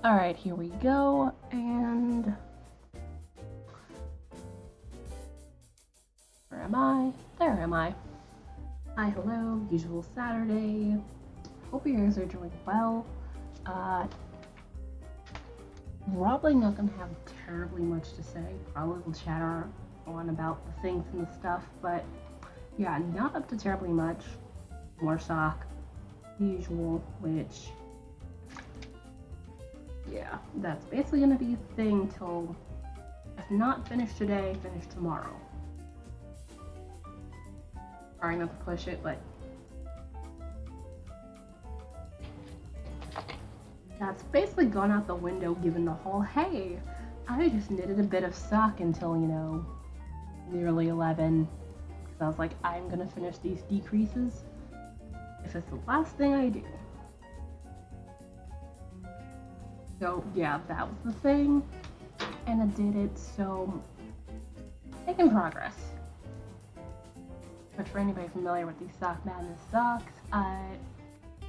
Alright, here we go, and where am I? There am I. Hi, hello, usual Saturday. Hope you guys are doing well. Probably not gonna have terribly much to say. Probably will chatter on about the things and the stuff, but yeah, not up to terribly much. More sock, usual, which yeah, that's basically gonna be a thing till, if not finished today, finished tomorrow. Trying not to push it, but that's basically gone out the window given the whole, hey, I just knitted a bit of sock until, nearly 11. Because I was like, I'm gonna finish these decreases if it's the last thing I do. So yeah, that was the thing, and I did it, so making progress. But for anybody familiar with these Sock Madness socks,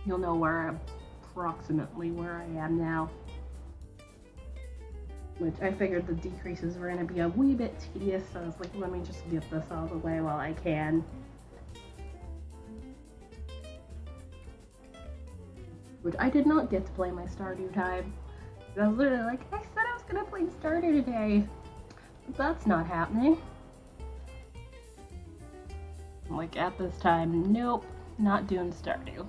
you'll know approximately where I am now. Which I figured the decreases were going to be a wee bit tedious, so I was like, let me just get this all the way while I can. Which I did not get to play my Stardew time. I was literally like, I said I was going to play Stardew today, but that's not happening. I'm like, at this time, nope, not doing Stardew.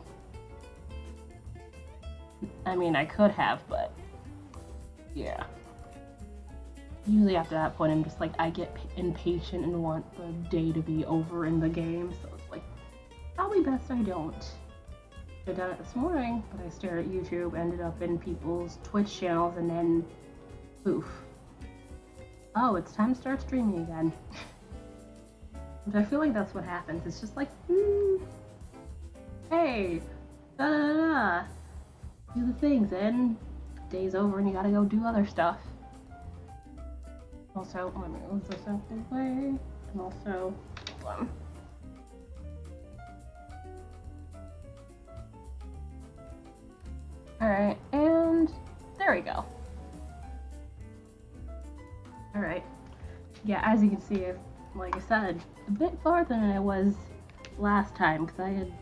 I mean, I could have, but yeah. Usually after that point, I'm just like, I get impatient and want the day to be over in the game, so it's like, probably best I don't. I've done it this morning, but I stared at YouTube, ended up in people's Twitch channels, and then poof. Oh, it's time to start streaming again. Which I feel like that's what happens. It's just like, hey, da da da, do the things, and day's over and you gotta go do other stuff. Also, let me move this out the way, and also, alright, and there we go. Alright, yeah, as you can see, like I said, a bit farther than I was last time, because I had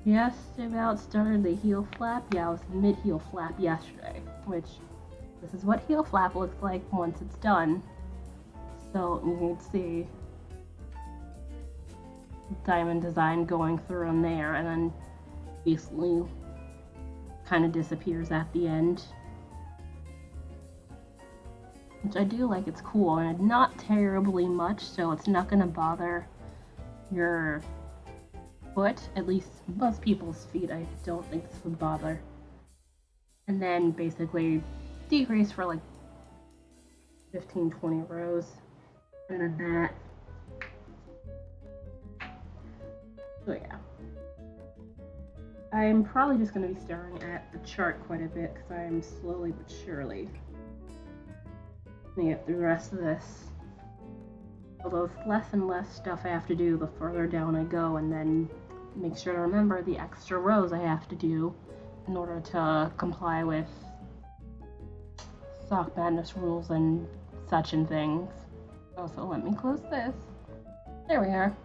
just about started the heel flap. Yeah, I was mid-heel flap yesterday, which this is what heel flap looks like once it's done. So you can see diamond design going through on there, and then basically kind of disappears at the end. Which I do like, it's cool, and not terribly much, so it's not gonna bother your foot. At least most people's feet, I don't think this would bother. And then basically decrease for like 15-20 rows, and then that. So yeah. I'm probably just gonna be staring at the chart quite a bit, because I am slowly but surely get through the rest of this. Although it's less and less stuff I have to do the further down I go, and then make sure to remember the extra rows I have to do in order to comply with Sock Madness rules and such and things. Also, let me close this. There we are.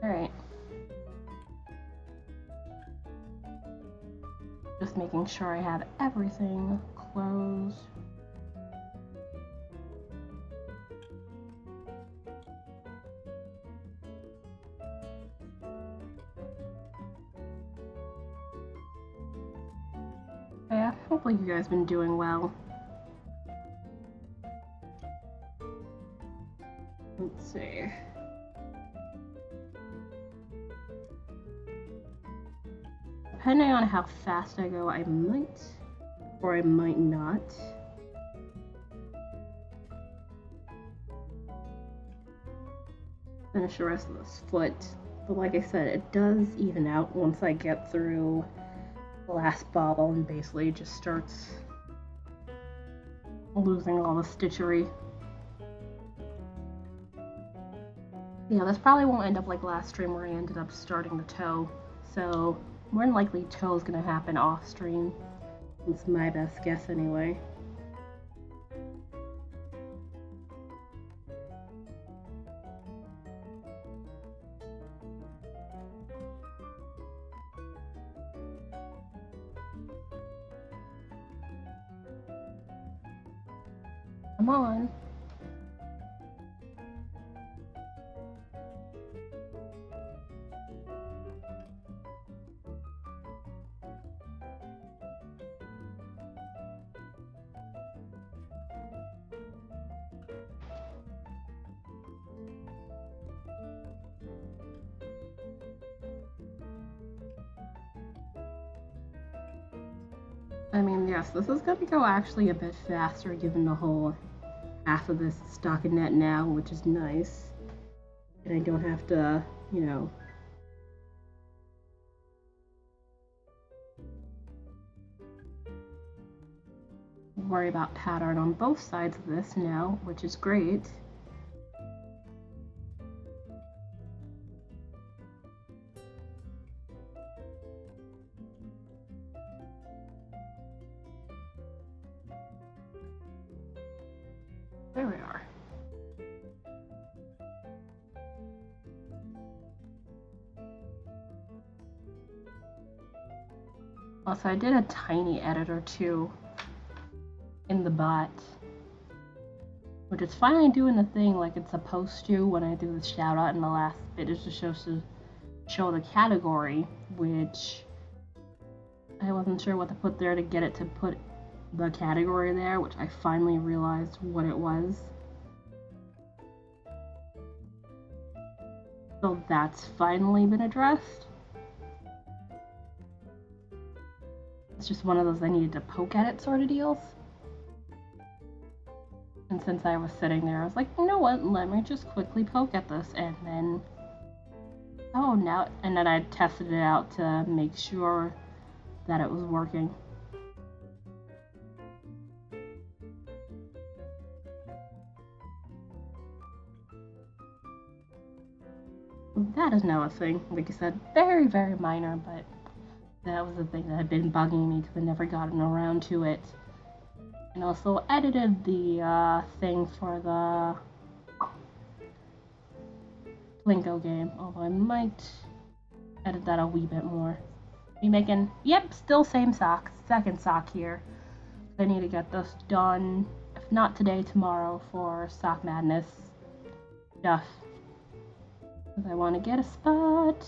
Alright. Just making sure I have everything closed. Yeah, hopefully you guys have been doing well. Let's see. Depending on how fast I go, I might, or I might not. Finish the rest of this foot. But like I said, it does even out once I get through the last bobble and basically just starts losing all the stitchery. Yeah, this probably won't end up like last stream where I ended up starting the toe. So more than likely toe is gonna happen off stream. It's my best guess anyway. Come on. I mean, yes, this is gonna go actually a bit faster given the whole half of this is stock in net now, which is nice. And I don't have to, you know, worry about pattern on both sides of this now, which is great. There we are. Also, I did a tiny edit or two in the bot, which is finally doing the thing like it's supposed to when I do the shout out in the last bit. It's just supposed to show the category, which I wasn't sure what to put there to get it to put the category there, which I finally realized what it was. So that's finally been addressed. It's just one of those I needed to poke at it sort of deals. And since I was sitting there, I was like, you know what, let me just quickly poke at this, and then, oh, now, and then I tested it out to make sure that it was working. That is now a thing. Like I said, very, very minor, but that was the thing that had been bugging me because I never gotten around to it. And also edited the thing for the Plinko game, although I might edit that a wee bit more. Be making, yep, still same sock, second sock here. I need to get this done, if not today, tomorrow for Sock Madness stuff. Because I want to get a spot.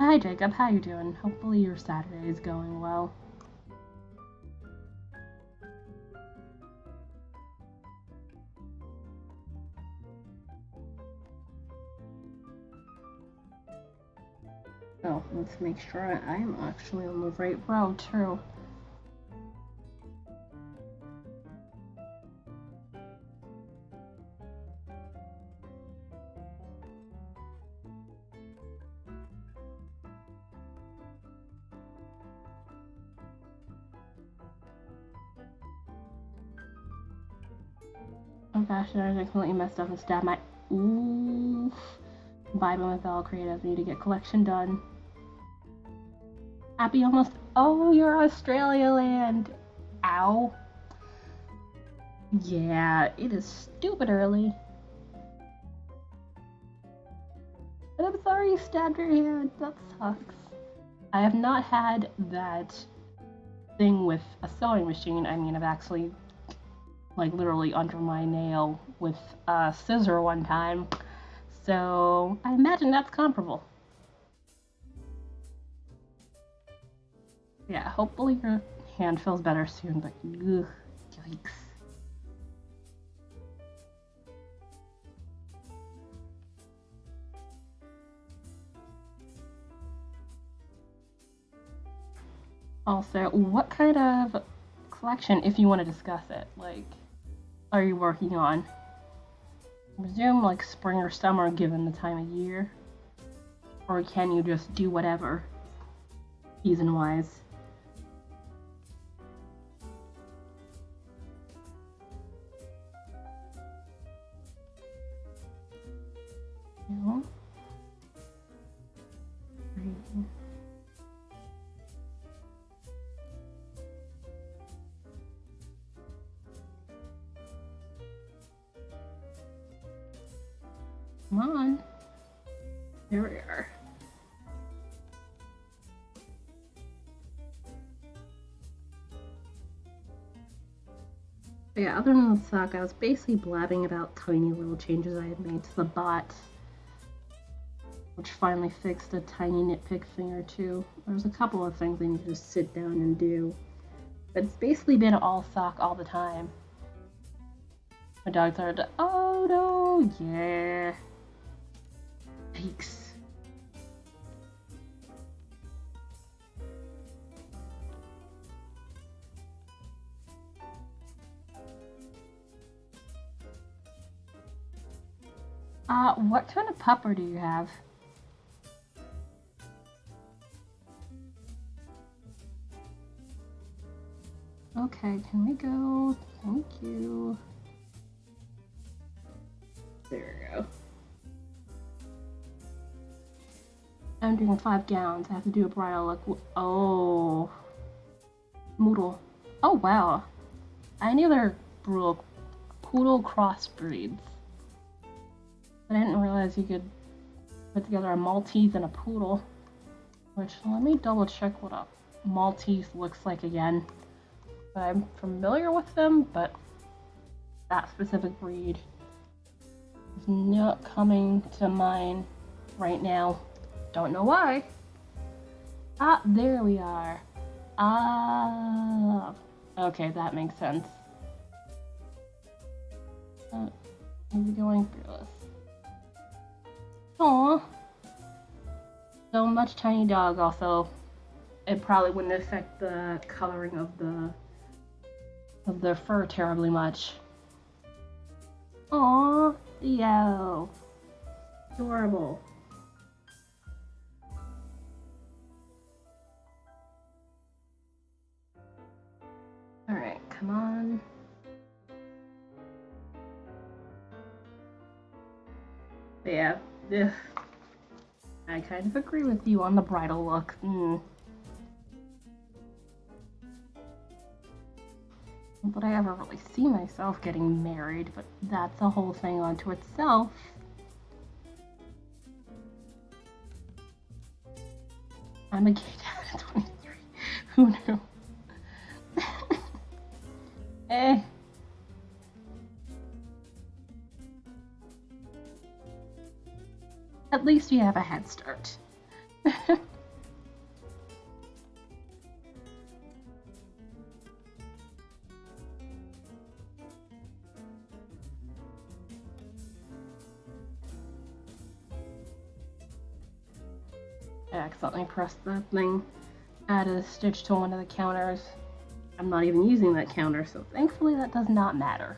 Hi Jacob, how you doing? Hopefully your Saturday is going well. Oh, let's make sure I'm actually on the right road too. Oh gosh, I completely messed up and stabbed my. Oof. Vibing with all creatives, need to get collection done. Happy almost. Oh, you're Australia land. Ow. Yeah, it is stupid early. And I'm sorry you stabbed your hand. That sucks. I have not had that thing with a sewing machine. I mean, I've actually, like, literally under my nail with a scissor one time. So I imagine that's comparable. Yeah, hopefully your hand feels better soon, but ugh, yikes. Also, what kind of collection, if you want to discuss it, like, are you working on? I presume like spring or summer given the time of year? Or can you just do whatever, season-wise? No? Come on. Here we are. But yeah, other than the sock, I was basically blabbing about tiny little changes I had made to the bot, which finally fixed a tiny nitpick thing or two. There's a couple of things I need to just sit down and do. But it's basically been all sock all the time. My dog started to, oh no, yeah. Yikes. What kind of pupper do you have? Okay, can we go? Thank you. There we go. I'm doing 5 gowns. I have to do a bridal look. Oh. Moodle. Oh, wow. I knew they're poodle crossbreeds. But I didn't realize you could put together a Maltese and a poodle. Which, let me double check what a Maltese looks like again. I'm familiar with them, but that specific breed is not coming to mind right now. Don't know why. Ah, there we are. Ah, okay, that makes sense. Maybe going through this. Aww. So much tiny dog also. It probably wouldn't affect the coloring of their fur terribly much. Aww, yo. Adorable. Alright, come on. But yeah, ugh. I kind of agree with you on the bridal look. But I ever really see myself getting married, but that's a whole thing unto itself. I'm a gay dad at 23. Who knew? Eh. At least you have a head start. I accidentally pressed that thing, added a stitch to one of the counters. I'm not even using that counter, so thankfully that does not matter.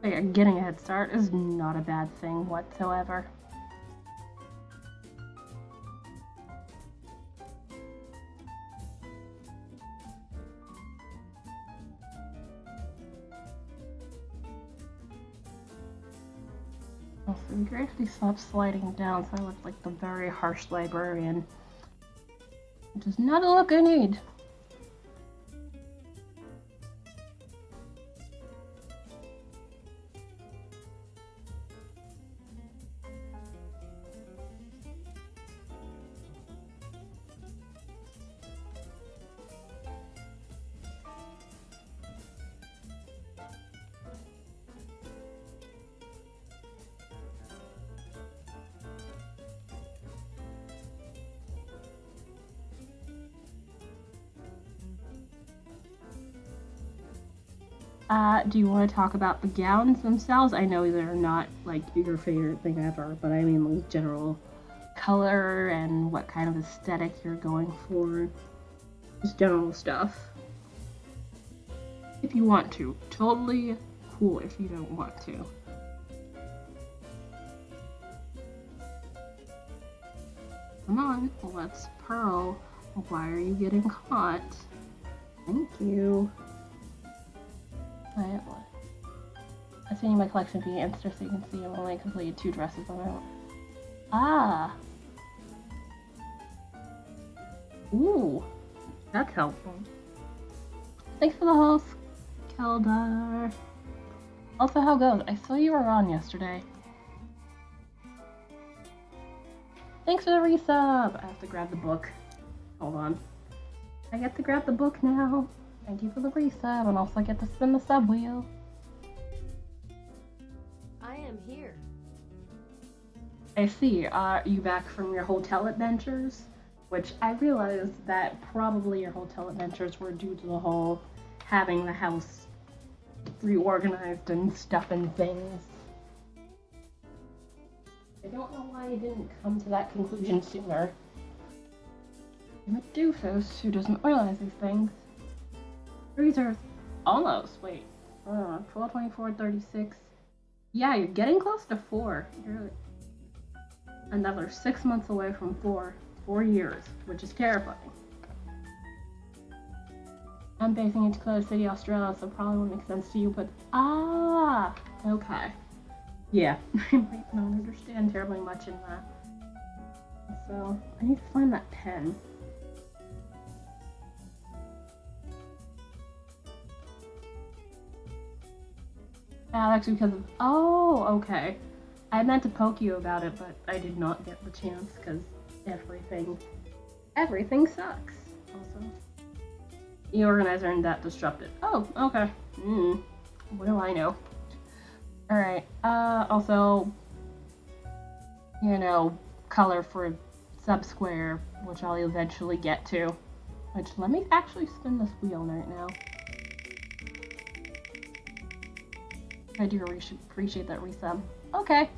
Yeah, getting a head start is not a bad thing whatsoever. Also, we gradually stopped sliding down, so I look like the very harsh librarian. Which is not a look I need. Do you want to talk about the gowns themselves? I know they're not like your favorite thing ever, but I mean like general color and what kind of aesthetic you're going for. Just general stuff. If you want to. Totally cool if you don't want to. Come on, let's purl. Why are you getting caught? Thank you. Alright, I sent you my collection via Insta so you can see I've only completed 2 dresses on my own. Ah! Ooh, that's helpful. Thanks for the host, Keldar. Also, how goes? I saw you were on yesterday. Thanks for the resub! I have to grab the book. Hold on. I get to grab the book now. Thank you for the resub, and also I get to spin the sub wheel. I am here. I see. Are you back from your hotel adventures? Which I realized that probably your hotel adventures were due to the whole having the house reorganized and stuff and things. I don't know why you didn't come to that conclusion sooner. I'm a doofus who doesn't realize these things. Freezers. Almost. Wait. 12, 24, 36. Yeah, you're getting close to 4. You're another 6 months away from 4. 4 years, which is terrifying. I'm basing in Dakota City, Australia, so probably won't make sense to you, but okay. Yeah, I might not understand terribly much in that. So, I need to find that pen. Alex, because of... Oh, okay. I meant to poke you about it, but I did not get the chance, because everything sucks. Also, the organizer and that disrupted. Oh, okay. What do I know? Alright, also, you know, color for subsquare, which I'll eventually get to. Which, let me actually spin this wheel right now. I do appreciate that resub. Okay.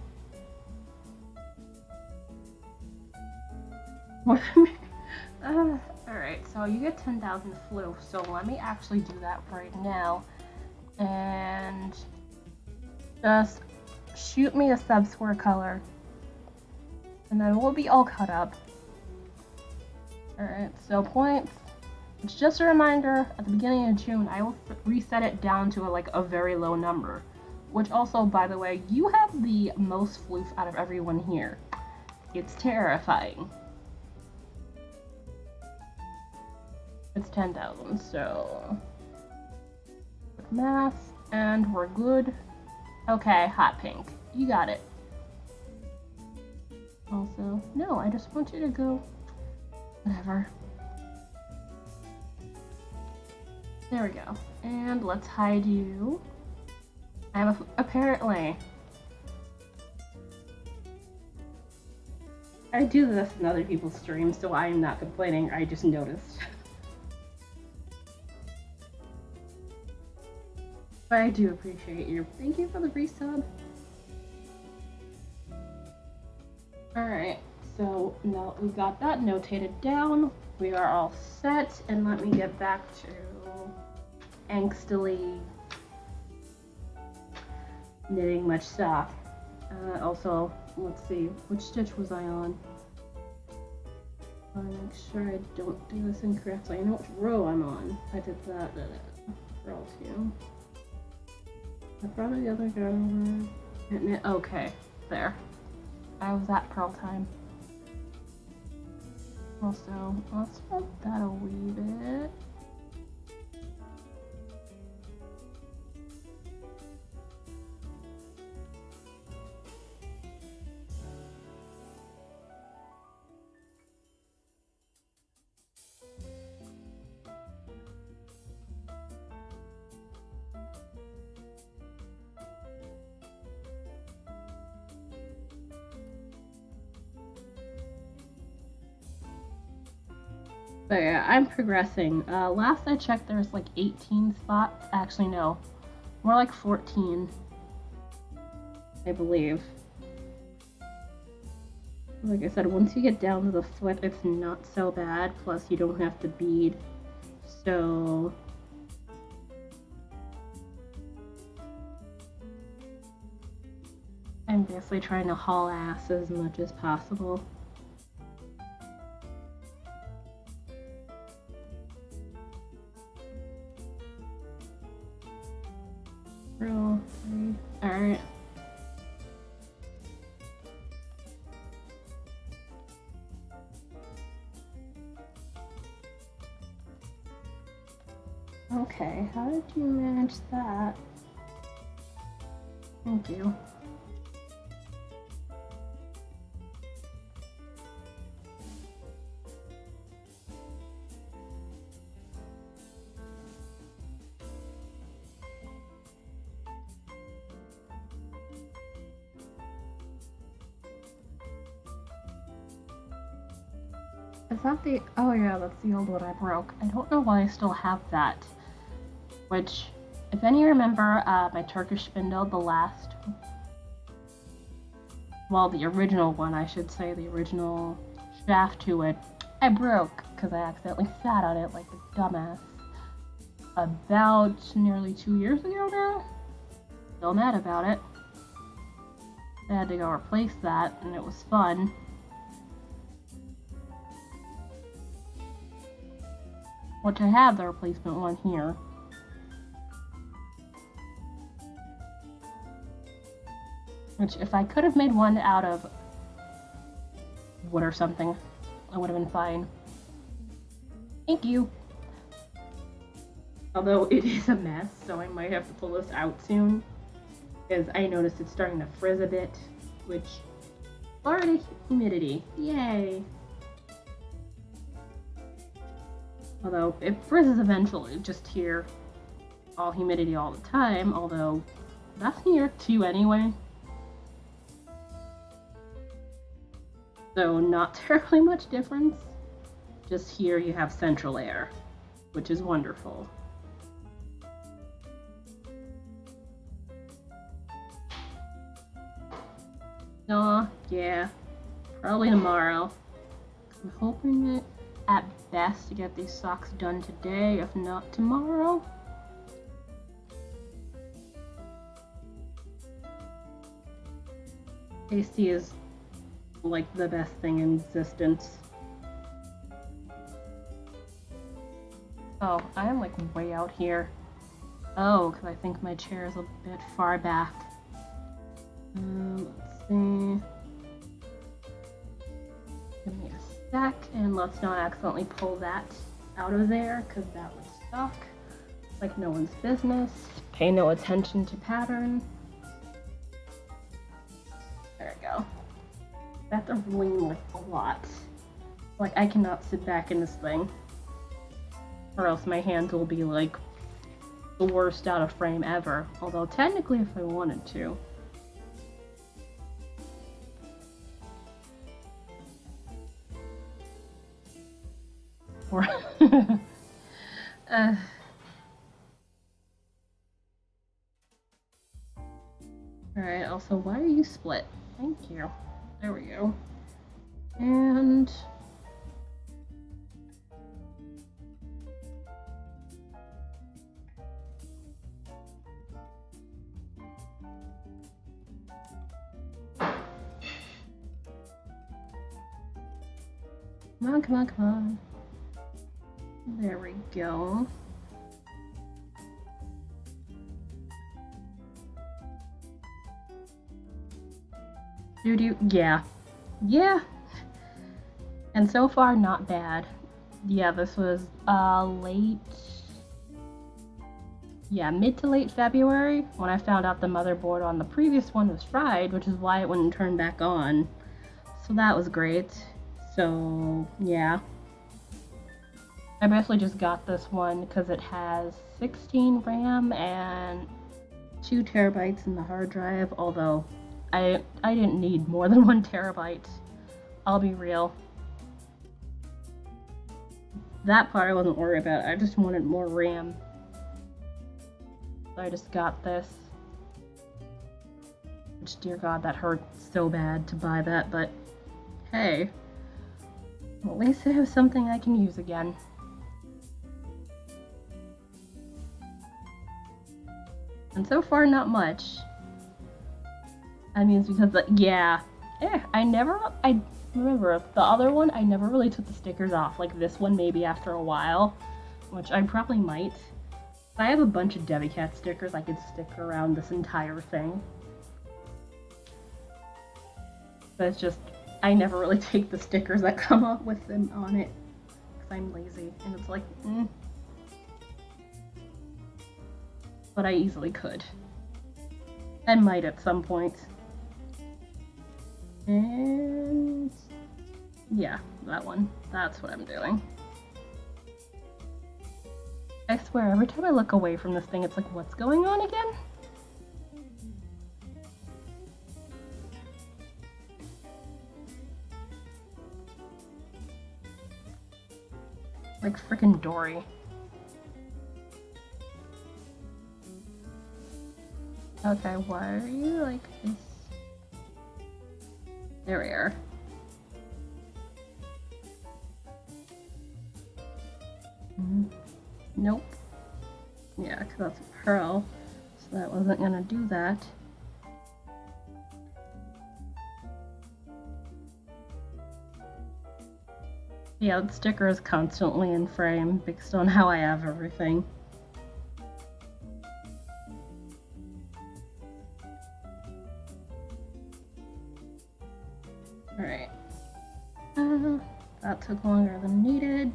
Alright, so you get 10,000 flu, so let me actually do that right now. And just shoot me a subsquare color. And then we'll be all caught up. Alright, so points. It's just a reminder, at the beginning of June, I will reset it down to a very low number. Which also, by the way, you have the most floof out of everyone here. It's terrifying. It's 10,000, so... math, and we're good. Okay, hot pink. You got it. Also, no, I just want you to go... whatever. There we go. And let's hide you. Apparently. I do this in other people's streams, so I am not complaining. I just noticed. But I do appreciate you. Thank you for the resub. Alright, so now that we've got that notated down, we are all set, and let me get back to angstily knitting much stuff. Also, let's see, which stitch was I on? I want to make sure I don't do this incorrectly. I know which row I'm on. I did that row 2. I brought the other guy over. Okay, there. I was at pearl time. Also, let's hold that a wee bit. But yeah, I'm progressing. Last I checked, there's 18 spots. Actually, no. More like 14. I believe. Like I said, once you get down to the foot, it's not so bad. Plus, you don't have to bead. So... I'm basically trying to haul ass as much as possible. Row 3. Alright. Okay, how did you manage that? Thank you. Is that the... Oh yeah, that's the old one I broke. I don't know why I still have that. Which, if any remember, my Turkish spindle, the last... Well, the original one, I should say, the original shaft to it, I broke because I accidentally sat on it like a dumbass. About nearly 2 years ago now? Still mad about it. I had to go replace that, and it was fun. Which I have the replacement one here. Which, if I could have made one out of wood or something, it would have been fine. Thank you. Although it is a mess, so I might have to pull this out soon. Because I noticed it's starting to frizz a bit, which... Florida humidity. Yay! Although, it frizzes eventually, just here. All humidity all the time, although that's New York too anyway. So not terribly much difference. Just here you have central air, which is wonderful. Yeah, probably tomorrow. I'm hoping it at best to get these socks done today, if not tomorrow. Tasty is like the best thing in existence. Oh, I am like way out here. Oh, because I think my chair is a bit far back. Let's see. Give me a sec, and let's not accidentally pull that out of there, because that would suck. Like no one's business. Pay no attention to pattern. There we go. I have to lean like a lot. Like I cannot sit back in this thing, or else my hands will be like the worst out of frame ever. Although technically if I wanted to. Or Alright, also why are you split? Thank you. There we go. And come on, come on, come on. There we go. Yeah. Yeah. And so far, not bad. Yeah, this was mid to late February when I found out the motherboard on the previous one was fried, which is why it wouldn't turn back on. So that was great. So, yeah. I basically just got this one because it has 16 RAM and 2 terabytes in the hard drive, although I didn't need more than 1 terabyte. I'll be real. That part I wasn't worried about. I just wanted more RAM. So I just got this. Which, dear God, that hurt so bad to buy that, but hey. At least I have something I can use again. And so far, not much. I mean, it's because, I remember the other one, I never really took the stickers off. Like this one, maybe after a while, which I probably might. I have a bunch of Devicat stickers I could stick around this entire thing. But it's just, I never really take the stickers that come up with them on it. Because I'm lazy. And it's like, but I easily could. I might at some point. And yeah, that one. That's what I'm doing. I swear, every time I look away from this thing, it's like, what's going on again? Like frickin' Dory. Okay, why are you like this? There we are. Nope. Yeah, because that's a pearl, so that wasn't gonna do that. Yeah, the sticker is constantly in frame based on how I have everything. Alright. That took longer than needed.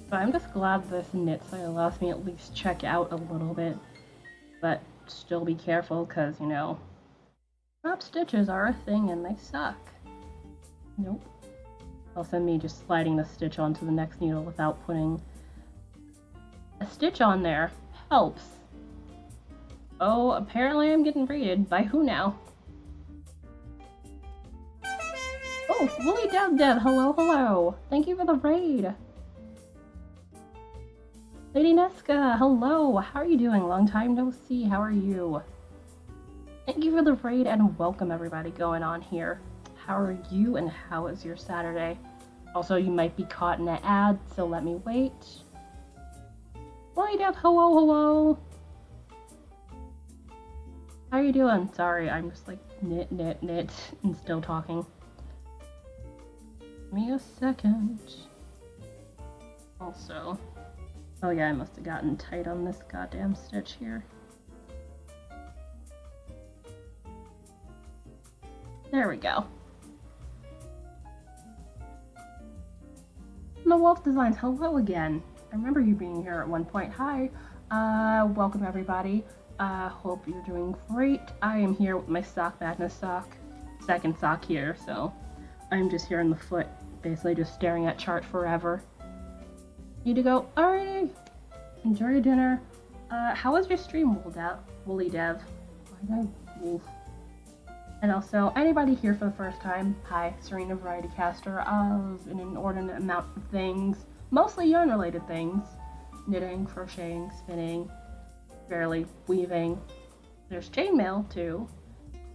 But I'm just glad this knit site allows me at least check out a little bit, but still be careful because, you know, top stitches are a thing and they suck. Nope. Also me just sliding the stitch onto the next needle without putting a stitch on there helps. Oh, apparently I'm getting raided. By who now? Oh, Woolly Dev, hello, hello. Thank you for the raid. Lady Nesca, hello! How are you doing? Long time no see, how are you? Thank you for the raid and welcome everybody going on here. How are you and how is your Saturday? Also, you might be caught in an ad, so let me wait. Lady Dev, hello, hello! How are you doing? Sorry, I'm just like knit, and still talking. Give me a second. Also... oh yeah, I must have gotten tight on this goddamn stitch here. There we go. The Wolf Designs, hello again. I remember you being here at one point. Hi. Welcome everybody. Hope you're doing great. I am here with my Sock Madness sock. Second sock here, so I'm just here in the foot, basically just staring at chart forever. Need to go. Alrighty. Enjoy your dinner. How was your stream, Woolly Dev? Why did I wolf? And also, anybody here for the first time? Hi, Serena Variety Caster. Of an inordinate amount of things, mostly yarn-related things. Knitting, crocheting, spinning, barely weaving. There's chainmail too.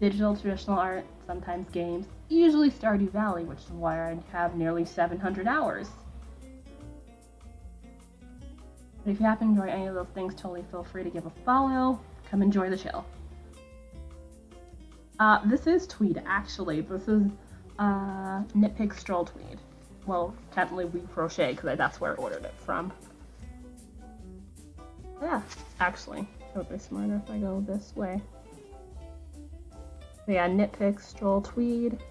Digital, traditional art, sometimes games. Usually Stardew Valley, which is why I have nearly 700 hours. But if you happen to enjoy any of those things, totally feel free to give a follow. Come enjoy the show. This is tweed, actually. This is Knit Pig Stroll tweed. Well, technically we crochet, because that's where I ordered it from. Yeah, actually, it would be smarter if I go this way. So yeah, Knit Pig Stroll tweed.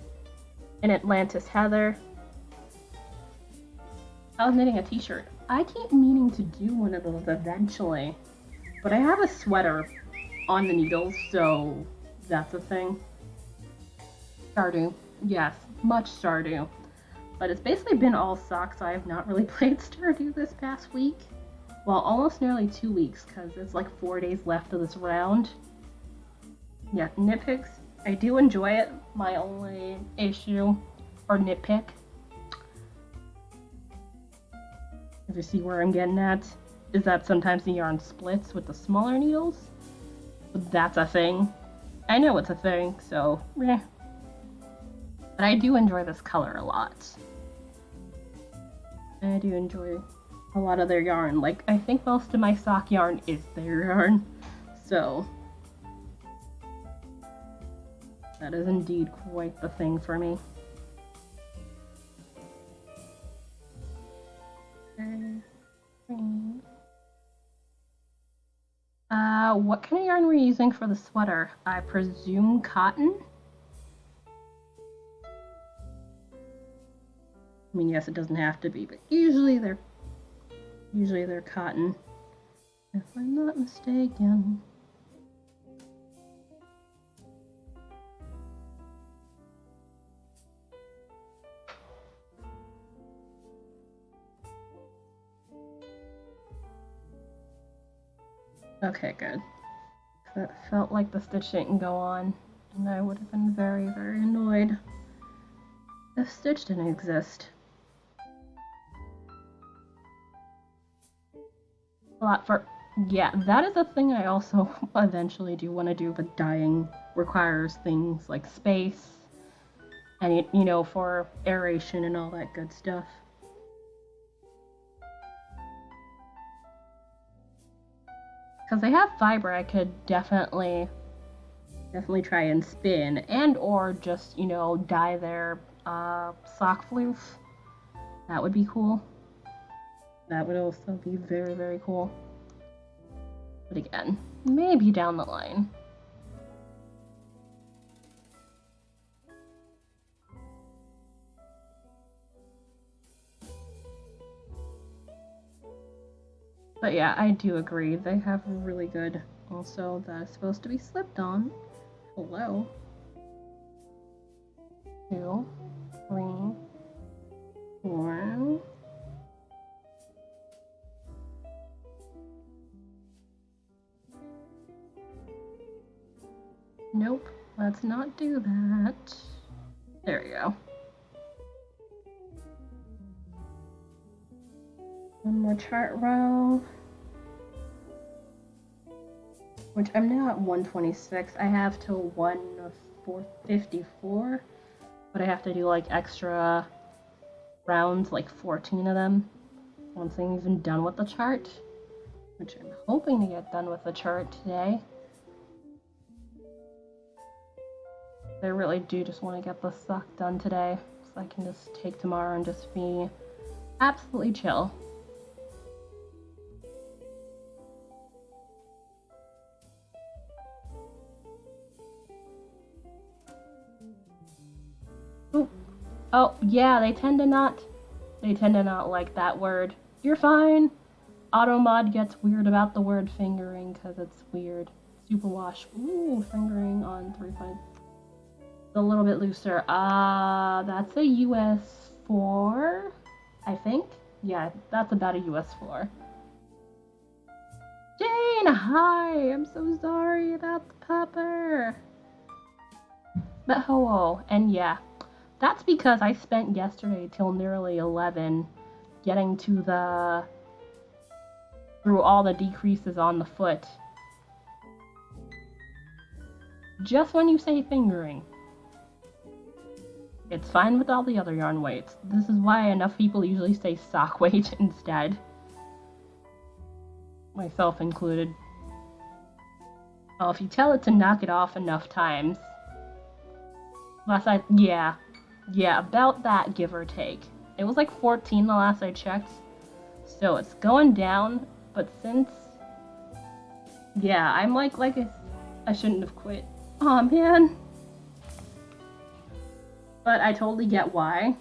And Atlantis Heather. I was knitting a t-shirt. I keep meaning to do one of those eventually, but I have a sweater on the needles, so that's a thing. Stardew, yes, much Stardew, but it's basically been all socks. I have not really played Stardew this past week. Well, almost nearly 2 weeks, because it's like 4 days left of this round. Yeah, nitpicks, I do enjoy it. My only issue, or nitpick, if you see where I'm getting at, is that sometimes the yarn splits with the smaller needles. But that's a thing. I know it's a thing, so meh. But I do enjoy this color a lot. And I do enjoy a lot of their yarn. Like, I think most of my sock yarn is their yarn. So That is indeed quite the thing for me. What kind of yarn were you using for the sweater? I presume cotton? I mean, yes, it doesn't have to be, but usually they're cotton, if I'm not mistaken. Okay, good. It felt like the stitch didn't go on, and I would have been very, very annoyed if stitch didn't exist. A lot for, yeah, that is a thing I also eventually do want to do, but dyeing requires things like space, and you know, for aeration and all that good stuff. Because they have fiber, I could definitely try and spin, and or just, you know, dye their sock fleece. That would be cool. That would also be very, very cool. But again, maybe down the line. But yeah, I do agree. They have really good. Also, that is supposed to be slipped on. Hello. 2, 3, 4. Nope, let's not do that. There we go. One more chart row. Which I'm now at 126. I have till 454, but I have to do like extra rounds, like 14 of them, once I'm even done with the chart, which I'm hoping to get done with the chart today. I really do just want to get the sock done today, so I can just take tomorrow and just be absolutely chill. Ooh. Oh, yeah, they tend to not like that word. You're fine. Automod gets weird about the word fingering because it's weird. Superwash. Ooh, fingering on 3.5. A little bit looser. That's a US 4, I think. Yeah, that's about a US 4. Jane, hi! I'm so sorry about the pupper. But hello, and yeah, that's because I spent yesterday till nearly 11 getting to through all the decreases on the foot. Just when you say fingering. It's fine with all the other yarn weights. This is why enough people usually say sock weight instead. Myself included. Oh, if you tell it to knock it off enough times. Yeah, about that, give or take. It was like 14 the last I checked. So it's going down, but since... Yeah, I'm like I shouldn't have quit. Aw, man. But I totally get why.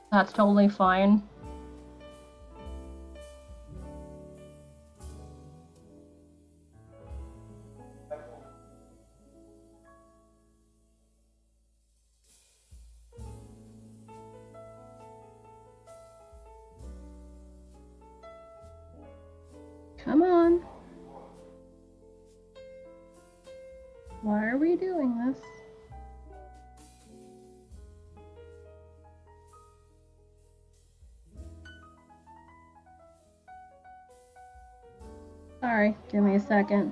That's totally fine. Come on. Why are we doing this? Sorry, give me a second.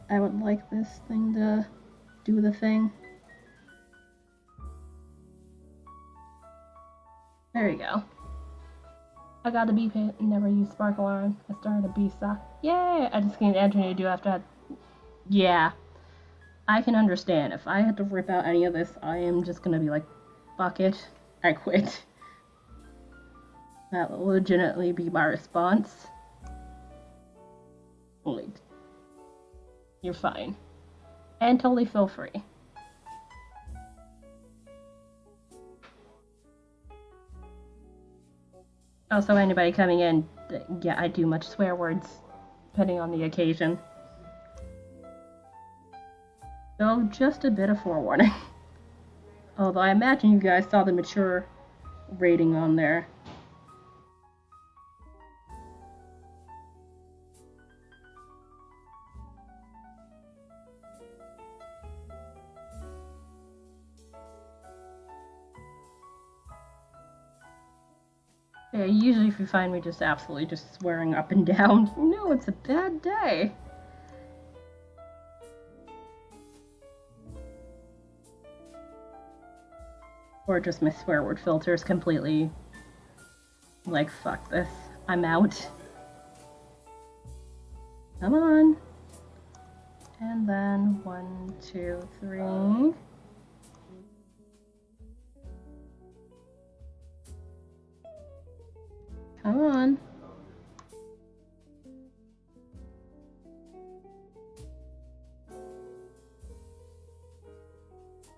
I would like this thing to do the thing. There you go. I got the bee pit and never used sparkle iron. I started a bee sock. Yay! I just gained Anthony. Do have to. Yeah, I can understand. If I had to rip out any of this, I am just gonna be like, fuck it, I quit. That will legitimately be my response. Like, you're fine. And totally feel free. Also, anybody coming in, yeah, I do much swear words, depending on the occasion. So, just a bit of forewarning. Although I imagine you guys saw the mature rating on there. Yeah, usually if you find me just absolutely just swearing up and down, you know it's a bad day. Or just my swear word filter is completely like, fuck this, I'm out. Come on. And then 1, 2, 3. Come on.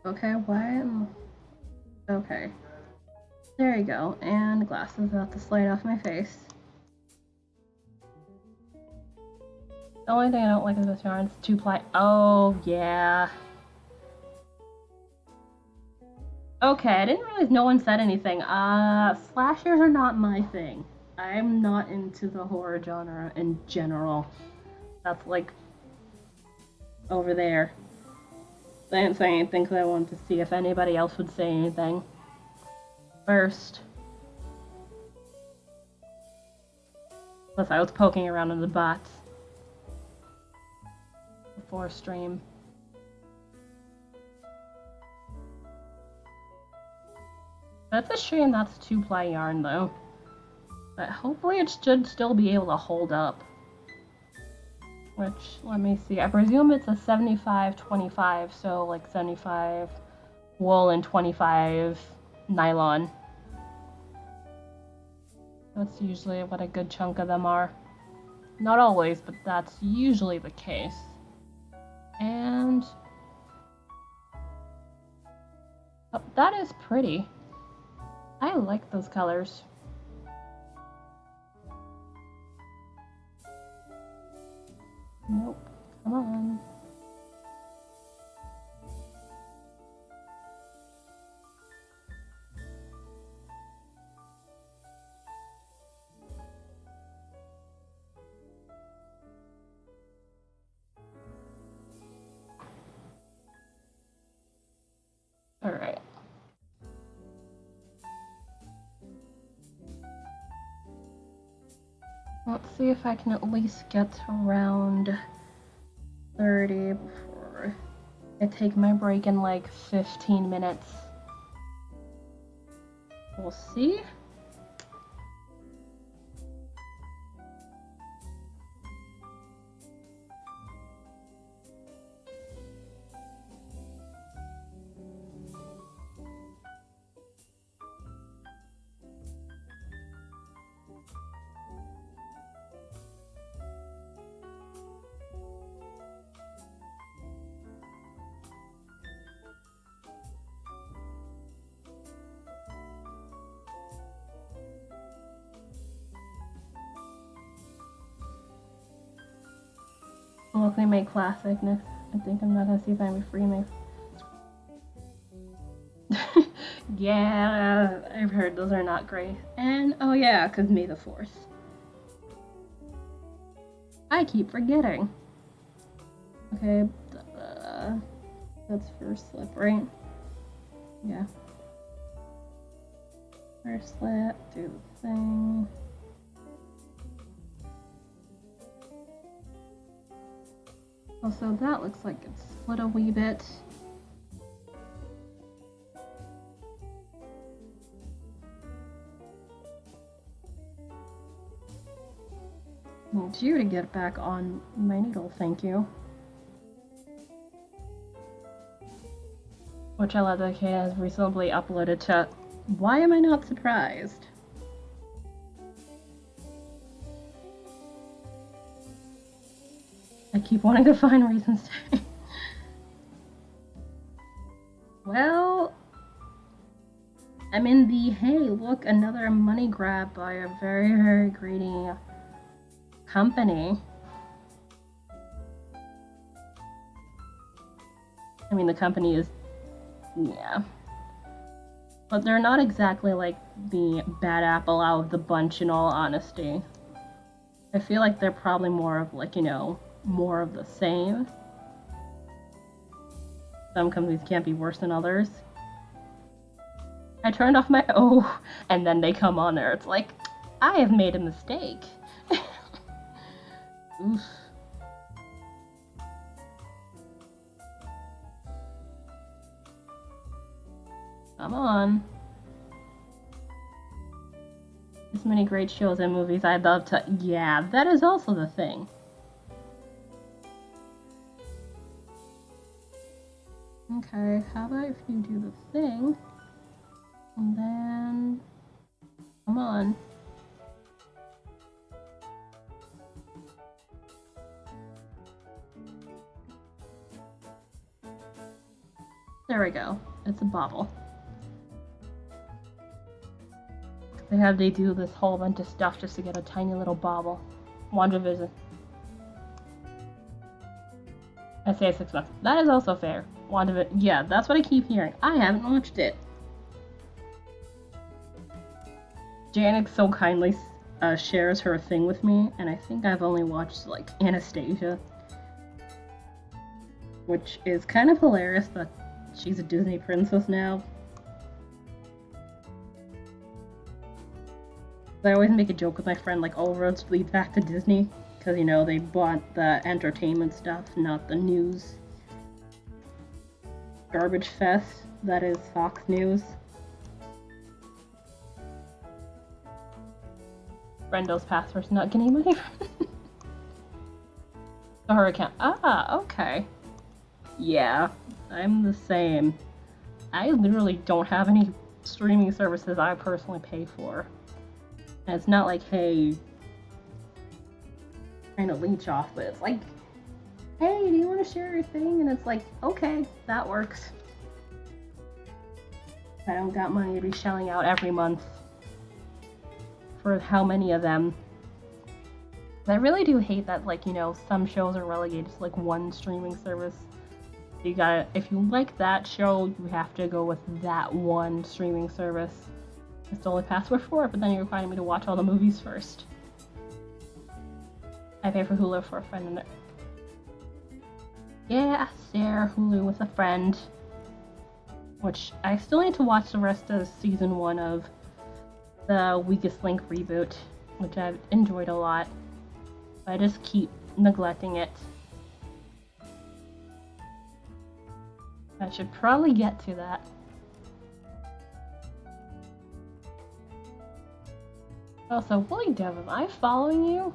Okay, why? Okay. There you go. And glasses about to slide off my face. The only thing I don't like is this yarn. It's 2-ply. Oh, yeah. Okay, I didn't realize no one said anything. Slashers are not my thing. I'm not into the horror genre in general. That's like over there. I didn't say anything because I wanted to see if anybody else would say anything first. Plus, I was poking around in the bots before stream. That's a shame that's 2-ply yarn though. But hopefully it should still be able to hold up. Which, let me see, I presume it's a 75-25, so like 75 wool and 25 nylon. That's usually what a good chunk of them are. Not always, but that's usually the case. And oh, that is pretty. I like those colors. Nope. Come on. All right. Let's see if I can at least get to around 30 before I take my break in like 15 minutes. We'll see. Look, they make classic next. I think I'm not gonna see if I'm free my. Yeah, I've heard those are not great. And oh yeah, cause May the 4th. I keep forgetting. Okay, that's first slip, right? Yeah. First slip, do the thing. Also, that looks like it's split a wee bit. Need you to get back on my needle, thank you. Which I love that Kate has recently uploaded to. Why am I not surprised? I keep wanting to find reasons to. Well, I'm in the hey, look, another money grab by a very, very greedy company. I mean, the company is, yeah. But they're not exactly like the bad apple out of the bunch, in all honesty. I feel like they're probably more of like, more of the same. Some companies can't be worse than others. I turned off my and then they come on there. It's like, I have made a mistake. Oof. Come on. This many great shows and movies I'd love to. Yeah, that is also the thing. Okay, how about if you do the thing? And then. Come on. There we go. It's a bobble. They do this whole bunch of stuff just to get a tiny little bobble. WandaVision. I say $6. That is also fair. WandaVision. Yeah, that's what I keep hearing. I haven't watched it. Janet so kindly shares her thing with me, and I think I've only watched like Anastasia, which is kind of hilarious that she's a Disney princess now. I always make a joke with my friend, like, all roads lead back to Disney, because, they bought the entertainment stuff, not the news. Garbage fest, that is Fox News. Brendo's password's not getting money from her account. Ah, okay. Yeah, I'm the same. I literally don't have any streaming services I personally pay for. And it's not like, hey, trying to leech off, but it's like, hey, do you want to share your thing? And it's like, okay, that works. I don't got money to be shelling out every month for how many of them. I really do hate that, like, some shows are relegated to like one streaming service. You gotta, if you like that show, you have to go with that one streaming service. It's the only password for it, but then you're requiring me to watch all the movies first. I pay for Hulu for a friend in there. Yeah, share Hulu with a friend. Which, I still need to watch the rest of season 1 of the Weakest Link reboot, which I've enjoyed a lot. But I just keep neglecting it. I should probably get to that. Also, Willie Dev, am I following you?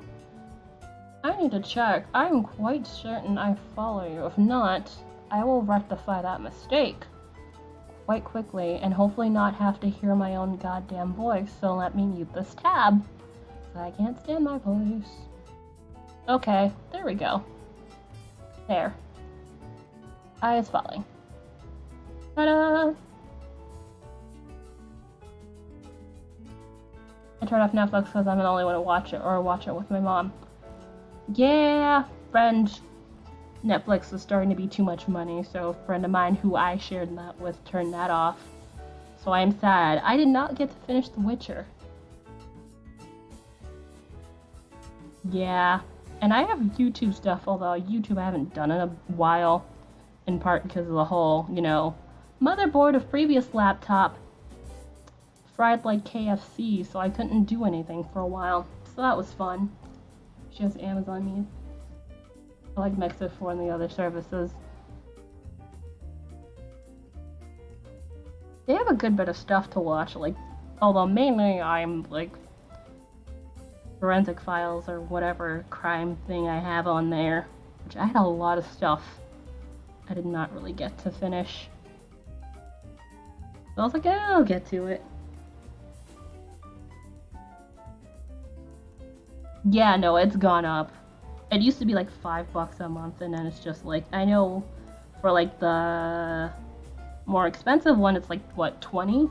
I need to check. I'm quite certain I follow you. If not, I will rectify that mistake quite quickly and hopefully not have to hear my own goddamn voice, so let me mute this tab. I can't stand my voice. Okay, there we go. There. I is following. Ta-da! I turned off Netflix because I'm the only one to watch it, or watch it with my mom. Yeah, friend. Netflix is starting to be too much money, so a friend of mine who I shared that with turned that off. So I am sad. I did not get to finish The Witcher. Yeah, and I have YouTube stuff, although YouTube I haven't done in a while, in part because of the whole, motherboard of previous laptop fried like KFC, so I couldn't do anything for a while. So that was fun. She has Amazon me. I like Mix4 and the other services. They have a good bit of stuff to watch, like, although mainly I'm, like, forensic files or whatever crime thing I have on there, which I had a lot of stuff I did not really get to finish. So I was like, I'll get to it. Yeah, no, it's gone up. It used to be like $5 a month, and then it's just like, I know for like the more expensive one, it's like, what, 20?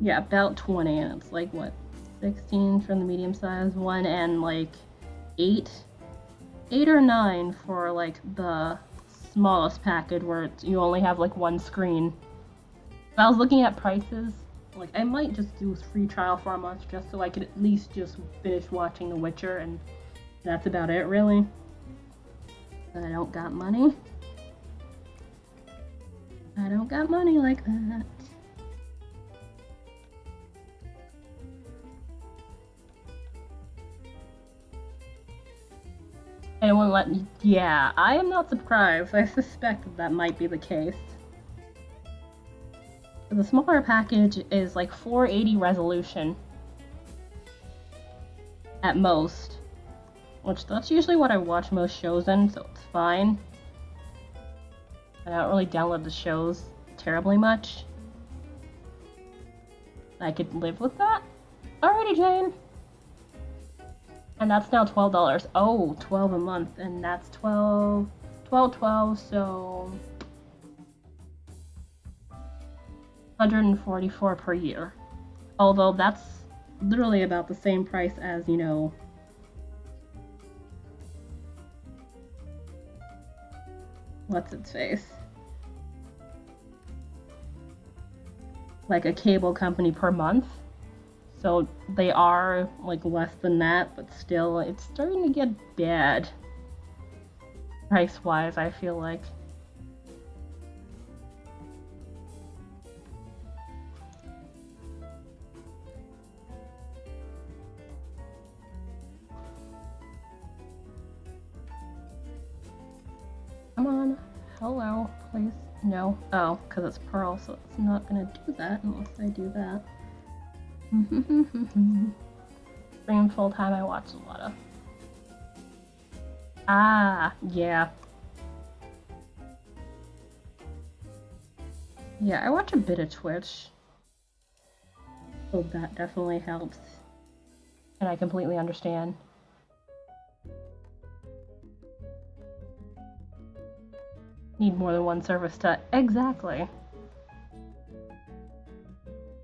Yeah, about 20, and it's like, what, 16 for the medium-sized one, and like 8 or 9 for like the smallest package where you only have like one screen. If I was looking at prices, like I might just do a free trial for a month just so I could at least just finish watching The Witcher, and that's about it, really. I don't got money. I don't got money like that. It won't let me. Yeah, I am not surprised. I suspected that might be the case. The smaller package is like 480 resolution at most, which that's usually what I watch most shows in, so it's fine. I don't really download the shows terribly much. I could live with that. Alrighty, Jane. And that's now $12. Oh, 12 a month, and that's 12, so 144 per year. Although that's literally about the same price as, you know, what's its face? Like a cable company per month. So they are like less than that, but still it's starting to get bad price-wise, I feel like. Come on. Hello, please. No. Oh, because it's Pearl, so it's not gonna do that unless I do that. Stream full time, I watch a lot of. Ah, yeah. Yeah, I watch a bit of Twitch. So that definitely helps. And I completely understand. Need more than one service to. Exactly.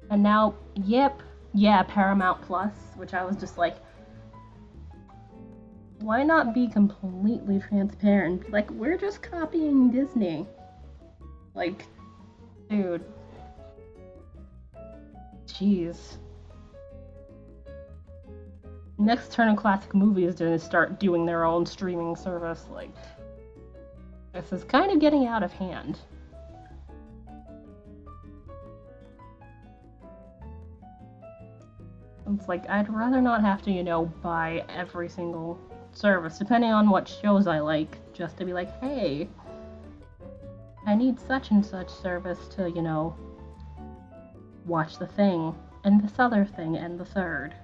And now, yep. Yeah, Paramount Plus, which I was just like, why not be completely transparent? Like, we're just copying Disney. Like, dude. Jeez. Next Turner Classic Movie is gonna start doing their own streaming service. Like, this is kind of getting out of hand. It's like, I'd rather not have to, you know, buy every single service, depending on what shows I like, just to be like, hey, I need such and such service to, you know, watch the thing, and this other thing, and the third.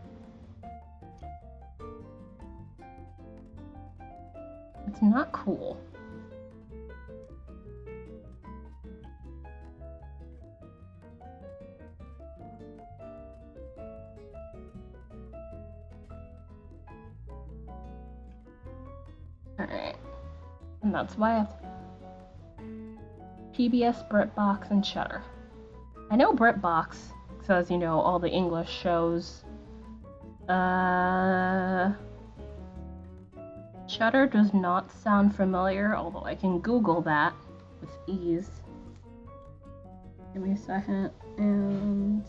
It's not cool. Alright. And that's why I have PBS, BritBox, and Shudder. I know BritBox says, you know, all the English shows. Shudder does not sound familiar, although I can Google that with ease. Give me a second, and...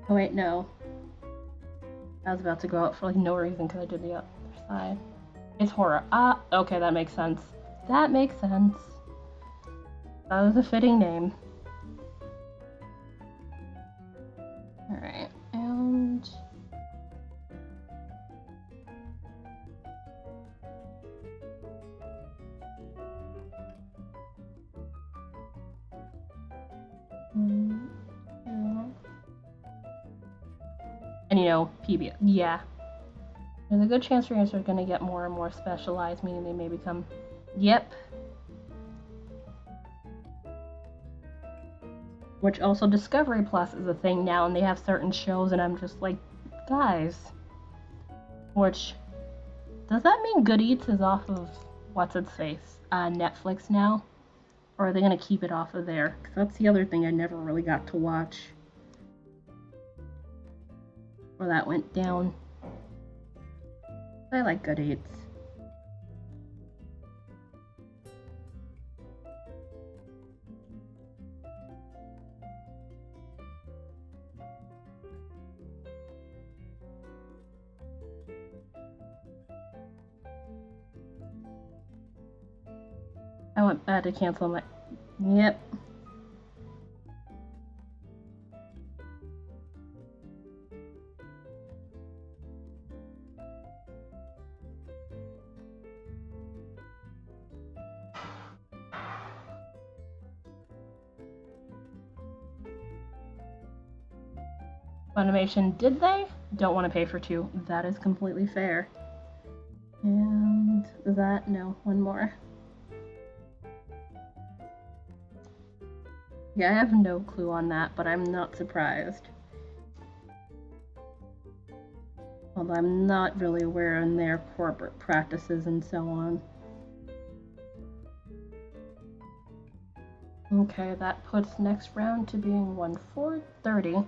Oh wait, no. I was about to go out for like no reason because I did the other side. It's horror. Ah, okay, that makes sense. That makes sense. That was a fitting name. Alright, and... you know, PB. Yeah. There's a good chance trainers are going to get more and more specialized, meaning they may become. Yep. Which also Discovery Plus is a thing now, and they have certain shows, and I'm just like, guys. Which, does that mean Good Eats is off of what's its face, Netflix now, or are they gonna keep it off of there? Because that's the other thing I never really got to watch, or that went down. I like Good Eats. I went bad to cancel my. Yep. Funimation, did they? Don't want to pay for 2. That is completely fair. And that, no, one more. Yeah, I have no clue on that, but I'm not surprised. Although I'm not really aware in their corporate practices and so on. Okay, that puts next round to being 1:30.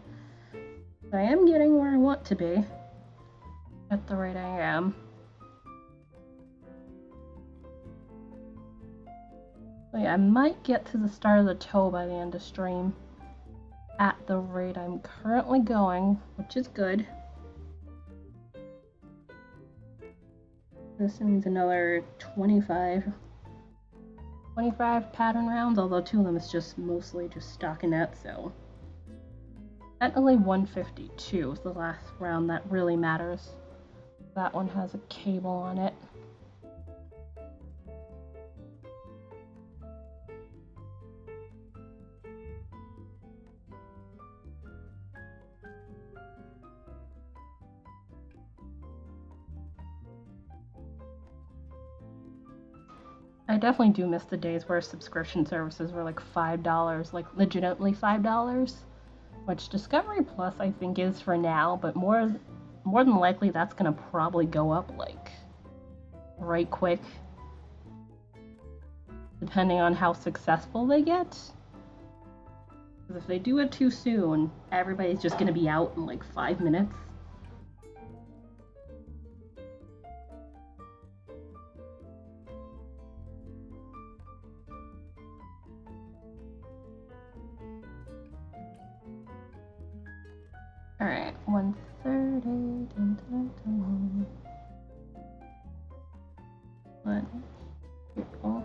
I am getting where I want to be. At the rate I am. So yeah, I might get to the start of the toe by the end of stream. At the rate I'm currently going, which is good. This means another 25 pattern rounds, although 2 of them is just mostly just stockinette, so. At only 152 is the last round that really matters. That one has a cable on it. I definitely do miss the days where subscription services were like $5, like legitimately $5, which Discovery Plus I think is for now, but more than likely that's gonna probably go up like right quick, depending on how successful they get. Because if they do it too soon, everybody's just gonna be out in like 5 minutes. Alright, 1:30. Dun, dun, dun. One, people.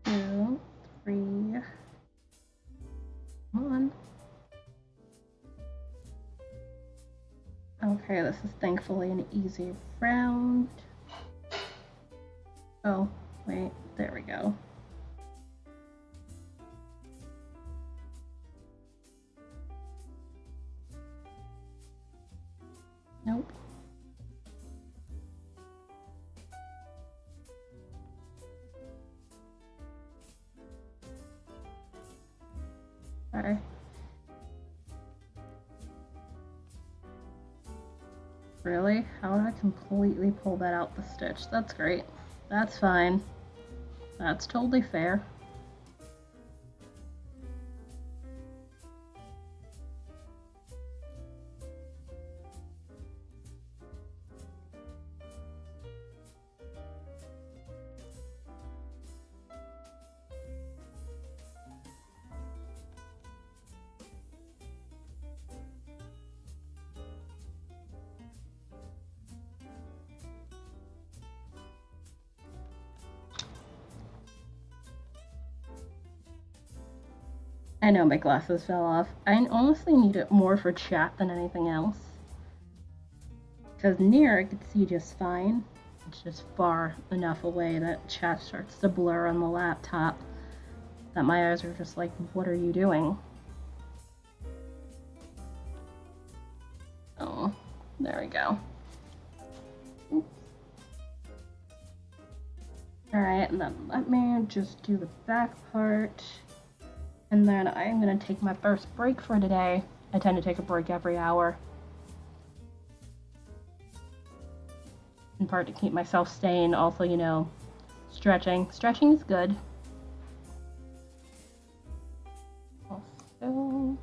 Two, 3. Come on. Okay, this is thankfully an easy round. Oh, wait, there we go. Nope. Sorry. Really? How did I completely pull that out the stitch? That's great. That's fine. That's totally fair. I know my glasses fell off. I honestly need it more for chat than anything else. because near I could see just fine. It's just far enough away that chat starts to blur on the laptop that my eyes are just like, what are you doing? Oh, there we go. Alright, and then let me just do the back part. And then I'm gonna take my first break for today. I tend to take a break every hour. In part to keep myself sane, also, you know, stretching. Stretching is good. Also...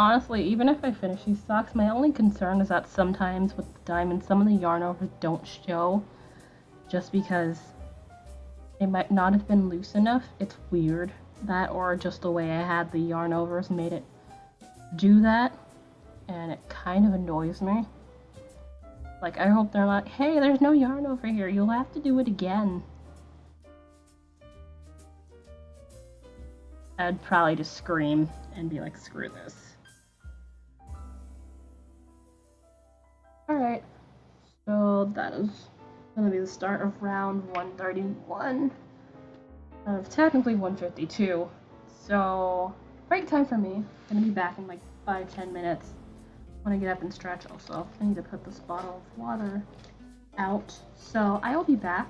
Honestly, even if I finish these socks, my only concern is that sometimes with the diamonds, some of the yarn overs don't show just because it might not have been loose enough. It's weird. That or just the way I had the yarn overs made it do that, and it kind of annoys me. Like, I hope they're like, hey, there's no yarn over here, you'll have to do it again. I'd probably just scream and be like, screw this. Alright, so that is gonna be the start of round 131 of technically 152. So, break time for me. Gonna be back in like 5-10 minutes. When I get up and stretch also. I need to put this bottle of water out. So, I will be back.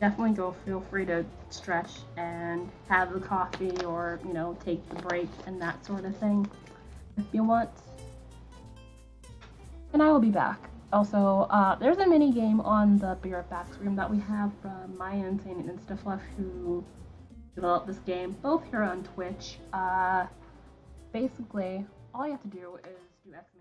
Definitely feel free to stretch and have the coffee or, you know, take the break and that sort of thing if you want. And I will be back. Also, there's a mini game on the Be Right Back stream that we have from Maya Insane and InstaFluff, who developed this game, both here on Twitch. Basically, all you have to do is do exclamation.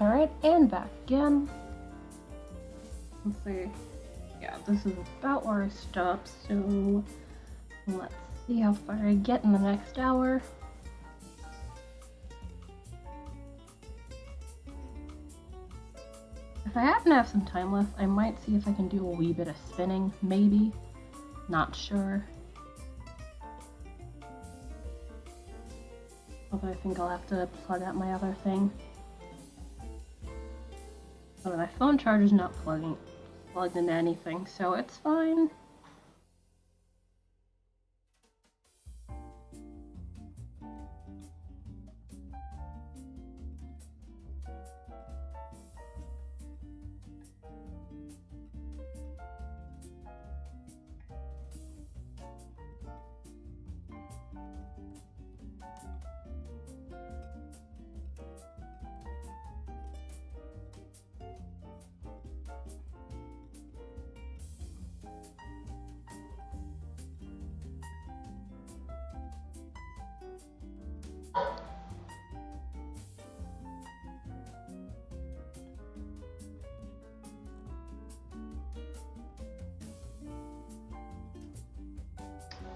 Alright, and back again. Let's see. Yeah, this is about where I stopped, so let's see how far I get in the next hour. If I happen to have some time left, I might see if I can do a wee bit of spinning, maybe. Not sure. Although I think I'll have to plug out my other thing. Oh, my phone charger's not plugged into anything, so it's fine.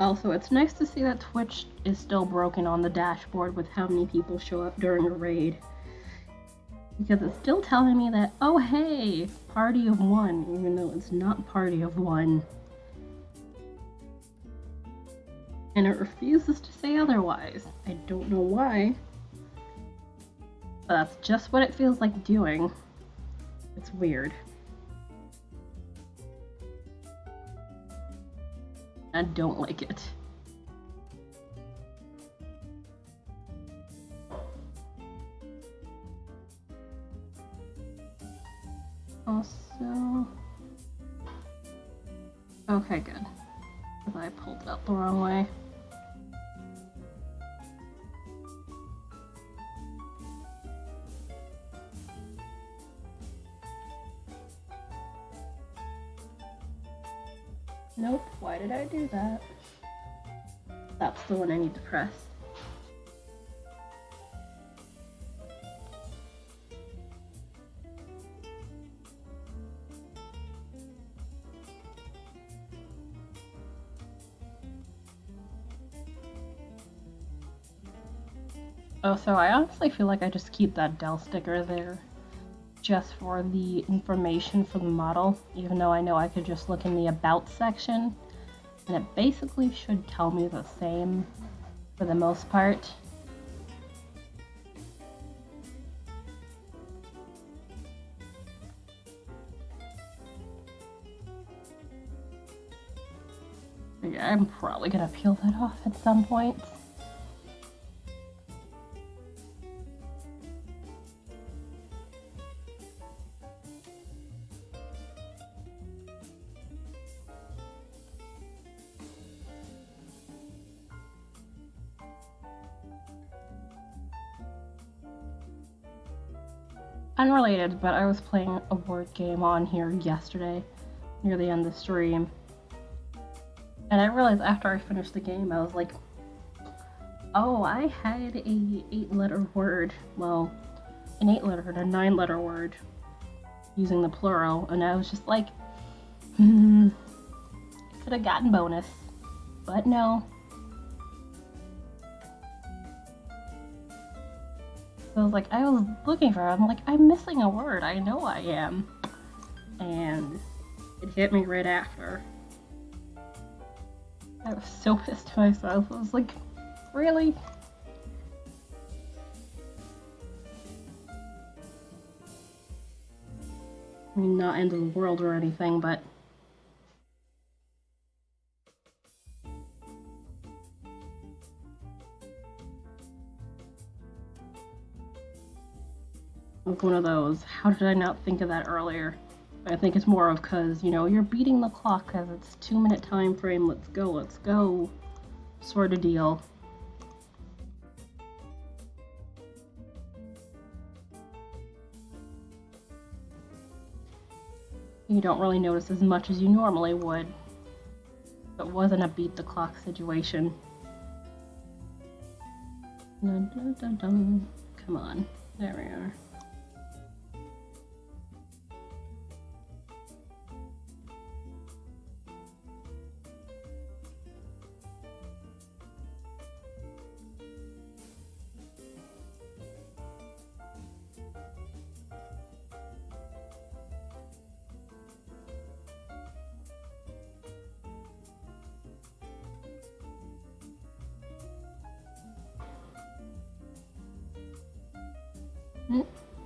Also, it's nice to see that Twitch is still broken on the dashboard with how many people show up during a raid. Because it's still telling me that, oh hey, party of one, even though it's not party of one. And it refuses to say otherwise. I don't know why. But that's just what it feels like doing. It's weird. I don't like it. Also... okay, good. Because I pulled it out the wrong way. Nope, why did I do that? That's the one I need to press. Oh, so I honestly feel like I just keep that Dell sticker there just for the information for the model, even though I know I could just look in the About section, and it basically should tell me the same for the most part. But yeah, I'm probably gonna peel that off at some point. Unrelated, but I was playing a word game on here yesterday, near the end of the stream. And I realized after I finished the game, I was like, oh, I had a 8-letter word. Well, an 8-letter and a 9-letter word using the plural. And I was just like, could have gotten bonus. But no. So I was looking for it. I'm like, I'm missing a word. I know I am. And it hit me right after. I was so pissed at myself. I was like, really? I mean, not end of the world or anything, but... like one of those, how did I not think of that earlier? I think it's more of because, you know, you're beating the clock because it's 2-minute time frame, let's go, sort of deal. You don't really notice as much as you normally would. It wasn't a beat the clock situation. Dun, dun, dun, dun. Come on, there we are.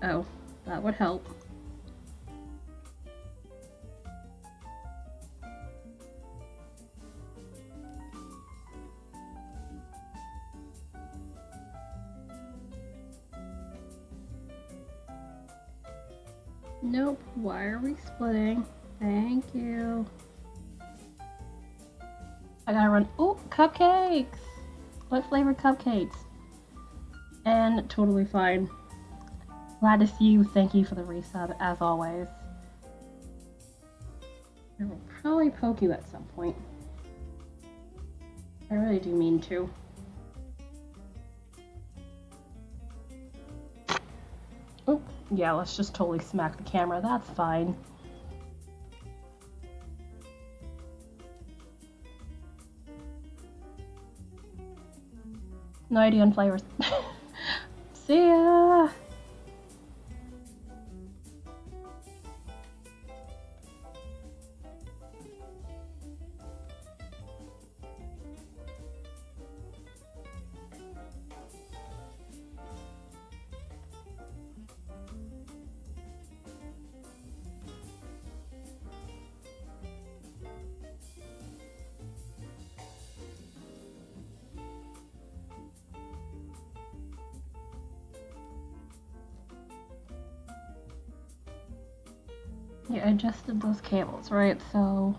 Oh, that would help. Nope, why are we splitting? Thank you. I gotta run. Oh, cupcakes! What flavor cupcakes? And totally fine. Glad to see you. Thank you for the resub, as always. I will probably poke you at some point. I really do mean to. Oh, yeah, let's just totally smack the camera. That's fine. No idea on flavors. See ya! Yeah, I adjusted those cables, right? So,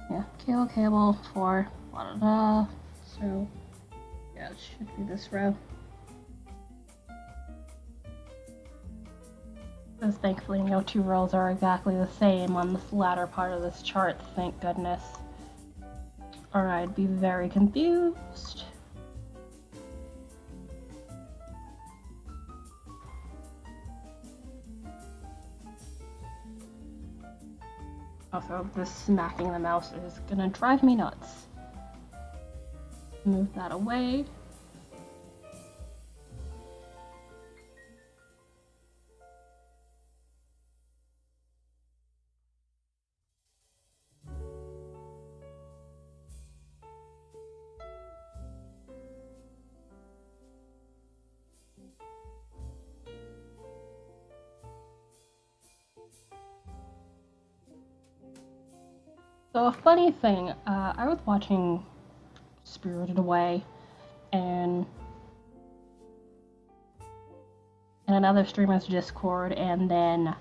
yeah, cable, 4, da-da-da. So, yeah, it should be this row. Because thankfully no two rows are exactly the same on this latter part of this chart, thank goodness. Or I'd be very confused. Also, this smacking the mouse is gonna drive me nuts. Move that away. So a funny thing, I was watching Spirited Away and in another streamer's Discord, and then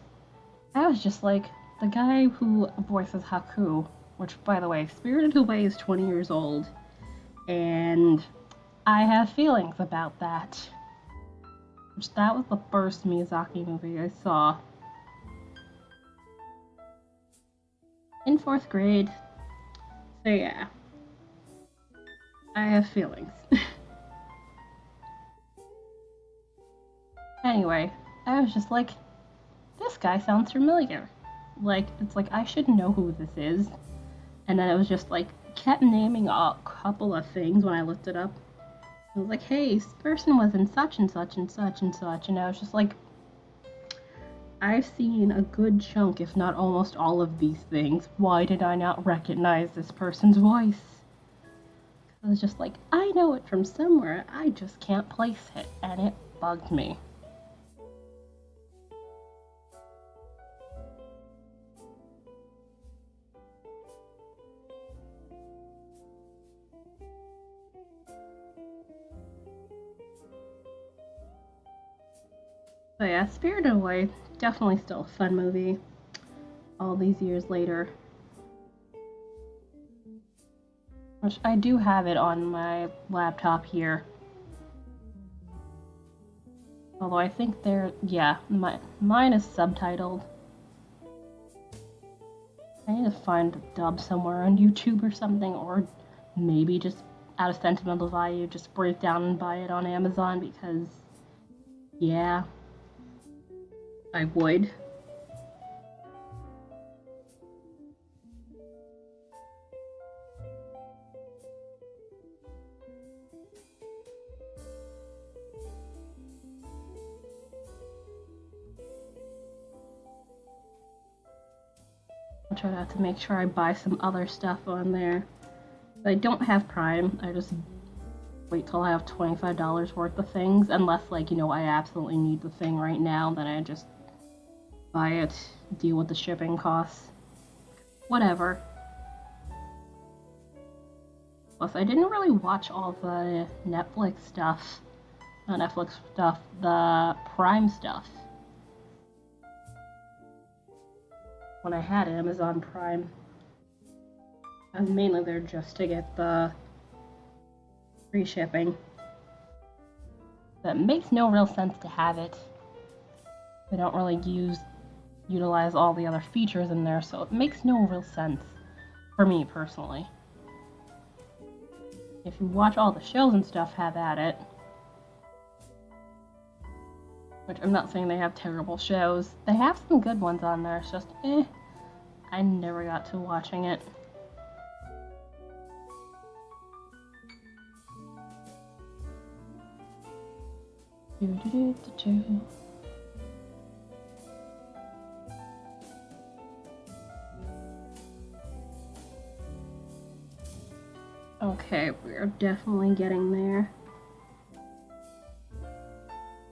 I was just like, the guy who voices Haku, which by the way, Spirited Away is 20 years old, and I have feelings about that. Which that was the first Miyazaki movie I saw. In 4th grade. So yeah. I have feelings. Anyway, I was just like, this guy sounds familiar. Like, it's like, I should know who this is. And then it was just like, kept naming a couple of things when I looked it up. I was like, hey, this person was in such and such and such and such. And I was just like, I've seen a good chunk, if not almost all of these things. Why did I not recognize this person's voice? I was just like, I know it from somewhere, I just can't place it, and it bugged me. So yeah, Spirited Away, definitely still a fun movie, all these years later. Which I do have it on my laptop here. Although I think mine is subtitled. I need to find a dub somewhere on YouTube or something, or maybe just out of sentimental value, just break down and buy it on Amazon, because, yeah, I would. I'll try to make sure I buy some other stuff on there. If I don't have Prime, I just wait till I have $25 worth of things, unless, like, you know, I absolutely need the thing right now, then I just buy it, deal with the shipping costs. Whatever. Plus, I didn't really watch all the Netflix stuff. Not Netflix stuff, the Prime stuff. When I had Amazon Prime, I was mainly there just to get the free shipping. That makes no real sense to have it. They don't really utilize all the other features in there, so it makes no real sense for me personally. If you watch all the shows and stuff, have at it. Which I'm not saying they have terrible shows. They have some good ones on there, it's just, I never got to watching it. Okay, we're definitely getting there.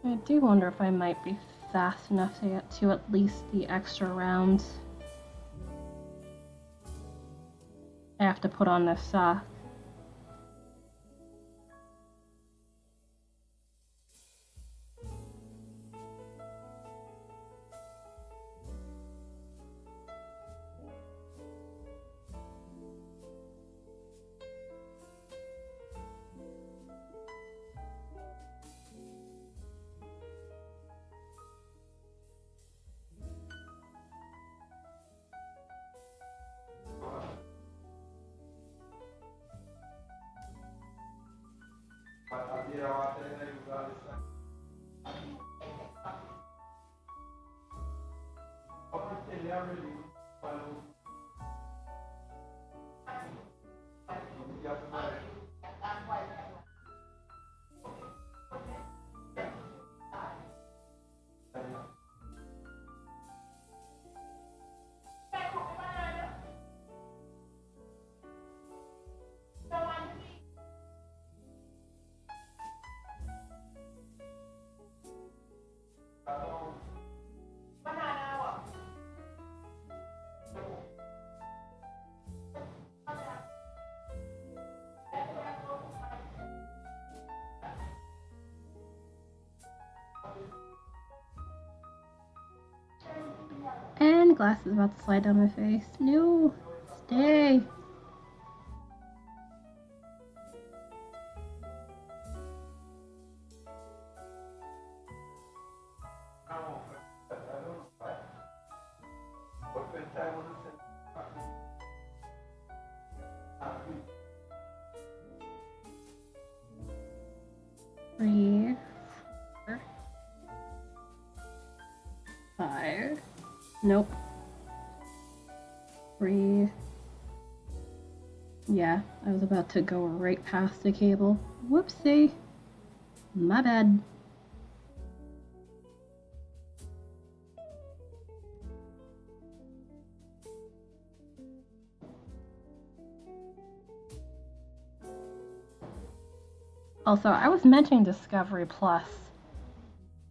I do wonder if I might be fast enough to get to at least the extra rounds. I have to put on this And glass is about to slide down my face. No, stay. Three, 4, 5. Nope. 3. Yeah, I was about to go right past the cable. Whoopsie. My bad. Also, I was mentioning Discovery Plus.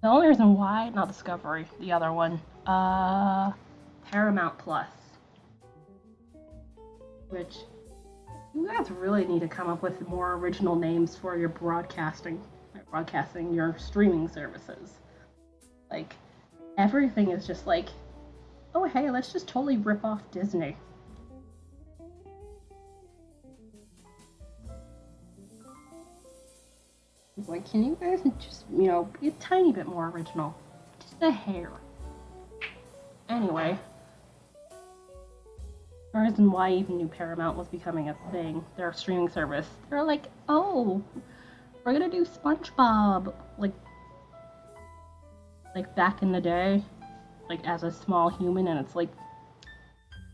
The only reason why, not Discovery, the other one, Paramount Plus. Which, you guys really need to come up with more original names for your broadcasting your streaming services. Like, everything is just like, oh hey, let's just totally rip off Disney. Like, can you guys just, be a tiny bit more original? Just a hair. Anyway. The reason why even knew Paramount was becoming a thing, their streaming service. They're like, oh, we're gonna do SpongeBob. Like back in the day, like as a small human, and it's like,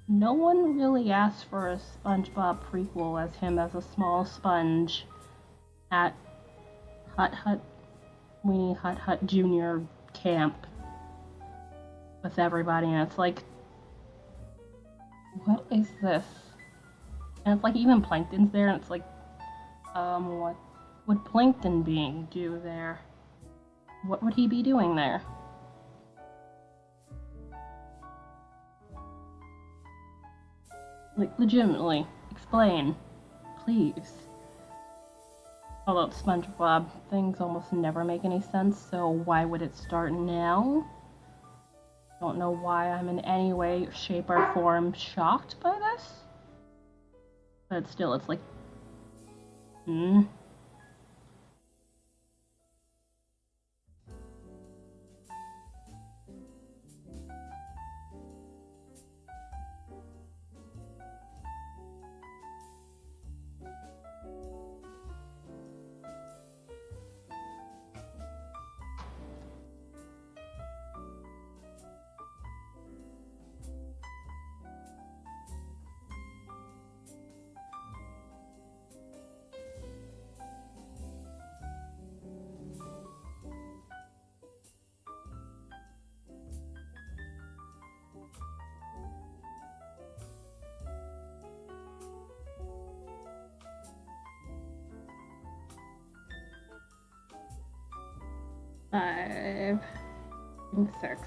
no one really asked for a SpongeBob prequel as him as a small sponge at Weenie Hut Hut Junior camp with everybody, and it's like, what is this? And it's like even Plankton's there, and it's like, what would Plankton do there? What would he be doing there? Like, legitimately, explain, please. Although SpongeBob things almost never make any sense, so why would it start now? Don't know why I'm in any way, shape, or form shocked by this. But still, it's like, hmm. 5, and 6.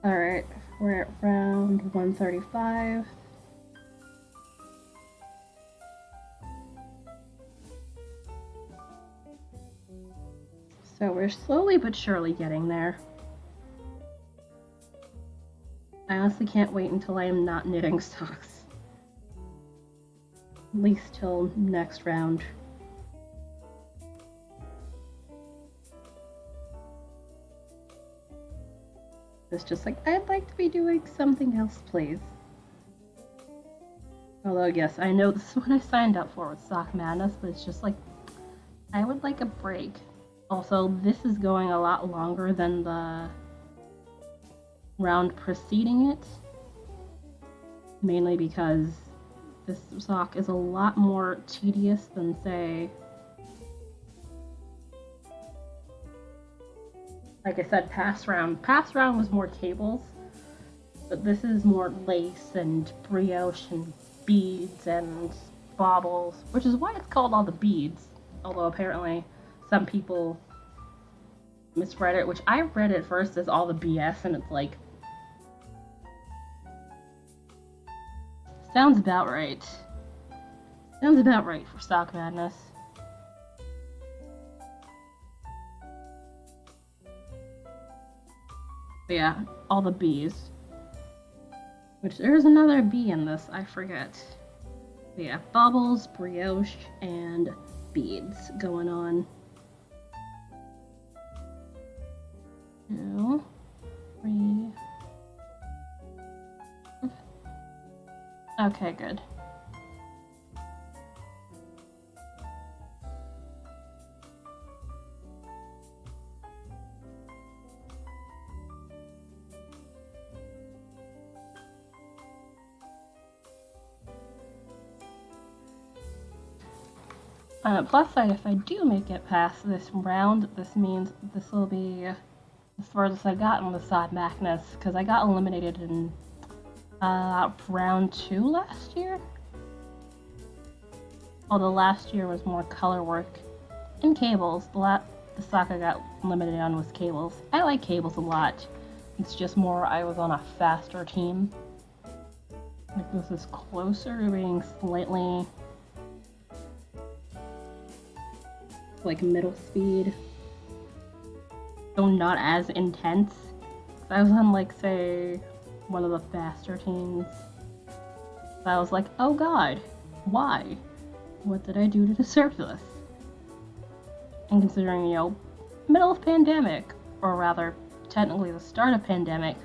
Alright, we're at round 135. So we're slowly but surely getting there. I honestly can't wait until I am not knitting socks. At least till next round. It's just like, I'd like to be doing something else, please. Although, yes, I know this is what I signed up for with Sock Madness, but it's just like, I would like a break. Also, this is going a lot longer than the round preceding it, mainly because this sock is a lot more tedious than, say, like I said, past round. Past round was more cables, but this is more lace and brioche and beads and baubles, which is why it's called all the beads. Although apparently some people misread it, which I read it first as all the BS, and it's like, sounds about right. Sounds about right for Sock Madness. But yeah, all the B's. Which there's another B in this, I forget. But yeah, baubles, brioche, and beads going on. 2, 3. Okay, good. Plus side, if I do make it past this round, this means this will be as far as I got in the Sod Madness, because I got eliminated in round 2 last year. Although last year was more color work and cables. The sock I got eliminated on was cables. I like cables a lot. It's just more I was on a faster team. Like, this is closer to being slightly like middle speed, so not as intense. I was on, like, say, one of the faster teams. So I was like, oh god, why? What did I do to deserve this? And considering, you know, middle of pandemic, or rather, technically the start of pandemic,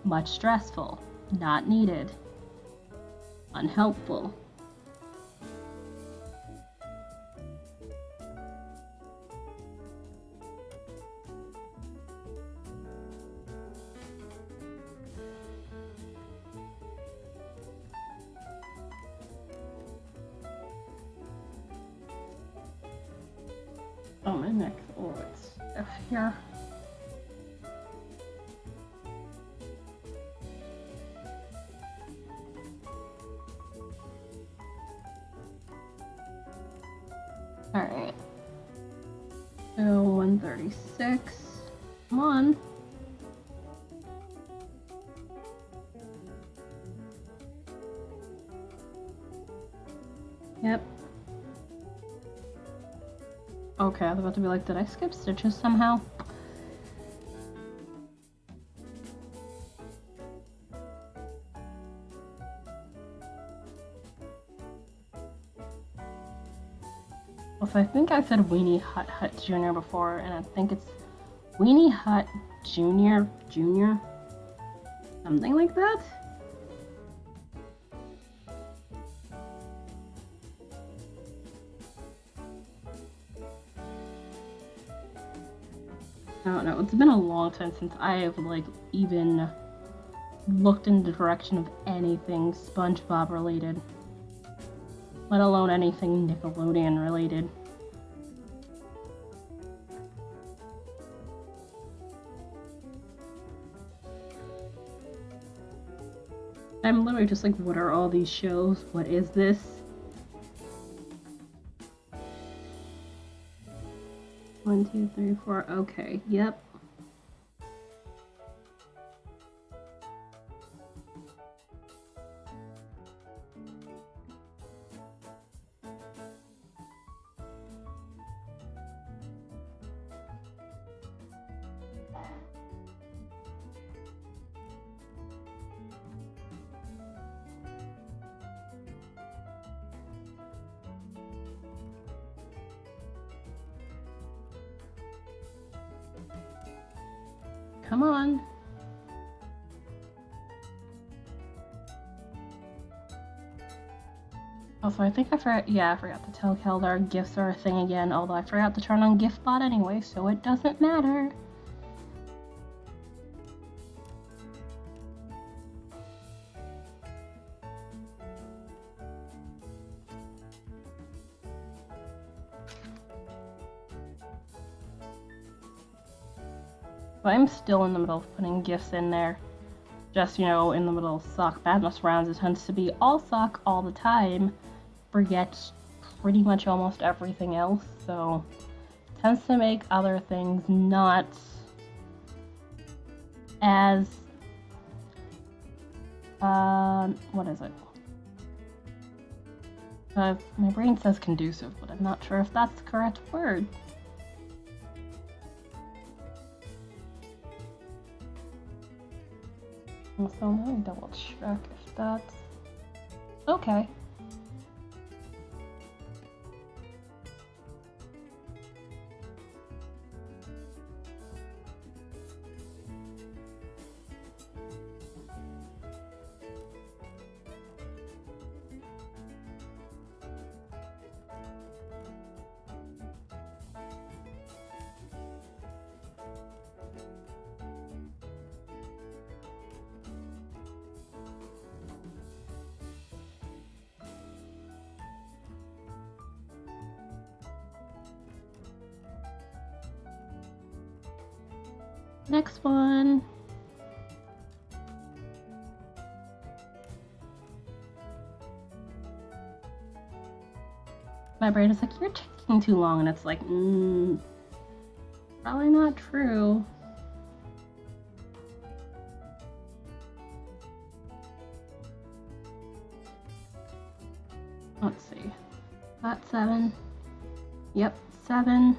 much stressful, not needed, unhelpful. Oh, my neck. Oh, it's stuff here. Alright. So, 136. Come on. Yep. Okay, I was about to be like, did I skip stitches somehow? Also, I think I said Weenie Hut Hut Jr. before, and I think it's Weenie Hut Jr. Something like that? I don't know, it's been a long time since I have, like, even looked in the direction of anything SpongeBob related. Let alone anything Nickelodeon related. I'm literally just like, what are all these shows? What is this? One, 2, 3, 4. Okay, yep. Come on. Also, I think I forgot, yeah, I forgot to tell Keldar gifts are a thing again, although I forgot to turn on GiftBot anyway, so it doesn't matter. So I'm still in the middle of putting gifts in there. Just, you know, in the middle of sock madness rounds, it tends to be all sock all the time. Forget pretty much almost everything else, so it tends to make other things not as what is it? My brain says conducive, but I'm not sure if that's the correct word. So let me double check if that's okay. Next one. My brain is like, you're taking too long, and it's like, probably not true. Let's see. That's 7. Yep, 7.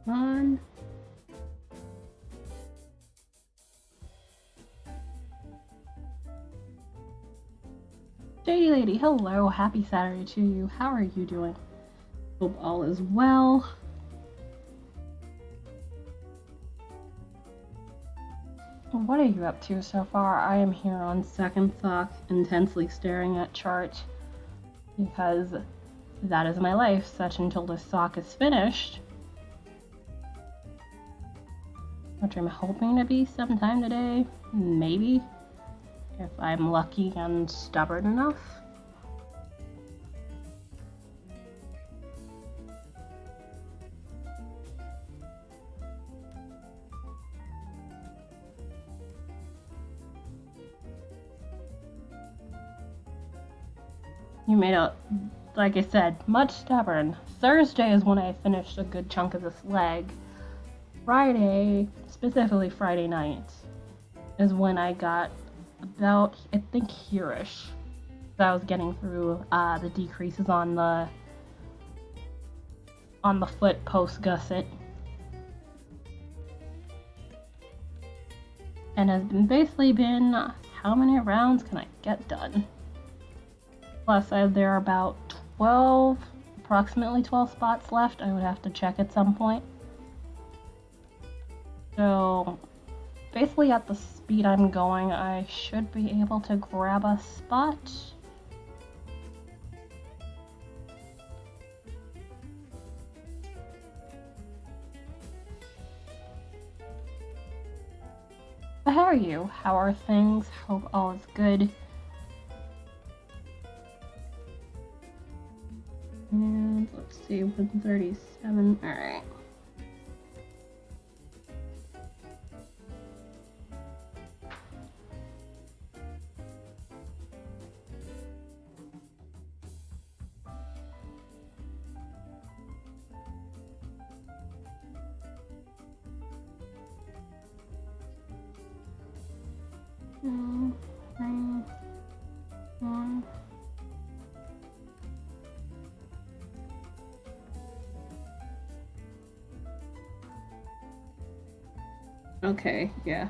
On. Shady Lady, hello, happy Saturday to you. How are you doing? Hope all is well. What are you up to so far? I am here on second sock, intensely staring at chart, because that is my life, such until the sock is finished. Which I'm hoping to be sometime today, maybe, if I'm lucky and stubborn enough. You made a, like I said, much stubborn. Thursday is when I finished a good chunk of this leg. Friday, specifically Friday night, is when I got about, I think, here-ish. So I was getting through the decreases on the foot post-gusset. And has basically been, how many rounds can I get done? Plus, there are about 12, approximately 12 spots left. I would have to check at some point. So, basically at the speed I'm going, I should be able to grab a spot. But how are you? How are things? Hope all is good. And let's see, 137, alright. Okay, yeah.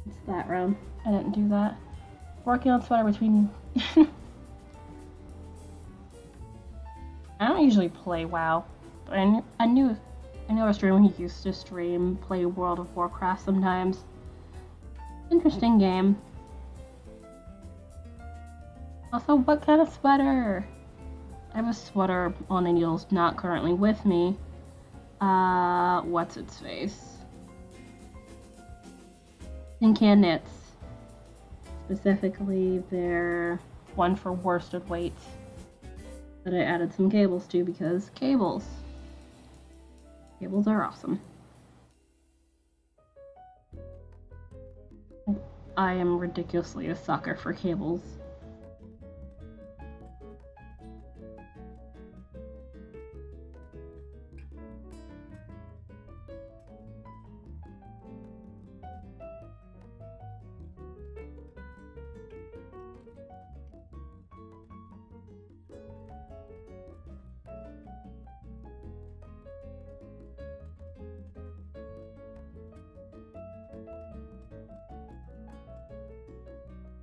It's that round. I didn't do that. Working on sweater between... I don't usually play WoW, but I know a streamer who used to play World of Warcraft sometimes. Interesting game. Also, what kind of sweater? I have a sweater on the needles not currently with me. What's its face? Tin Can Knits. Specifically, their one for worsted weights that I added some cables to because cables are awesome. I am ridiculously a sucker for cables.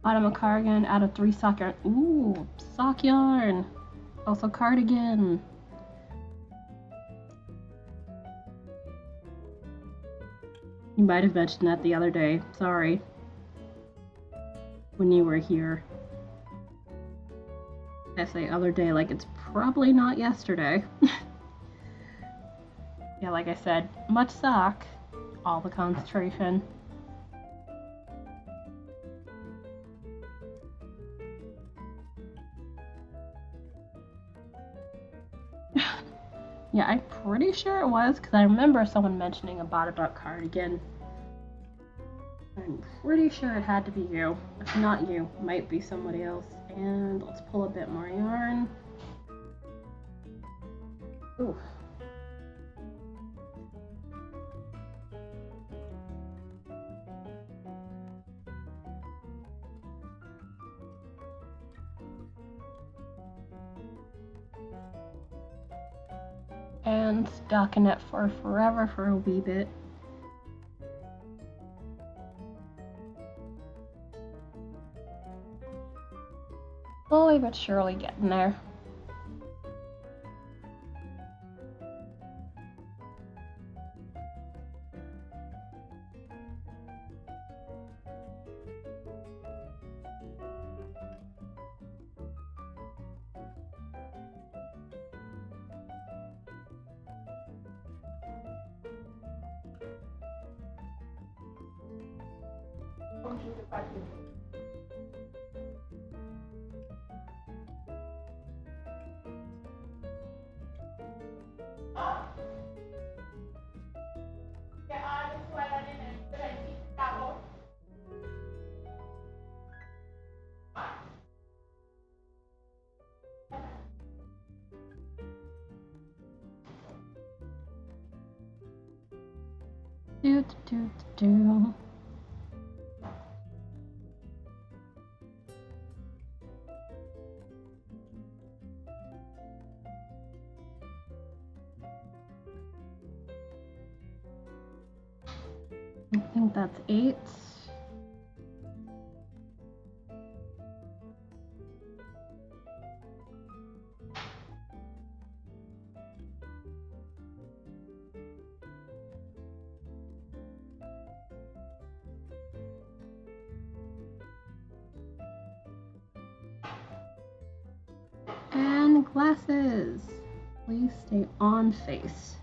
Bottom of cardigan out of 3 sock yarn. Ooh, sock yarn. Also cardigan. You might have mentioned that the other day. Sorry. When you were here. I say other day like it's probably not yesterday. Yeah, like I said, much sock. All the concentration. Yeah, I'm pretty sure it was, because I remember someone mentioning a bottom-up cardigan. I'm pretty sure it had to be you. If not you, it might be somebody else. And let's pull a bit more yarn. Ooh. And stockinette for forever for a wee bit. Slowly but surely getting there. Do do do do. I think that's 8. And glasses. Please stay on face.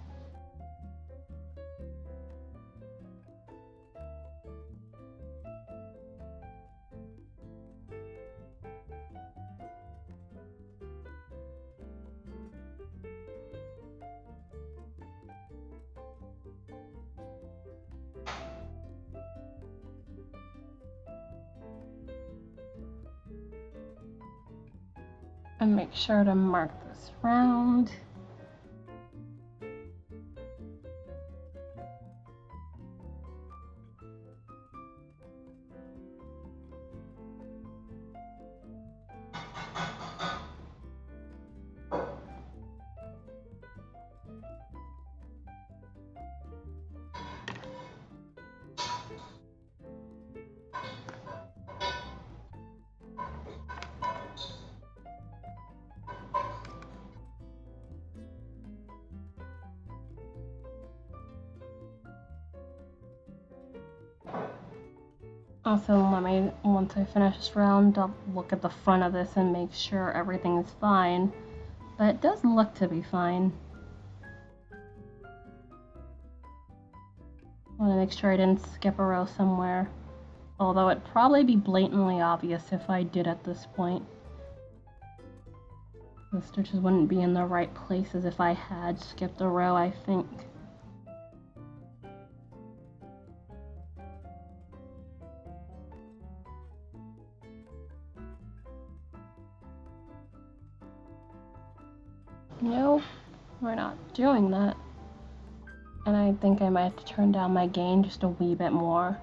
And make sure to mark this round. Also, once I finish this round, I'll look at the front of this and make sure everything is fine. But it does look to be fine. I want to make sure I didn't skip a row somewhere. Although it'd probably be blatantly obvious if I did at this point. The stitches wouldn't be in the right places if I had skipped a row, I think. Nope, we're not doing that. And I think I might have to turn down my gain just a wee bit more.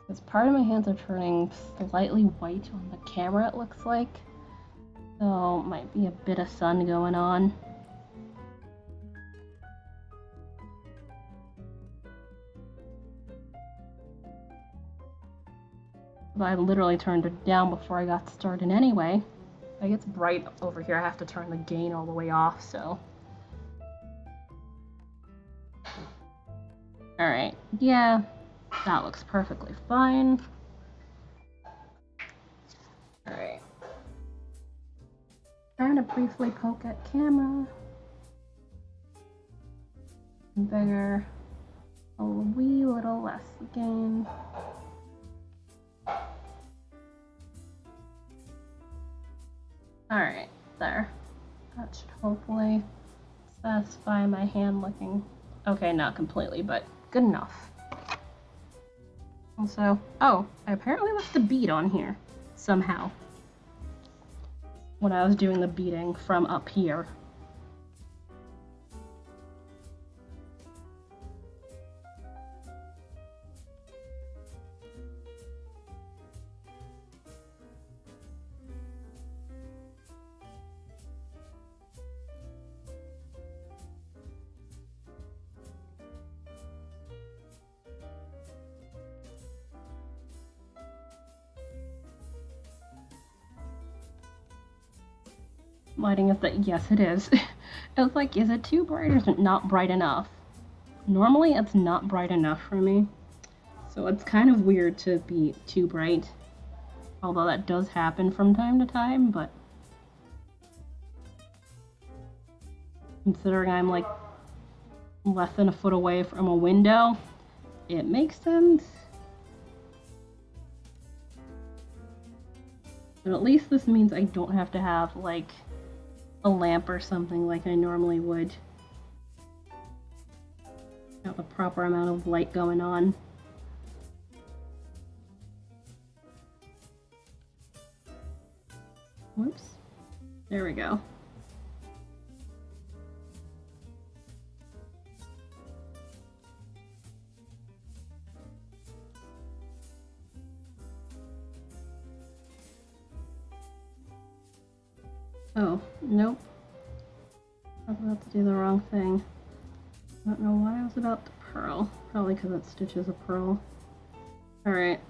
Because part of my hands are turning slightly white on the camera, it looks like. So, might be a bit of sun going on. But I literally turned it down before I got started anyway. Like, it's bright over here, I have to turn the gain all the way off, so. Alright, yeah, that looks perfectly fine. Alright. Trying to briefly poke at camera. Bigger. A wee little less gain. Alright, there. That should hopefully satisfy my hand looking. Okay, not completely, but good enough. Also, oh, I apparently left the bead on here somehow when I was doing the beading from up here. Lighting is that, yes, it is. It's like, is it too bright or is it not bright enough? Normally it's not bright enough for me, so it's kind of weird to be too bright, although that does happen from time to time. But considering I'm like less than a foot away from a window, it makes sense. But at least this means I don't have to have like a lamp or something like I normally would. Have a proper amount of light going on. Whoops. There we go. Oh, nope. I was about to do the wrong thing. I don't know why I was about to purl. Probably because that stitch is a purl. Alright.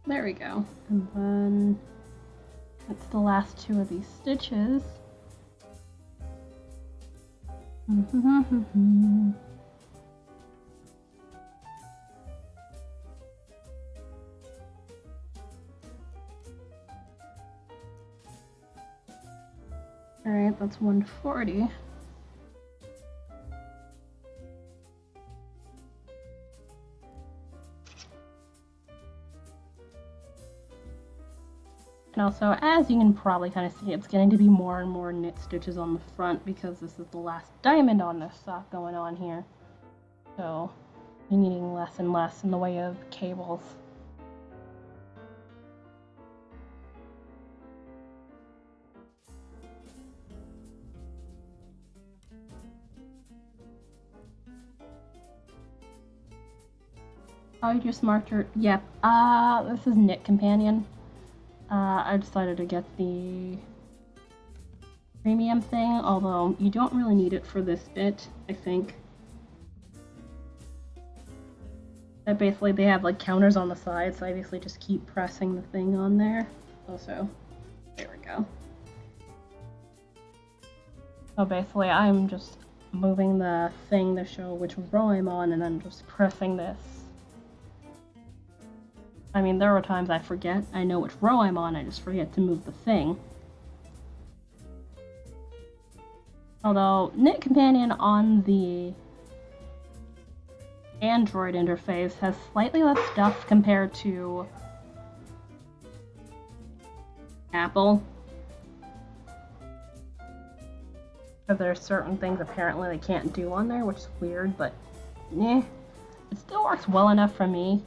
There we go. And then that's the last two of these stitches. Alright, that's 140. And also, as you can probably kind of see, it's getting to be more and more knit stitches on the front because this is the last diamond on this sock going on here. So, you're needing less and less in the way of cables. Oh, you just marked your... Yep. This is Knit Companion. I decided to get the premium thing, although you don't really need it for this bit, I think. That basically, they have like counters on the side, so I basically just keep pressing the thing on there. Also, go. So basically, I'm just moving the thing to show which row I'm on and then just pressing this. I mean, there are times I forget. I know which row I'm on, I just forget to move the thing. Although, Knit Companion on the Android interface has slightly less stuff compared to Apple. Because there's certain things apparently they can't do on there, which is weird, but eh. It still works well enough for me,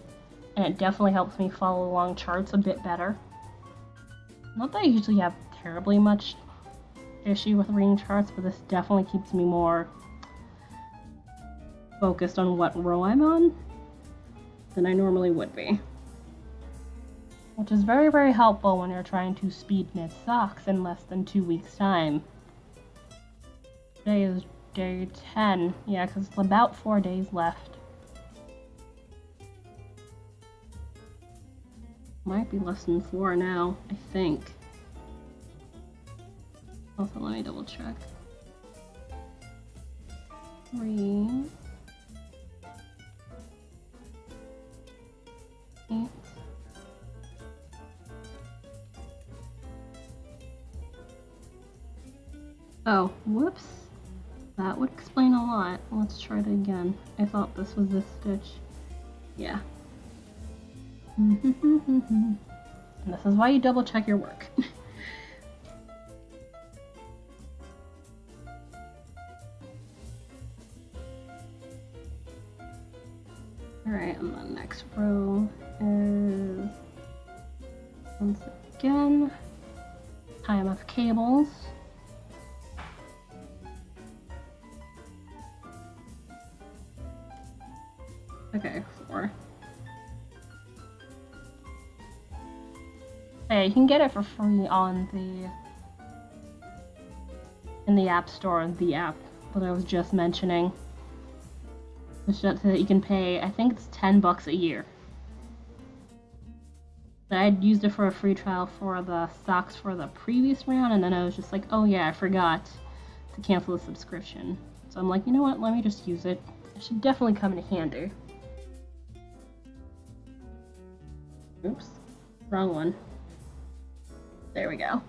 and it definitely helps me follow along charts a bit better. Not that I usually have terribly much issue with reading charts, but this definitely keeps me more focused on what row I'm on than I normally would be. Which is very, very helpful when you're trying to speed knit socks in less than 2 weeks' time. Today is day 10, yeah, because it's about 4 days left. Might be less than 4 now, I think. Also, let me double check. 3, 8. Oh, whoops. That would explain a lot. Let's try it again. I thought this was this stitch. Yeah. And this is why you double check your work. Alright, and the next row is, once again, tie enough cables. Okay, 4. Hey, you can get it for free on in the App Store, the app that I was just mentioning. Which so that you can pay, I think it's $10 a year. So I'd used it for a free trial for the socks for the previous round, and then I was just like, oh yeah, I forgot to cancel the subscription. So I'm like, you know what, let me just use it. It should definitely come in handy. Oops, wrong one. There we go.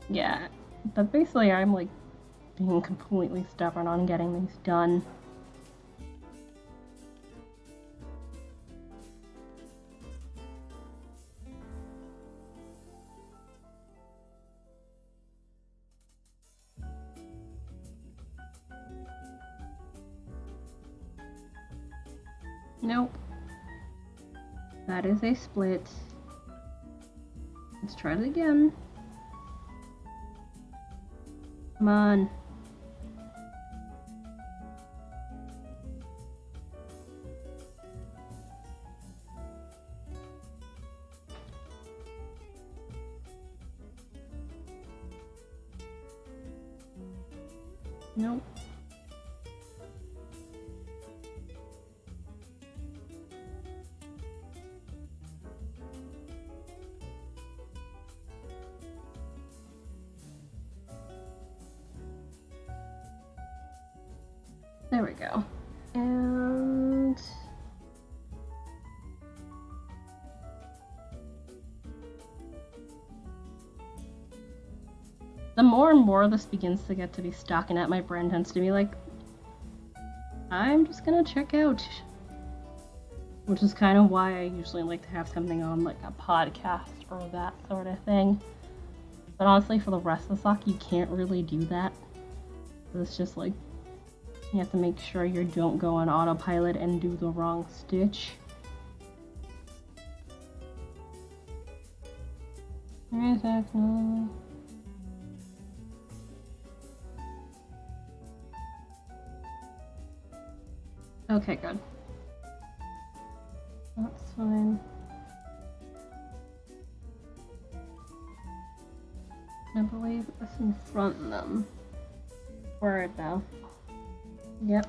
Yeah, but basically I'm like being completely stubborn on getting these done. Nope. That is a split. Let's try it again. Come on. Nope. There we go. And the more and more this begins to get to be stockinette, my brain tends to be like, I'm just gonna check out. Which is kind of why I usually like to have something on like a podcast or that sort of thing. But honestly, for the rest of the sock, you can't really do that. It's just like, you have to make sure you don't go on autopilot and do the wrong stitch. Exactly. Okay, good. That's fine. I believe it's in front of them. Word though. Yep.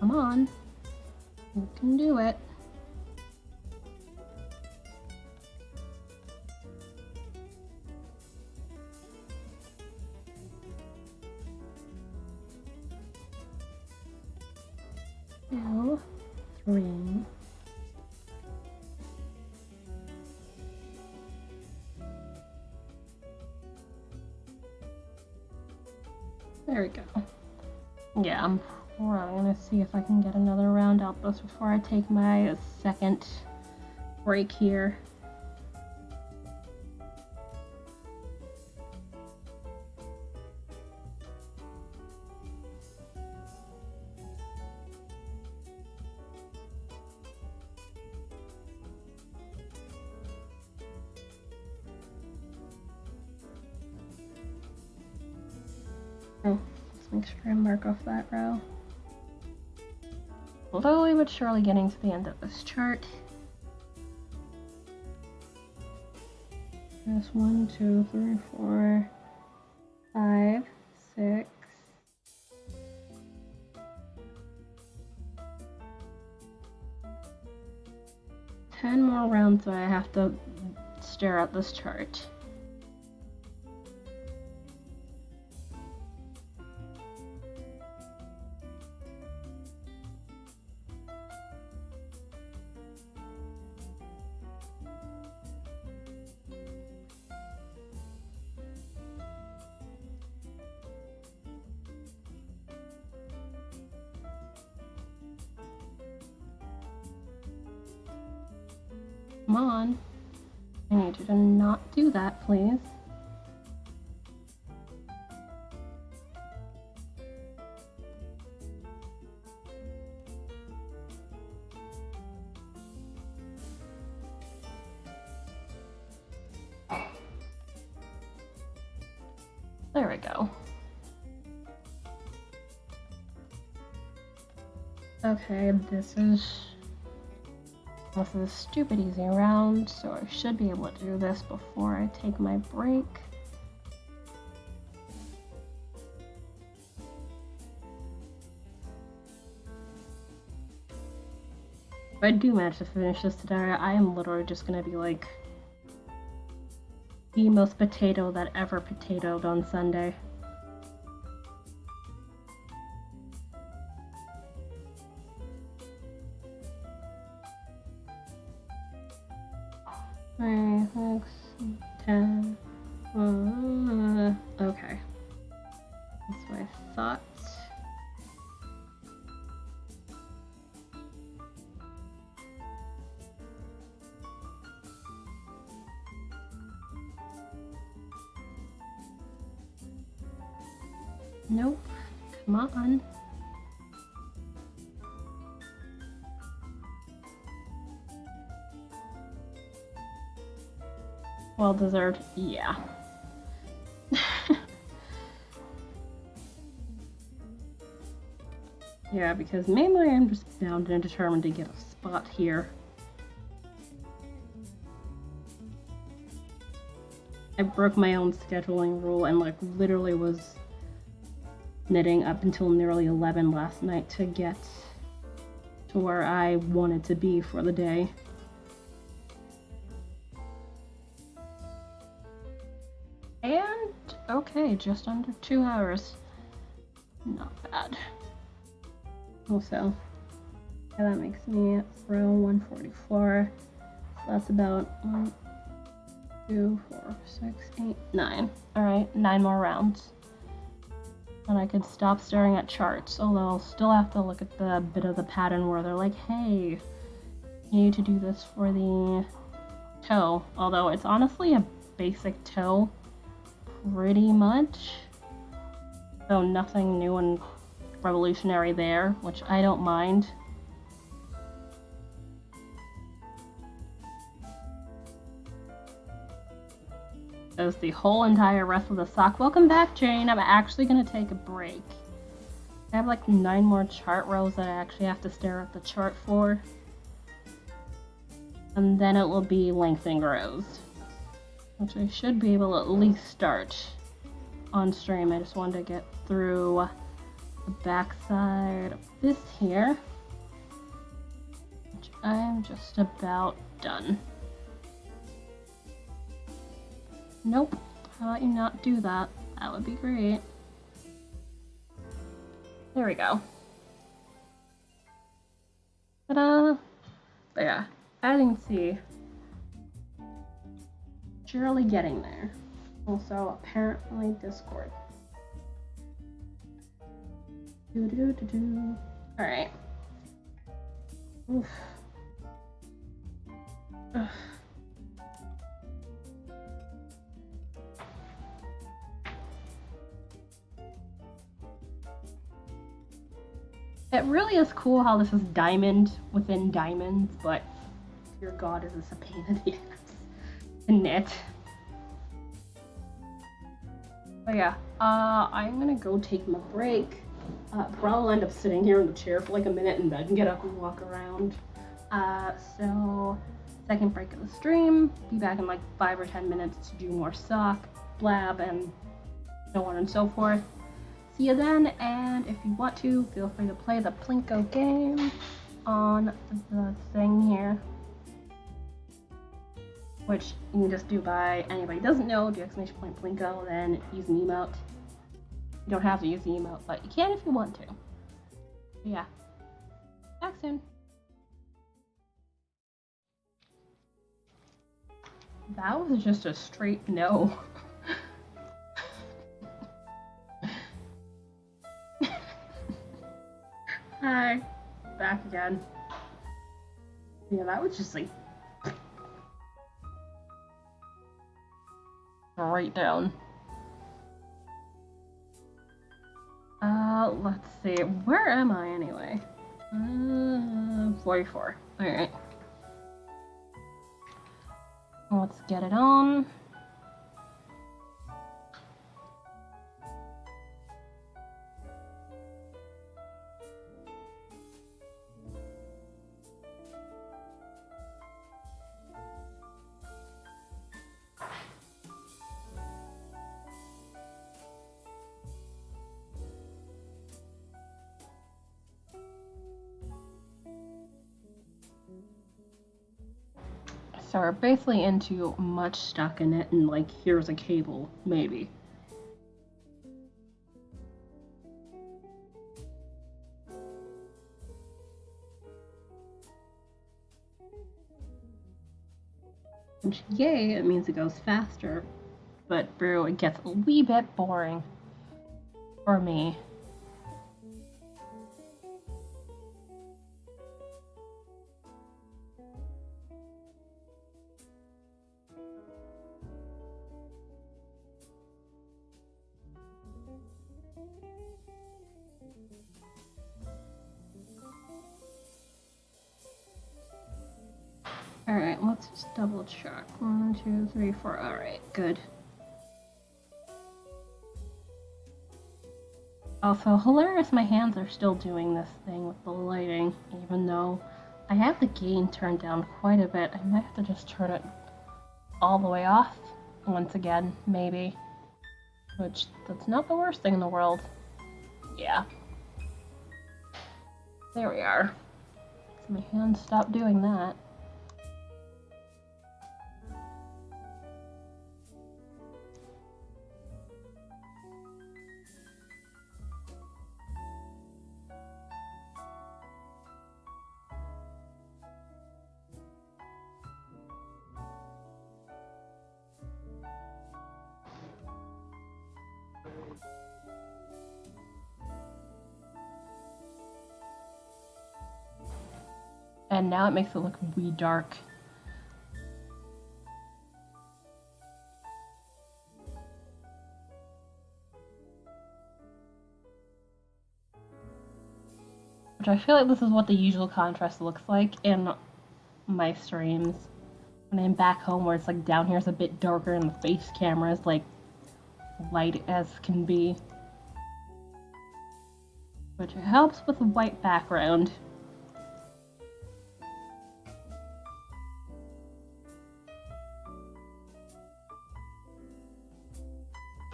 Come on. You can do it. Two, three. There we go. Yeah, I'm probably gonna see if I can get another round out this before I take my second break here. Oh, let's make sure I mark off that row. Slowly but surely getting to the end of this chart. There's 1, 2, 3, 4, 5, 6. Ten more rounds that I have to stare at this chart. Come on. I need you to not do that, please. There we go. Okay, this is a stupid easy round, so I should be able to do this before I take my break. If I do manage to finish this today, I am literally just gonna be like the most potato that ever potatoed on Sunday. Alright, 6, 10. Okay. That's what I thought. Nope. Come on. Well deserved, yeah. Yeah, because mainly I'm just bound and determined to get a spot here. I broke my own scheduling rule and like literally was knitting up until nearly 11 last night to get to where I wanted to be for the day. And okay, just under 2 hours. Not bad. Also, yeah, that makes me at row 144. So that's about 1, 2, 4, 6, 8, 9. Alright, 9 more rounds. And I could stop staring at charts, although I'll still have to look at the bit of the pattern where they're like, hey, you need to do this for the toe. Although it's honestly a basic toe, pretty much. So nothing new and revolutionary there, which I don't mind. As the whole entire rest of the sock. Welcome back, Jane. I'm actually gonna take a break. I have like 9 more chart rows that I actually have to stare at the chart for. And then it will be lengthening rows, which I should be able to at least start on stream. I just wanted to get through the back side of this here, which I'm just about done. Nope, how about you not do that? That would be great. There we go. Ta-da! But yeah, as you can see, surely getting there. Also, apparently Discord. Alright. Oof. Ugh. It really is cool how this is diamond within diamonds, but dear God, is this a pain in the ass to knit. But yeah, I'm gonna go take my break. Probably end up sitting here in the chair for like a minute and then get up and walk around. So second break of the stream. Be back in like 5 or 10 minutes to do more sock, blab, and so on and so forth. See you then, and if you want to, feel free to play the Plinko game on the thing here, which you can just do by, anybody doesn't know, do exclamation point Plinko, then use an emote. You don't have to use the emote, but you can if you want to. But yeah, back soon. That was just a straight no. Hi, back again. Yeah, that was just like right down. Let's see, where am I anyway? 44. Alright. Let's get it on. So we're basically into much stuck in it, and like here's a cable, maybe. Which, yay, it means it goes faster. But brew, it gets a wee bit boring for me. Alright, let's just double check. 1, 2, 3, 4. Alright, good. Also, hilarious my hands are still doing this thing with the lighting, even though I have the gain turned down quite a bit. I might have to just turn it all the way off once again, maybe. Which, that's not the worst thing in the world. Yeah. There we are. So my hands stopped doing that. And now it makes it look wee dark. Which I feel like this is what the usual contrast looks like in my streams. When I'm back home where it's like down here is a bit darker and the face camera is like light as can be. Which helps with a white background.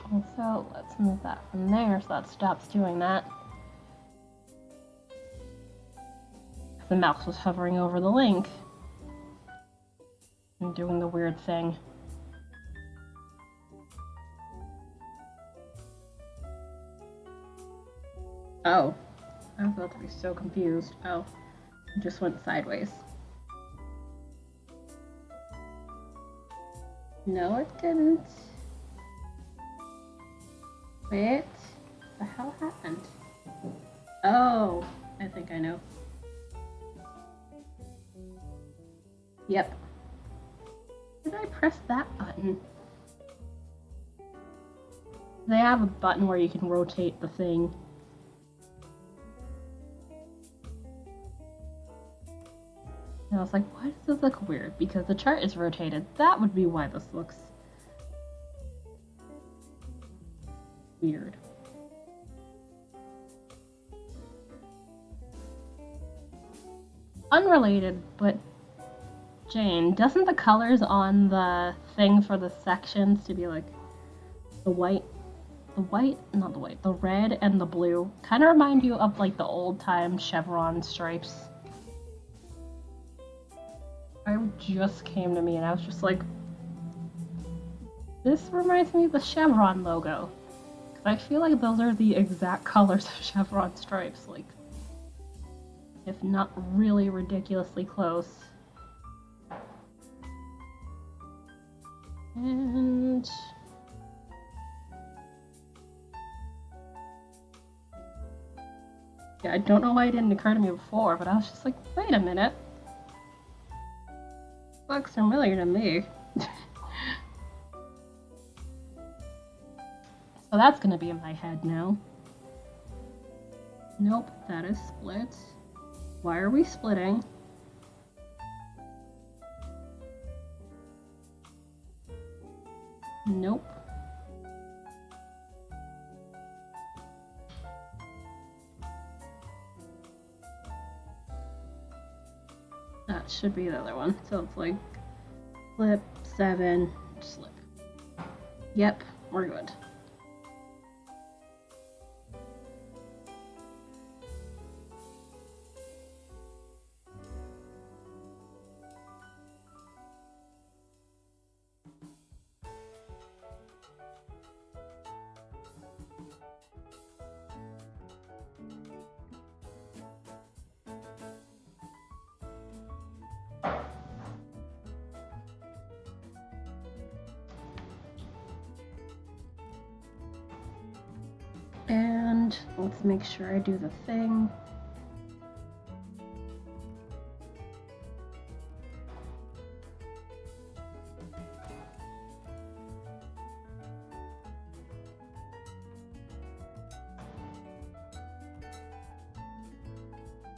Also, let's move that from there so that stops doing that. The mouse was hovering over the link and doing the weird thing. Oh, I was about to be so confused. Oh, it just went sideways. No, it didn't. Wait, what the hell happened? Oh, I think I know. Yep. Did I press that button? They have a button where you can rotate the thing. And I was like, why does this look weird? Because the chart is rotated. That would be why this looks weird. Unrelated, but Jane, doesn't the colors on the thing for the sections to be like the red and the blue kind of remind you of like the old time chevron stripes? It just came to me and I was just like, this reminds me of the chevron logo. Because I feel like those are the exact colors of chevron stripes, like, if not really ridiculously close. And yeah, I don't know why it didn't occur to me before, but I was just like, wait a minute. Looks familiar to me. So that's gonna be in my head now. Nope, that is split. Why are we splitting? Nope. That should be the other one. So it's like flip, 7, slip. Yep, we're good. And let's make sure I do the thing.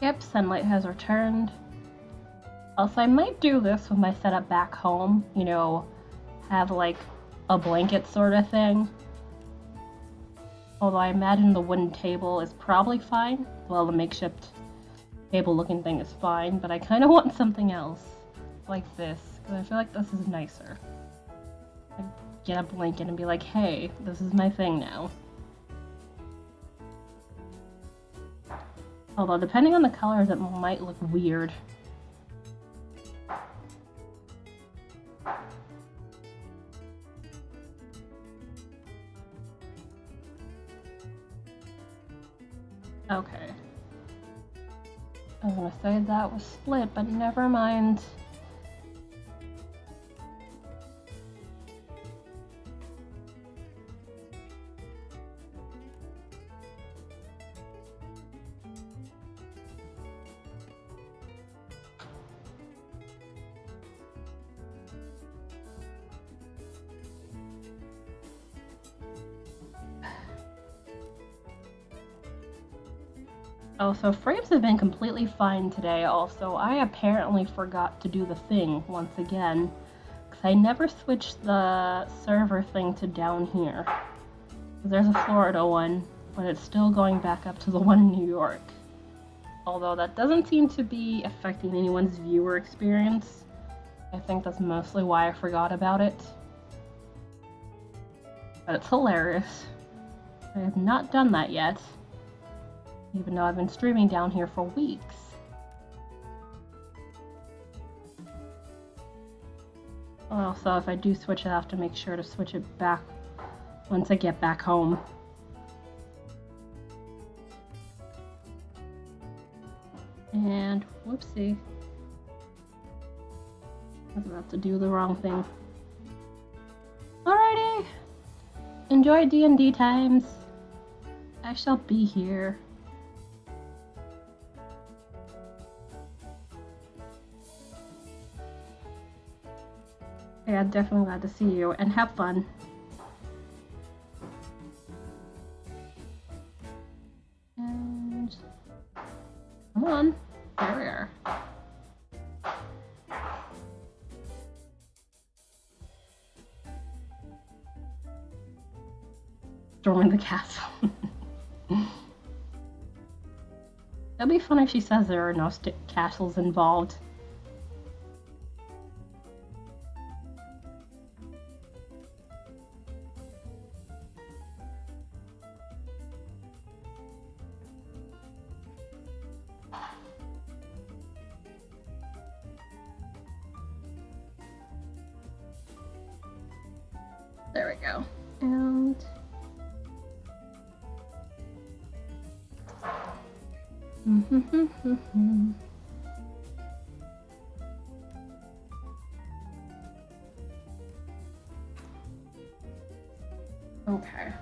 Yep, sunlight has returned. Also, I might do this with my setup back home, you know, have like a blanket sort of thing. Although I imagine the wooden table is probably fine. Well, the makeshift table looking thing is fine, but I kind of want something else like this, because I feel like this is nicer. I'd get a blanket and be like, hey, this is my thing now. Although, depending on the colors, it might look weird. Okay. I was gonna say that was split, but never mind. Oh, so frames have been completely fine today also. I apparently forgot to do the thing once again, because I never switched the server thing to down here. There's a Florida one, but it's still going back up to the one in New York. Although that doesn't seem to be affecting anyone's viewer experience. I think that's mostly why I forgot about it. But it's hilarious. I have not done that yet. Even though I've been streaming down here for weeks. Also, if I do switch it, I have to make sure to switch it back once I get back home. And whoopsie. I was about to do the wrong thing. Alrighty. Enjoy D&D times. I shall be here. Yeah, definitely glad to see you and have fun. And come on, there we are. Storming the castle. That'd be fun if she says there are no castles involved. There we go. And okay.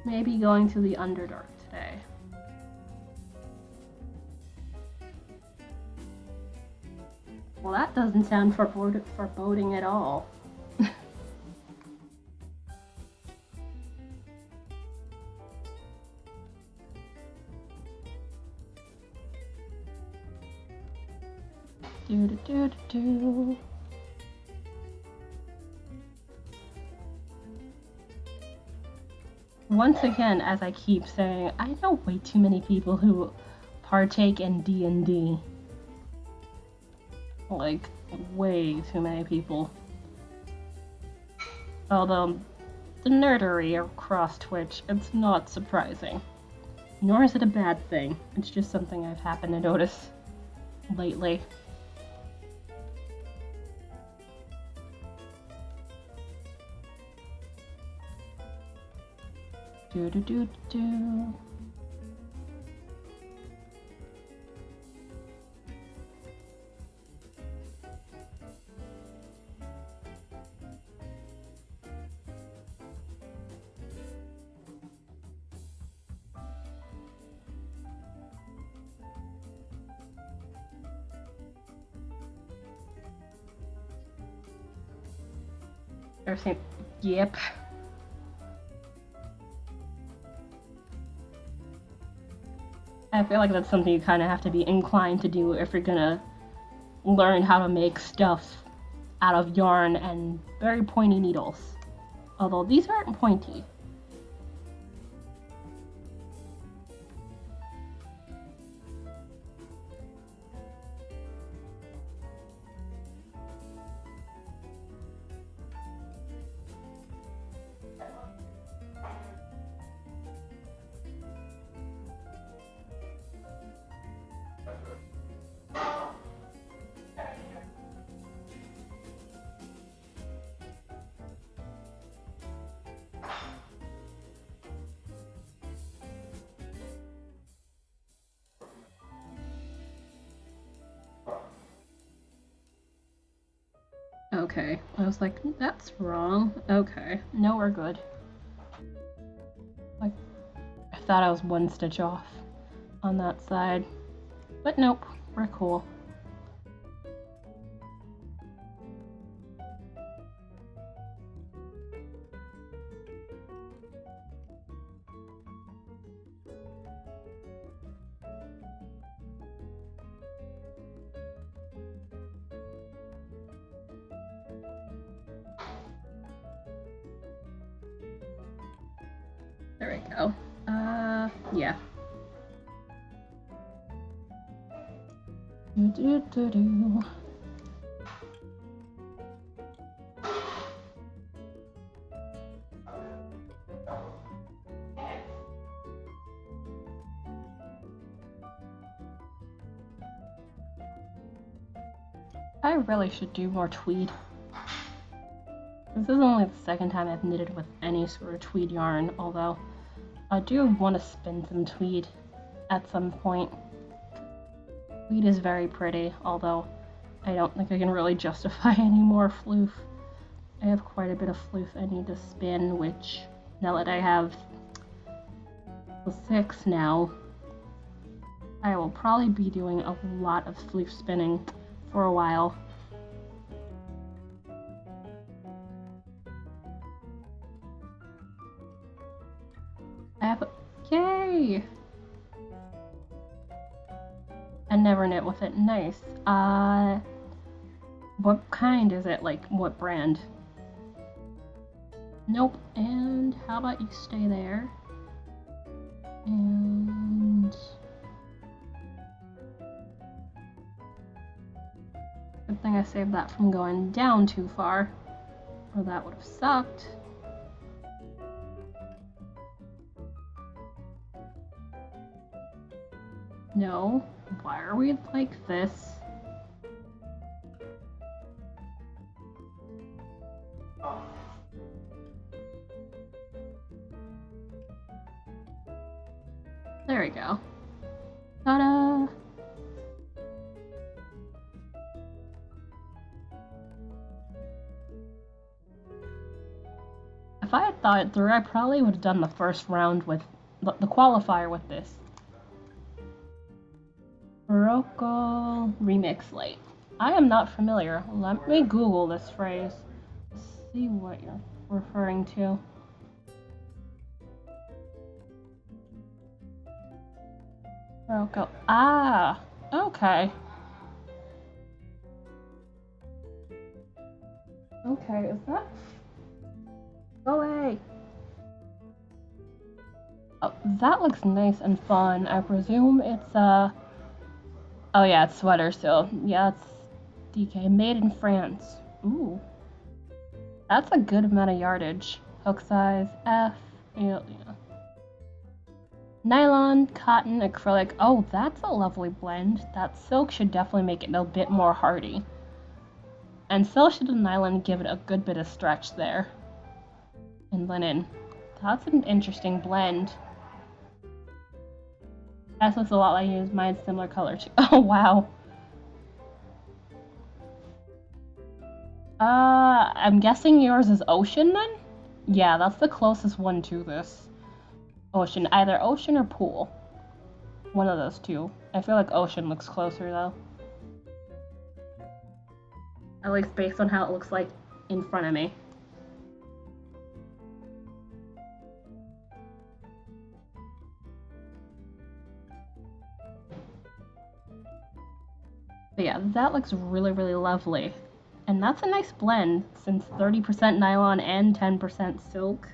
Maybe going to the Underdark today. Well, that doesn't sound foreboding at all. Do. Once again, as I keep saying, I know way too many people who partake in D&D. Like, way too many people. Although, the nerdery across Twitch, it's not surprising. Nor is it a bad thing. It's just something I've happened to notice lately. Do. Yep. I feel like that's something you kind of have to be inclined to do if you're gonna learn how to make stuff out of yarn and very pointy needles. Although these aren't pointy. Okay, I was like, that's wrong. Okay, no, we're good. Like, I thought I was one stitch off on that side, but nope, we're cool. There we go. Yeah. Do. I really should do more tweed. This is only the second time I've knitted with any sort of tweed yarn, although I do want to spin some tweed at some point. Tweed is very pretty, although I don't think I can really justify any more floof. I have quite a bit of floof I need to spin, which, now that I have 6 now, I will probably be doing a lot of floof spinning for a while. Yay! I never knit with it. Nice. What kind is it? Like, what brand? Nope. And how about you stay there? And good thing I saved that from going down too far, or that would have sucked. No, why are we like this? There we go. Ta-da! If I had thought it through, I probably would have done the first round with the qualifier with this. Barocco Remix Light. I am not familiar. Let me Google this phrase. See what you're referring to. Barocco. Ah, okay. Okay, is that? Go away. Oh, that looks nice and fun. I presume it's oh yeah, it's sweater still. Yeah, it's DK. Made in France. Ooh. That's a good amount of yardage. Hook size, F. Yeah. Nylon, cotton, acrylic. Oh, that's a lovely blend. That silk should definitely make it a bit more hardy. And so should the nylon give it a good bit of stretch there. And linen. That's an interesting blend. That looks a lot like yours. Mine's similar color too. Oh, wow. I'm guessing yours is ocean then? Yeah, that's the closest one to this. Ocean. Either ocean or pool. One of those two. I feel like ocean looks closer though. At least based on how it looks like in front of me. But yeah, that looks really, really lovely. And that's a nice blend, since 30% nylon and 10% silk.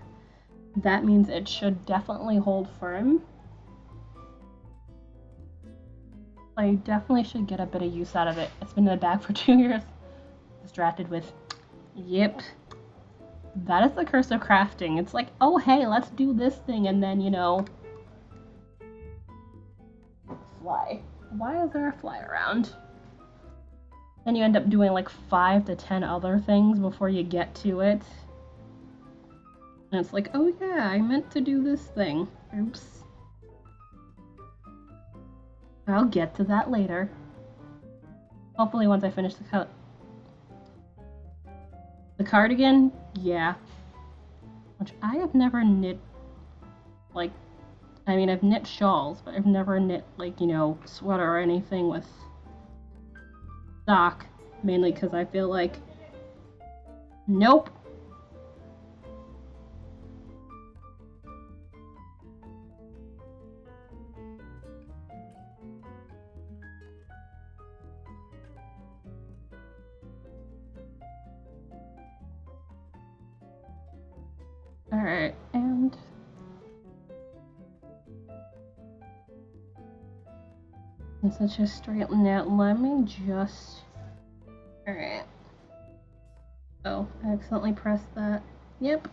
That means it should definitely hold firm. I definitely should get a bit of use out of it. It's been in the bag for 2 years. Distracted with, yep. That is the curse of crafting. It's like, oh hey, let's do this thing, and then, you know, fly. Why is there a fly around? Then you end up doing like 5 to 10 other things before you get to it. And it's like, oh yeah, I meant to do this thing. Oops. I'll get to that later. Hopefully once I finish the cardigan, yeah. Which I have never knit, like, I mean, I've knit shawls, but I've never knit, like, you know, sweater or anything with stock, mainly because I feel like, nope. Alright, and since it's just straight knit, let me just... Alright. Oh, I accidentally pressed that. Yep.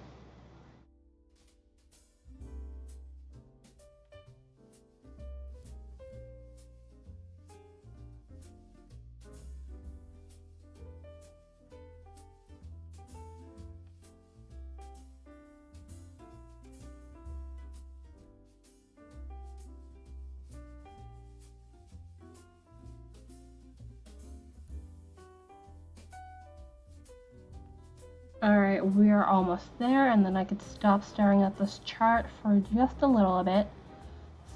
Alright, we are almost there, and then I could stop staring at this chart for just a little bit.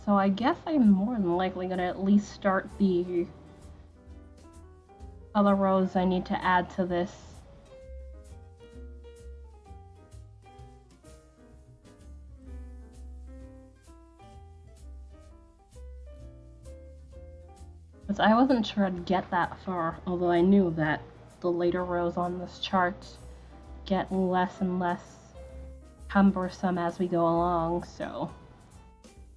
So I guess I'm more than likely gonna at least start the other rows I need to add to this. Because I wasn't sure I'd get that far, although I knew that the later rows on this chart get less and less cumbersome as we go along, so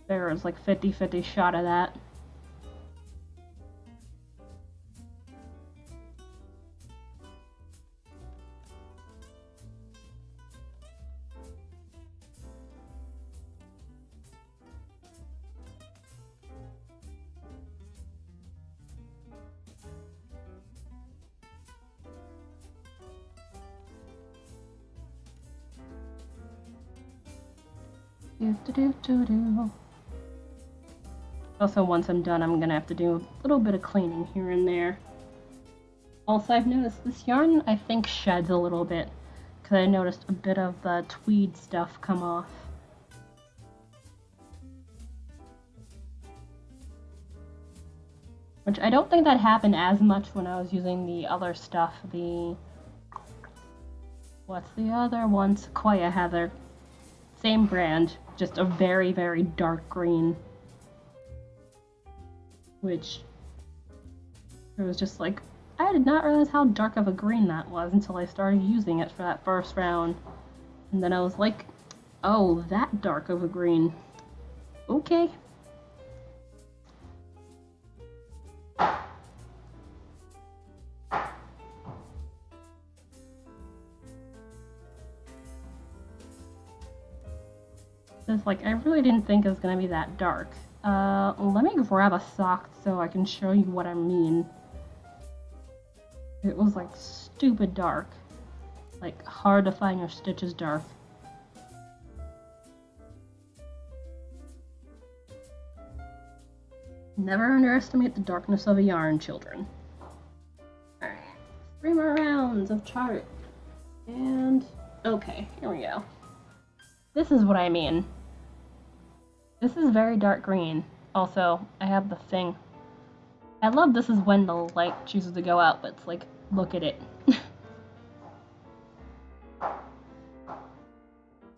there was like 50-50 shot of that. Also, once I'm done, I'm gonna have to do a little bit of cleaning here and there. Also, I've noticed this yarn, I think, sheds a little bit, because I noticed a bit of the tweed stuff come off. Which I don't think that happened as much when I was using the other stuff, what's the other one? Sequoia Heather. Same brand, just a very, very dark green. Which, it was just like, I did not realize how dark of a green that was until I started using it for that first round. And then I was like, oh, that dark of a green. Okay. It's like, I really didn't think it was gonna be that dark. Let me grab a sock so I can show you what I mean. It was like stupid dark. Like, hard to find your stitches dark. Never underestimate the darkness of a yarn, children. Alright, 3 more rounds of chart. And, okay, here we go. This is what I mean. This is very dark green. Also, I have the thing. I love this is when the light chooses to go out, but it's like, look at it.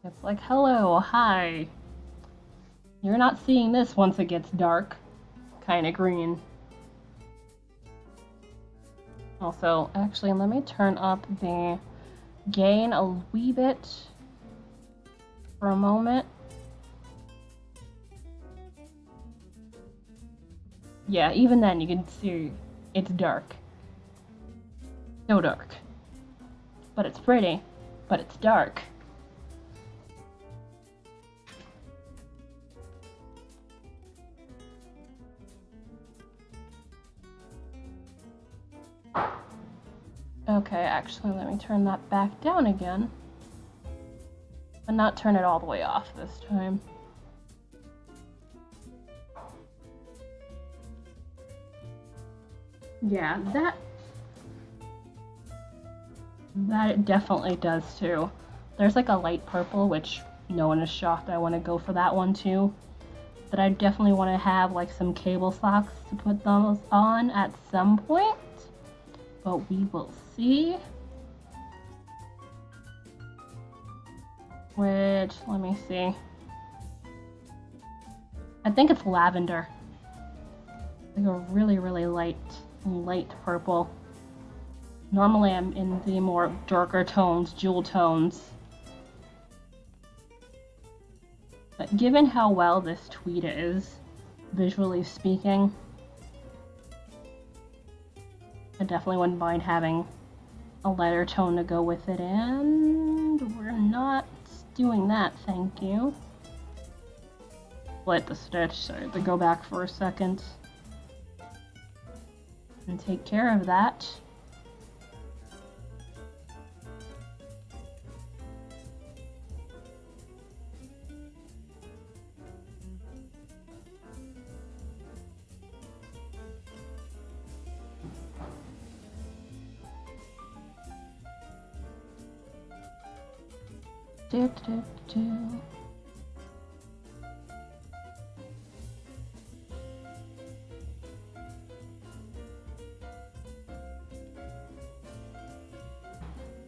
It's like, hello, hi. You're not seeing this once it gets dark. Kinda green. Also, actually, let me turn up the gain a wee bit for a moment. Yeah, even then you can see it's dark. So dark. But it's pretty, but it's dark. Okay, actually, let me turn that back down again. But not turn it all the way off this time. Yeah, that it definitely does too. There's like a light purple, which no one is shocked I want to go for that one too. But I definitely want to have like some cable socks to put those on at some point. But we will see. Which, let me see. I think it's lavender. Like a really, really light purple. Normally I'm in the more darker tones, jewel tones. But given how well this tweed is, visually speaking, I definitely wouldn't mind having a lighter tone to go with it, and we're not doing that, thank you. Split the stitch, so I have to go back for a second and take care of that. JD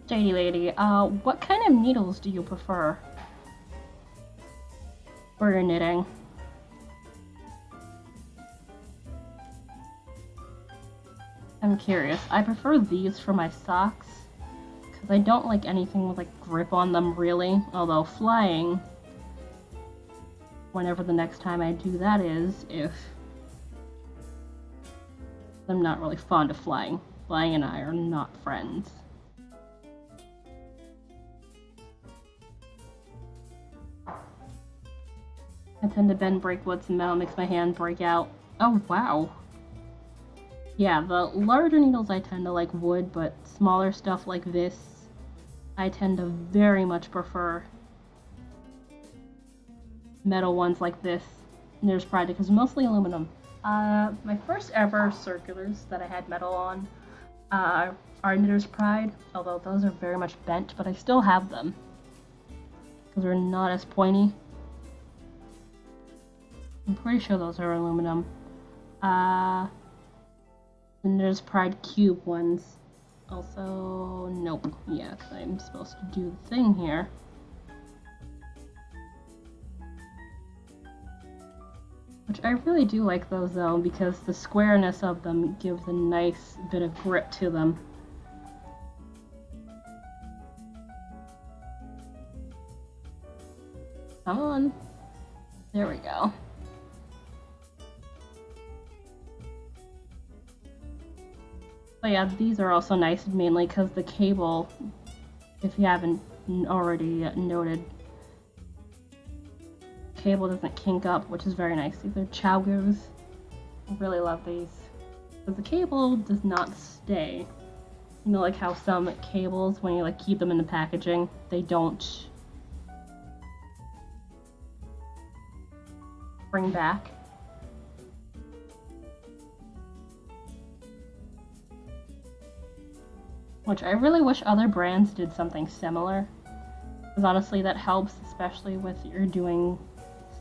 lady, what kind of needles do you prefer for your knitting? I'm curious. I prefer these for my socks because I don't like anything with like grip on them really. Although flying, whenever the next time I do that is, if I'm not really fond of flying. Flying and I are not friends. I tend to bend, break wood, and metal makes my hand break out. Oh wow. Yeah, the larger needles I tend to like wood, but smaller stuff like this, I tend to very much prefer metal ones like this. There's pride because mostly aluminum. My first ever circulars that I had metal on are Knitter's Pride, although those are very much bent, but I still have them because they're not as pointy. I'm pretty sure those are aluminum. The Knitter's Pride cube ones. Also, nope. Yeah, because I'm supposed to do the thing here. Which I really do like those though, because the squareness of them gives a nice bit of grip to them. Come on. There we go. But yeah, these are also nice mainly because the cable, if you haven't already noted, cable doesn't kink up, which is very nice. These are chuggers. I really love these. Because the cable does not stay. You know, like how some cables, when you like keep them in the packaging, they don't bring back. Which I really wish other brands did something similar. Because honestly, that helps, especially with you're doing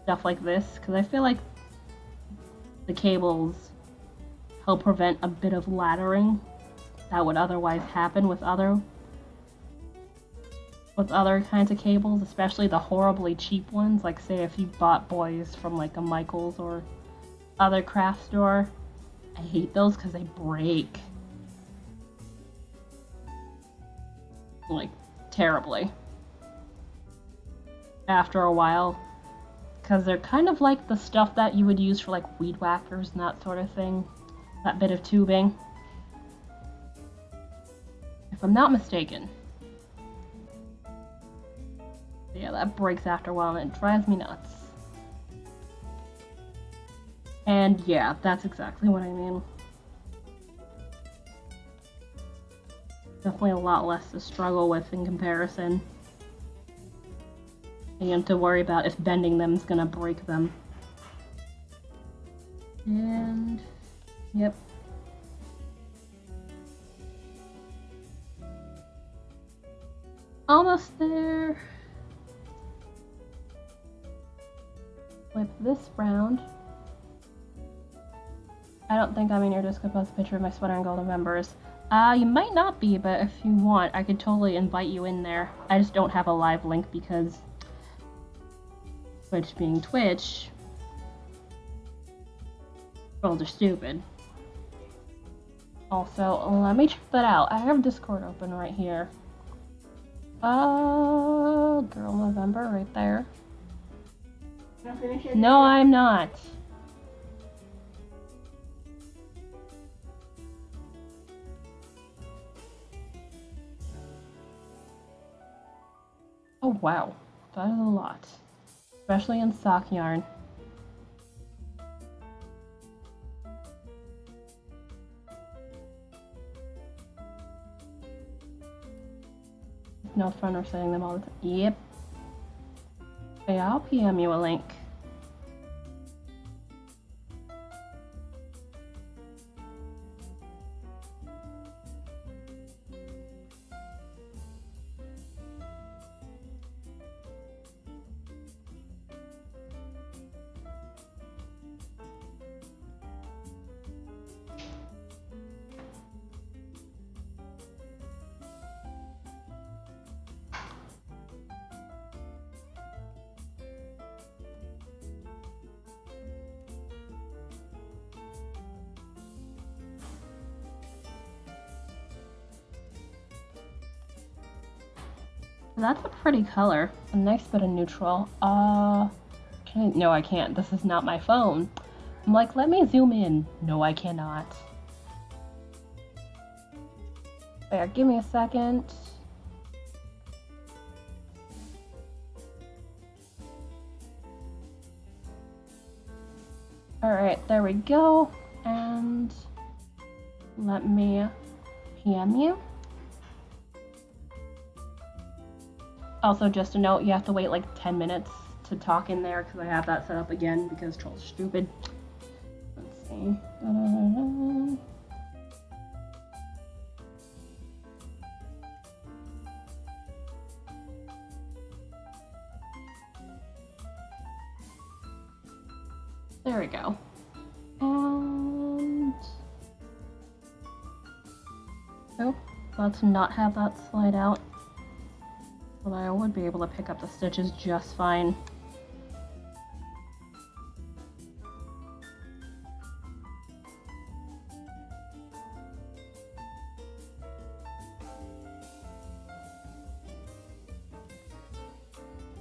stuff like this. Because I feel like the cables help prevent a bit of laddering that would otherwise happen with other kinds of cables, especially the horribly cheap ones. Like say if you bought boys from like a Michaels or other craft store. I hate those because they break. Like terribly after a while, because they're kind of like the stuff that you would use for like weed whackers and that sort of thing, that bit of tubing, if I'm not mistaken. Yeah, that breaks after a while and it drives me nuts. And yeah, that's exactly what I mean. Definitely a lot less to struggle with in comparison. And you have to worry about if bending them is gonna break them. And yep. Almost there. Flip this round. I don't think I'm in your Discord post a picture of my sweater and golden members. You might not be, but if you want, I could totally invite you in there. I just don't have a live link because Twitch being Twitch, trolls are stupid. Also, let me check that out. I have Discord open right here. Girl November right there. No, I'm not. Oh wow, that is a lot. Especially in sock yarn. It's no fun reciting them all the time. Yep. Okay, I'll PM you a link. That's a pretty color. A nice bit of neutral. No, I can't. This is not my phone. I'm like, let me zoom in. No, I cannot. There, give me a second. Alright, there we go. And let me PM you. Also, just a note, you have to wait like 10 minutes to talk in there because I have that set up again because trolls are stupid. Let's see. Da-da-da-da. There we go. And oh, let's not have that slide out. But I would be able to pick up the stitches just fine.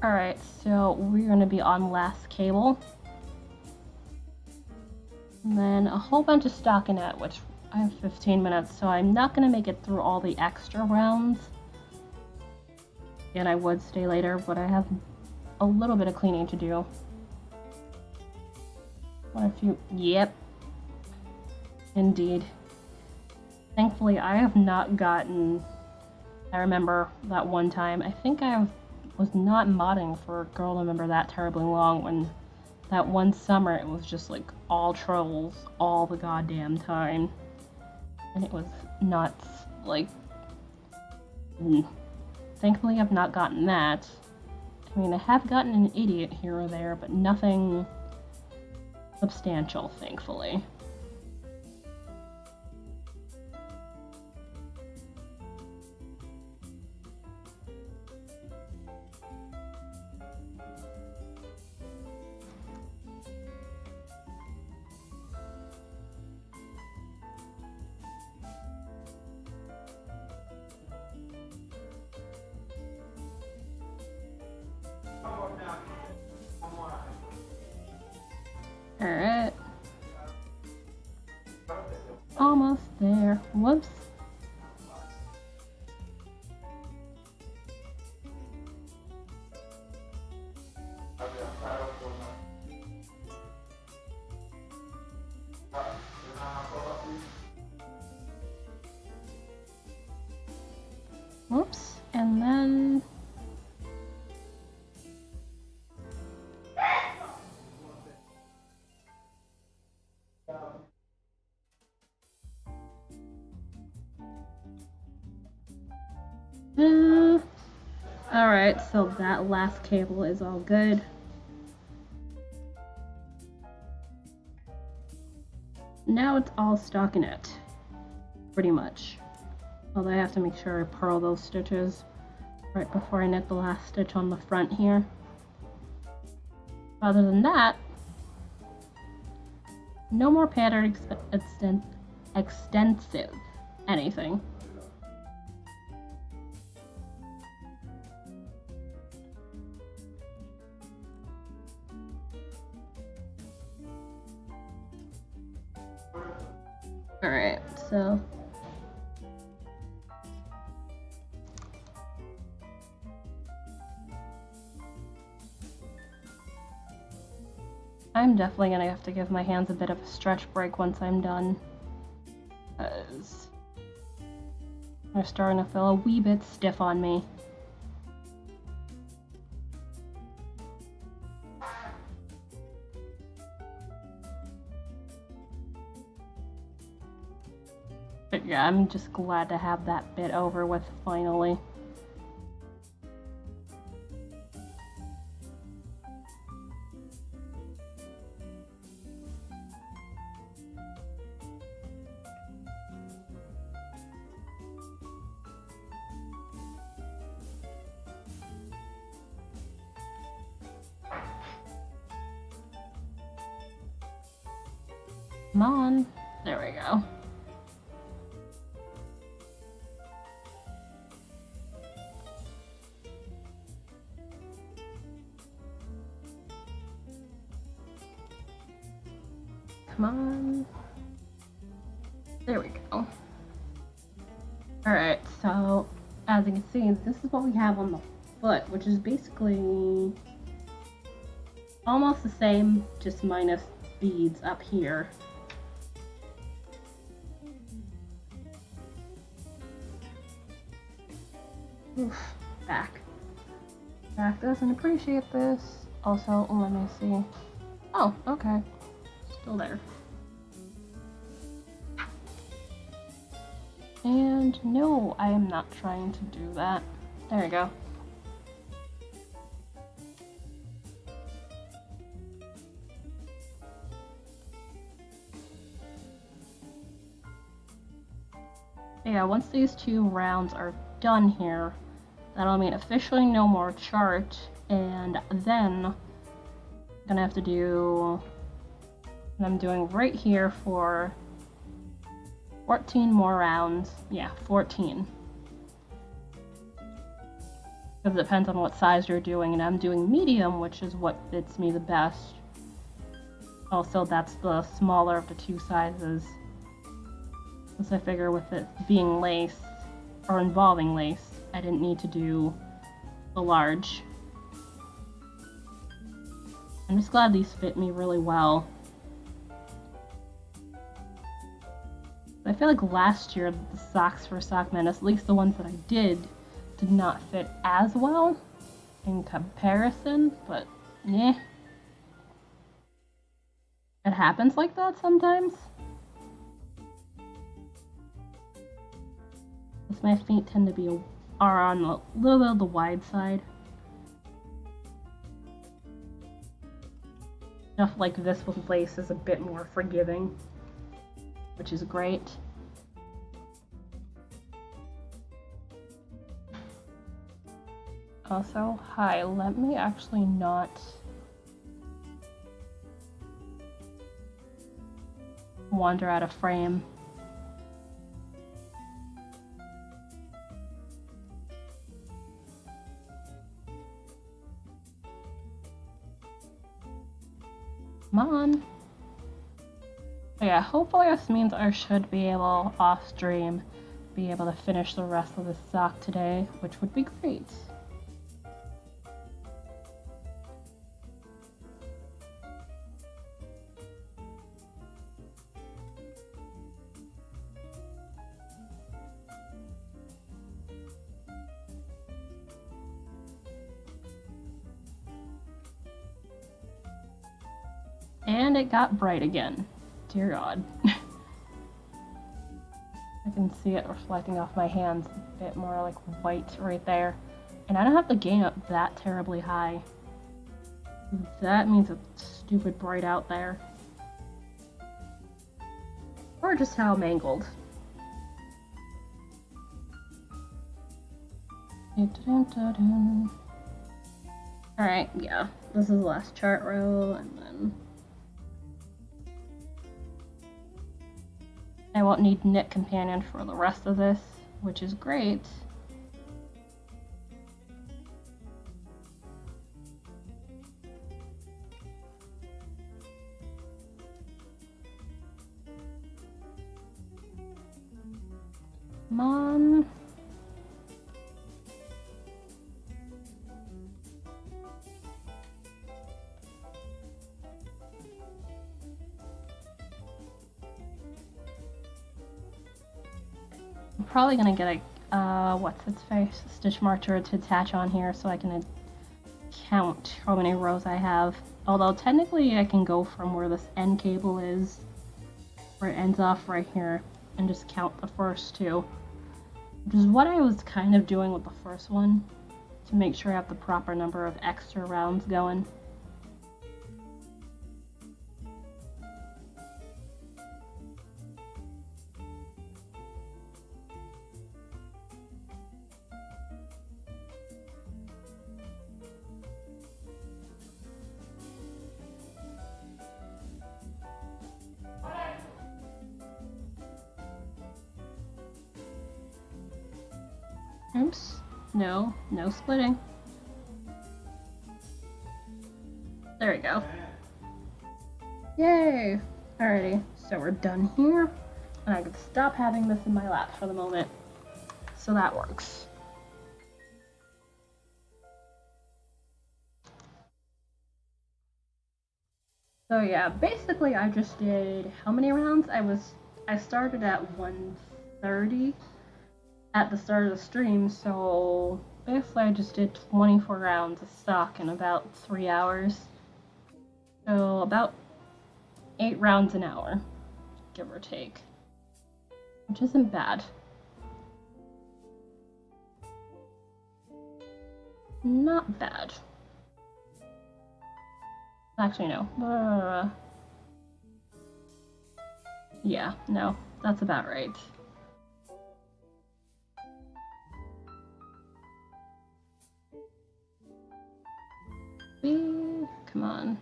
Alright, so we're going to be on last cable. And then a whole bunch of stockinette, which I have 15 minutes, so I'm not going to make it through all the extra rounds. And I would stay later, but I have a little bit of cleaning to do. What if you... Yep. Indeed. Thankfully, I have not gotten... I remember that one time, I think I was not modding for Girl Remember That terribly long when that one summer it was just like all trolls all the goddamn time. And it was nuts. Like... Thankfully, I've not gotten that. I mean, I have gotten an idiot here or there, but nothing substantial, thankfully. Alright. Almost there. Whoops. Whoops. And then... Alright, so that last cable is all good. Now it's all stockinette, pretty much. Although I have to make sure I purl those stitches right before I knit the last stitch on the front here. Other than that, no more pattern extensive anything. Alright, so I'm definitely gonna have to give my hands a bit of a stretch break once I'm done, because they're starting to feel a wee bit stiff on me. But yeah, I'm just glad to have that bit over with finally. Come on. There we go. come on. There we go. Alright, so as you can see, this is what we have on the foot, which is basically almost the same, just minus beads up here. Oof, back. Back doesn't appreciate this. Also, let me see. Oh, okay. Still there. And no, I am not trying to do that. There we go. Yeah, once these 2 rounds are done here, that'll mean officially no more chart, and then I'm gonna have to do what I'm doing right here for 14 more rounds. Yeah, 14. Because it depends on what size you're doing, and I'm doing medium, which is what fits me the best. Also, that's the smaller of the 2 sizes. Since I figure with it being lace, or involving lace, I didn't need to do the large. I'm just glad these fit me really well. I feel like last year the socks for Sock Madness, at least the ones that I did not fit as well in comparison, but yeah. It happens like that sometimes. Because my feet tend to be are on a little bit of the wide side. Stuff like this with lace is a bit more forgiving, which is great. Also, hi, let me actually not wander out of frame. Come on. But yeah, hopefully this means I should be able, off stream, be able to finish the rest of the sock today, which would be great. And it got bright again. Dear God. I can see it reflecting off my hands a bit more like white right there. And I don't have the gain up that terribly high. That means it's stupid bright out there. Or just how mangled. Alright, yeah. This is the last chart row, and then I won't need knit companion for the rest of this, which is great. Come on. I'm probably gonna get a, what's its face, stitch marker to attach on here so I can count how many rows I have. Although technically I can go from where this end cable is, where it ends off right here, and just count the first 2. Which is what I was kind of doing with the first one, to make sure I have the proper number of extra rounds going. Oops. No splitting. There we go. Yay! Alrighty, so we're done here. And I can stop having this in my lap for the moment. So that works. So yeah, basically I just did how many rounds? I started at 1:30 at the start of the stream, so basically I just did 24 rounds of stock in about 3 hours. So about 8 rounds an hour, give or take. Which isn't bad. Not bad. Actually, no. Yeah, no, that's about right. Come on.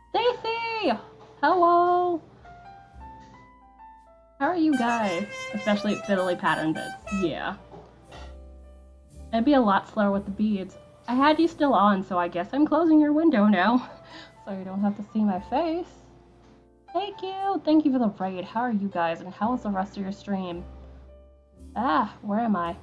Stacy! Hello! How are you guys? Especially fiddly pattern bits. Yeah. It'd be a lot slower with the beads. I had you still on, so I guess I'm closing your window now. So you don't have to see my face. Thank you! Thank you for the raid. How are you guys, and how was the rest of your stream? Ah, where am I?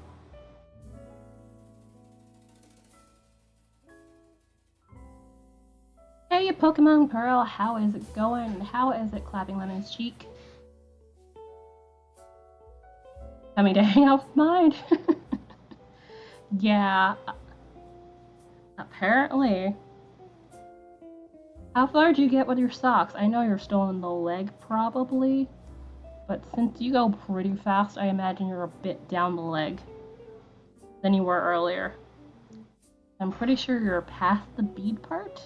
Hey, Pokemon Pearl, how is it going? And how is it clapping Lemon's cheek? Coming to hang out with mine. Yeah. Apparently. How far did you get with your socks? I know you're still in the leg, probably. But since you go pretty fast, I imagine you're a bit down the leg than you were earlier. I'm pretty sure you're past the bead part.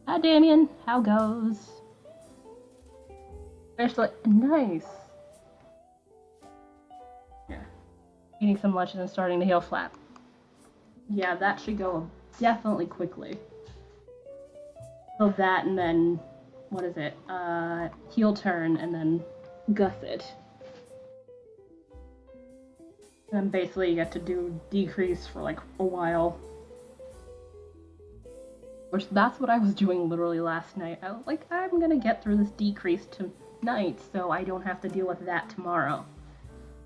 Hi, Damien. How goes? Actually, nice. Yeah. Eating some lunch and then starting to heel flap. Yeah, that should go definitely quickly. So that and then, what is it? Heel turn and then gusset. And then basically you get to do decrease for like a while. Which that's what I was doing literally last night. I was like, I'm gonna get through this decrease tonight so I don't have to deal with that tomorrow.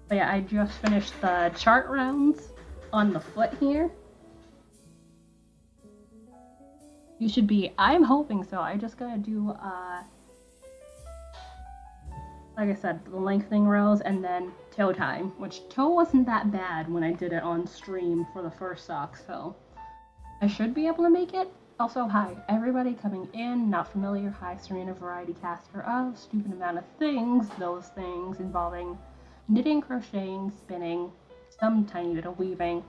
But yeah, I just finished the chart rounds on the foot here. You should be, I'm hoping so. I just gotta do, like I said, the lengthening rows and then toe time, which toe wasn't that bad when I did it on stream for the first sock, so I should be able to make it. Also, hi, everybody coming in, not familiar, hi, Serena Variety Caster of Stupid Amount of Things, those things involving knitting, crocheting, spinning, some tiny bit of weaving,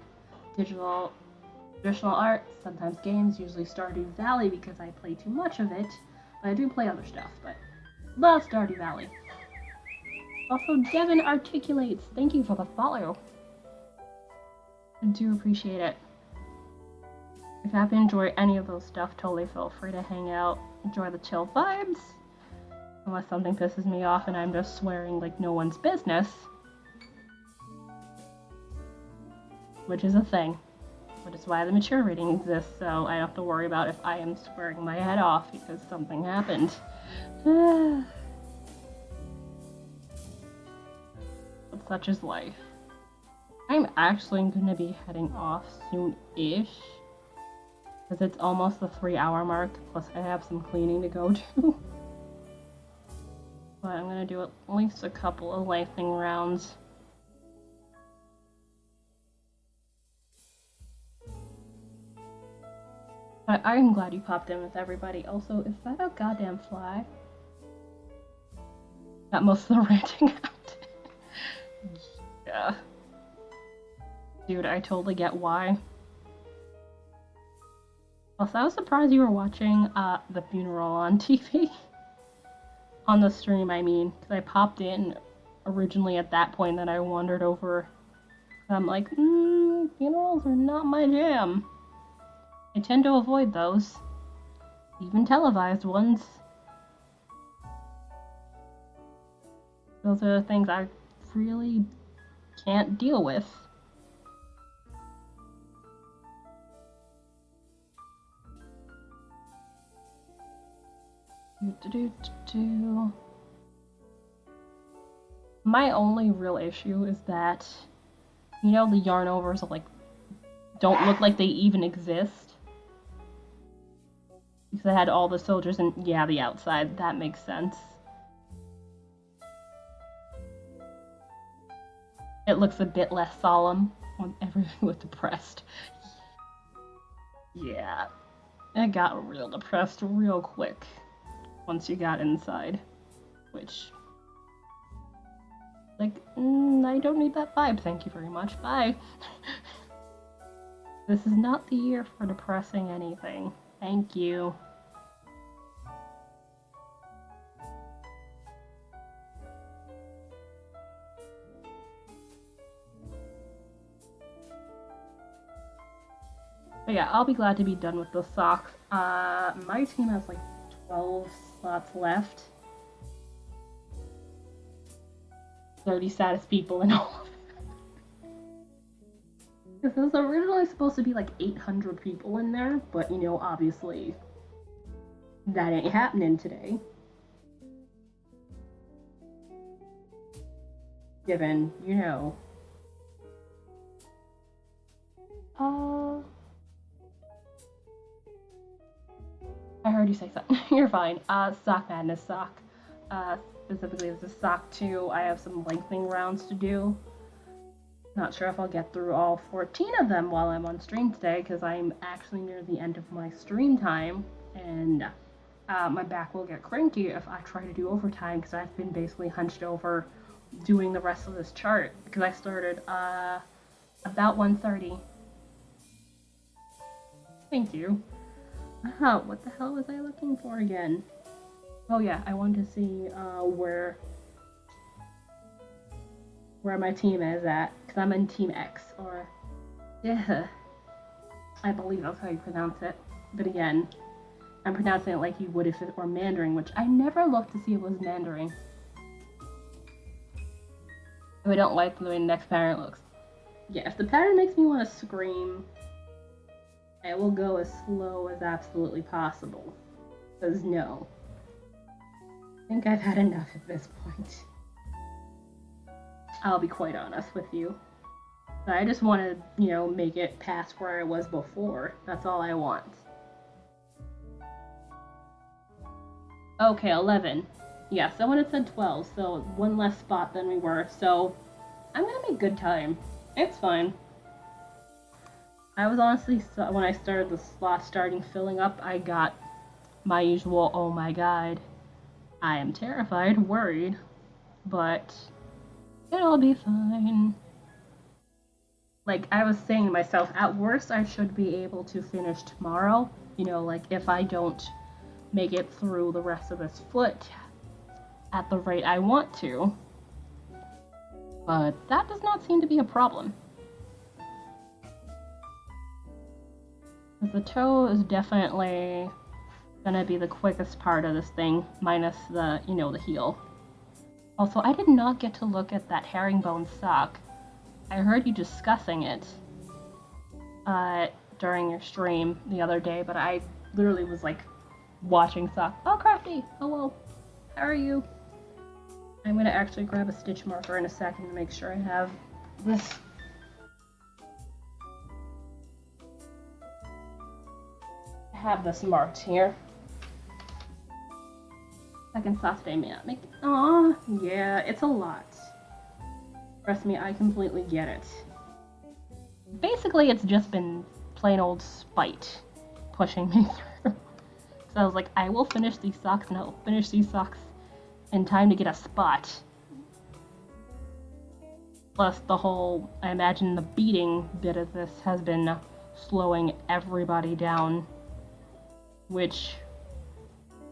traditional art, sometimes games, usually Stardew Valley because I play too much of it, but I do play other stuff, but love Stardew Valley. Also, Devin Articulates, thank you for the follow. I do appreciate it. If you happen to enjoy any of those stuff, totally feel free to hang out, enjoy the chill vibes. Unless something pisses me off and I'm just swearing like no one's business. Which is a thing. Which is why the mature rating exists, so I don't have to worry about if I am swearing my head off because something happened. But such is life. I'm actually going to be heading off soon-ish. Because it's almost the 3-hour mark, plus I have some cleaning to go to. But I'm going to do at least a couple of lengthening rounds. I'm glad you popped in with everybody. Also, is that a goddamn fly? Got most of the ranting out. Yeah. Dude, I totally get why. Also, I was surprised you were watching the funeral on TV. On the stream, I mean. Because I popped in originally at that point, then I wandered over. And I'm like, funerals are not my jam. I tend to avoid those. Even televised ones. Those are the things I really can't deal with. My only real issue is that, you know, the yarn overs like don't look like they even exist. Because I had all the soldiers and yeah, the outside. That makes sense. It looks a bit less solemn when everything was depressed. Yeah, it got real depressed real quick once you got inside. Which, like, I don't need that vibe, thank you very much, bye. This is not the year for depressing anything. Thank you. But yeah, I'll be glad to be done with the socks. My team has like 12 slots left. 30 status people in all. Because it was originally supposed to be like 800 people in there, but you know, obviously, that ain't happening today. Given, you know. I heard you say something. You're fine. Sock Madness sock. Specifically, this is sock 2. I have some lengthening rounds to do. Not sure if I'll get through all 14 of them while I'm on stream today, because I'm actually near the end of my stream time, and my back will get cranky if I try to do overtime, because I've been basically hunched over doing the rest of this chart, because I started about 1:30. Thank you. What the hell was I looking for again? Oh yeah, I wanted to see where my team is at, because I'm in Team X, or yeah, I believe that's how you pronounce it. But again, I'm pronouncing it like you would if it were Mandarin, which I never looked to see if it was Mandarin. If I don't like the way the next pattern looks. Yeah, if the pattern makes me want to scream, I will go as slow as absolutely possible. Because no. I think I've had enough at this point. I'll be quite honest with you. I just want to, you know, make it past where I was before. That's all I want. Okay, 11. Yeah, someone had said 12, so one less spot than we were. So I'm gonna make good time. It's fine. I was honestly, when I started the slot starting filling up, I got my usual, oh my god, I am terrified, worried, but it'll be fine. Like, I was saying to myself, at worst, I should be able to finish tomorrow. You know, like, if I don't make it through the rest of this foot at the rate I want to. But that does not seem to be a problem. The toe is definitely gonna be the quickest part of this thing, minus the, you know, the heel. Also, I did not get to look at that herringbone sock. I heard you discussing it during your stream the other day, but I literally was like watching sock. Oh, Crafty! Hello. How are you? I'm gonna actually grab a stitch marker in a second to make sure I have this. Have this marked here. Second Saturday may not make it. Aw, yeah, it's a lot. Trust me, I completely get it. Basically, it's just been plain old spite pushing me through. So I was like, I will finish these socks, and I'll finish these socks in time to get a spot. Plus, the whole, I imagine the beating bit of this has been slowing everybody down, which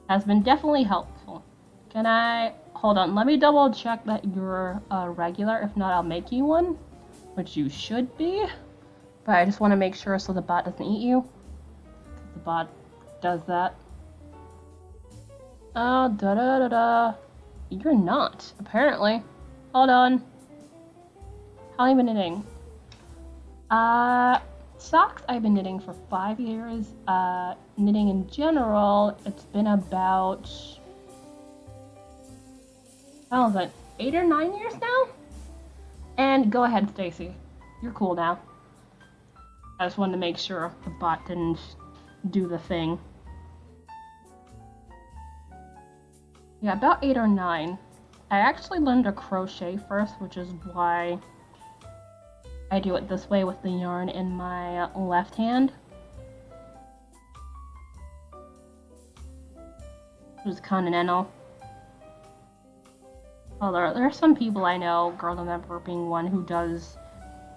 has been definitely helpful. Can I, hold on, let me double check that you're a regular. If not, I'll make you one, which you should be. But I just want to make sure so the bot doesn't eat you. The bot does that. Da da da da. You're not, apparently. Hold on. How long have you been knitting? Socks I've been knitting for 5 years. Knitting in general, it's been about, how is it, 8 or 9 years now? And go ahead, Stacy. You're cool now. I just wanted to make sure the bot didn't do the thing. Yeah, about 8 or 9. I actually learned to crochet first, which is why I do it this way with the yarn in my left hand. It was continental. Well, there are some people I know, Girl Remember being one, who does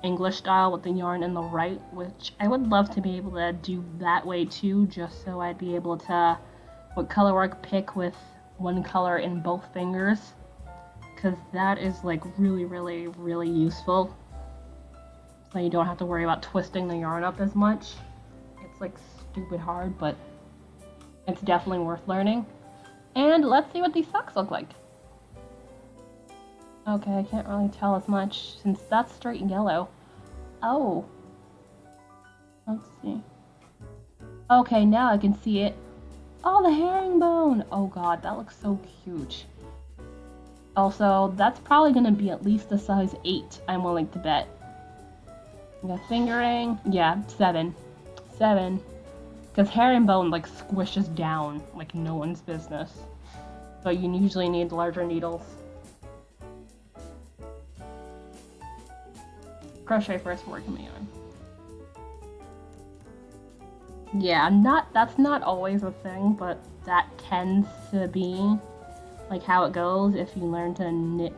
English style with the yarn in the right, which I would love to be able to do that way too, just so I'd be able to, with color work, pick with one color in both fingers, because that is like really, really, really useful. So you don't have to worry about twisting the yarn up as much. It's like stupid hard, but it's definitely worth learning. And let's see what these socks look like. Okay, I can't really tell as much since that's straight yellow. Oh. Let's see. Okay, now I can see it. Oh, the herringbone! Oh god, that looks so cute. Also, that's probably gonna be at least a size 8, I'm willing to bet. The fingering, yeah, 7. 7. Because herringbone, like, squishes down like no one's business. So you usually need larger needles. Crochet first, working my yarn. Yeah, that's not always a thing, but that tends to be like how it goes if you learn to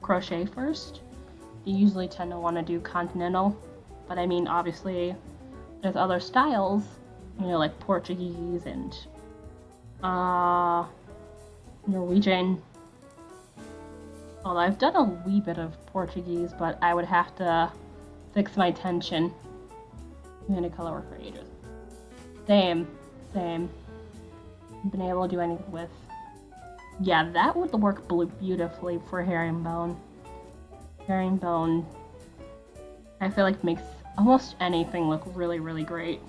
crochet first. You usually tend to want to do continental, but I mean, obviously, there's other styles, you know, like Portuguese and Norwegian. Although I've done a wee bit of Portuguese, but I would have to fix my tension. I'm gonna color work for ages. Same. Been able to do anything with. Yeah, that would work beautifully for herringbone. Herringbone, I feel like makes almost anything look really, really great.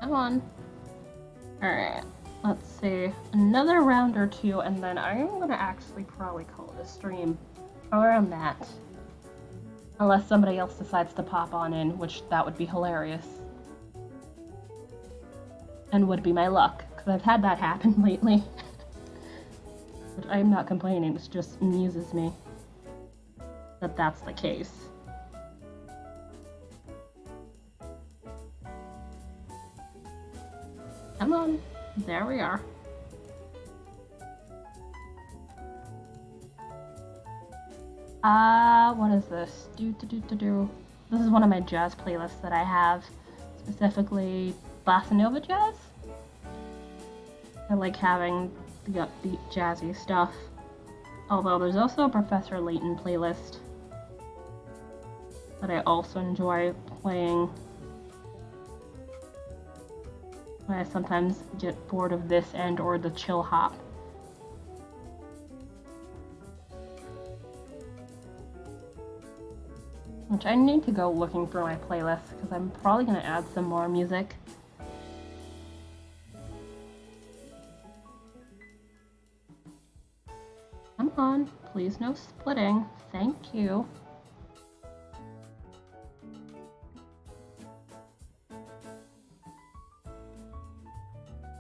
Come on. Alright, let's see. Another round or two, and then I am gonna actually probably call it a stream around that. Unless somebody else decides to pop on in, which that would be hilarious. And would be my luck, because I've had that happen lately. But I'm not complaining, it just amuses me that that's the case. Come on, there we are. What is this? This is one of my jazz playlists that I have, specifically Bossa Nova jazz. I like having the upbeat jazzy stuff. Although there's also a Professor Layton playlist that I also enjoy playing when I sometimes get bored of this and or the chill hop. Which I need to go looking through my playlist because I'm probably going to add some more music. Come on, please no splitting. Thank you.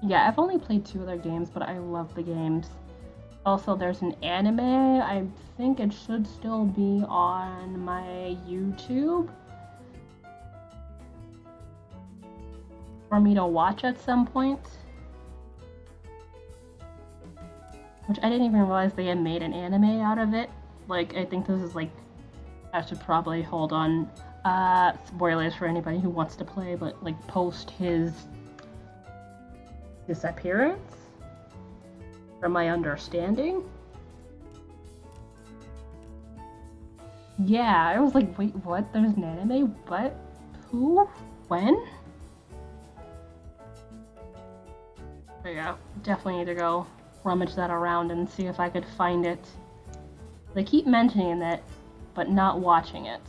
Yeah, I've only played 2 other games, but I love the games. Also, there's an anime. I think it should still be on my YouTube for me to watch at some point. Which I didn't even realize they had made an anime out of it. Like, I think this is like, I should probably hold on. Spoilers for anybody who wants to play, but like post his disappearance, from my understanding. Yeah, I was like, wait, what? There's an anime? What? Who? When? But yeah, definitely need to go rummage that around and see if I could find it. They keep mentioning it, but not watching it.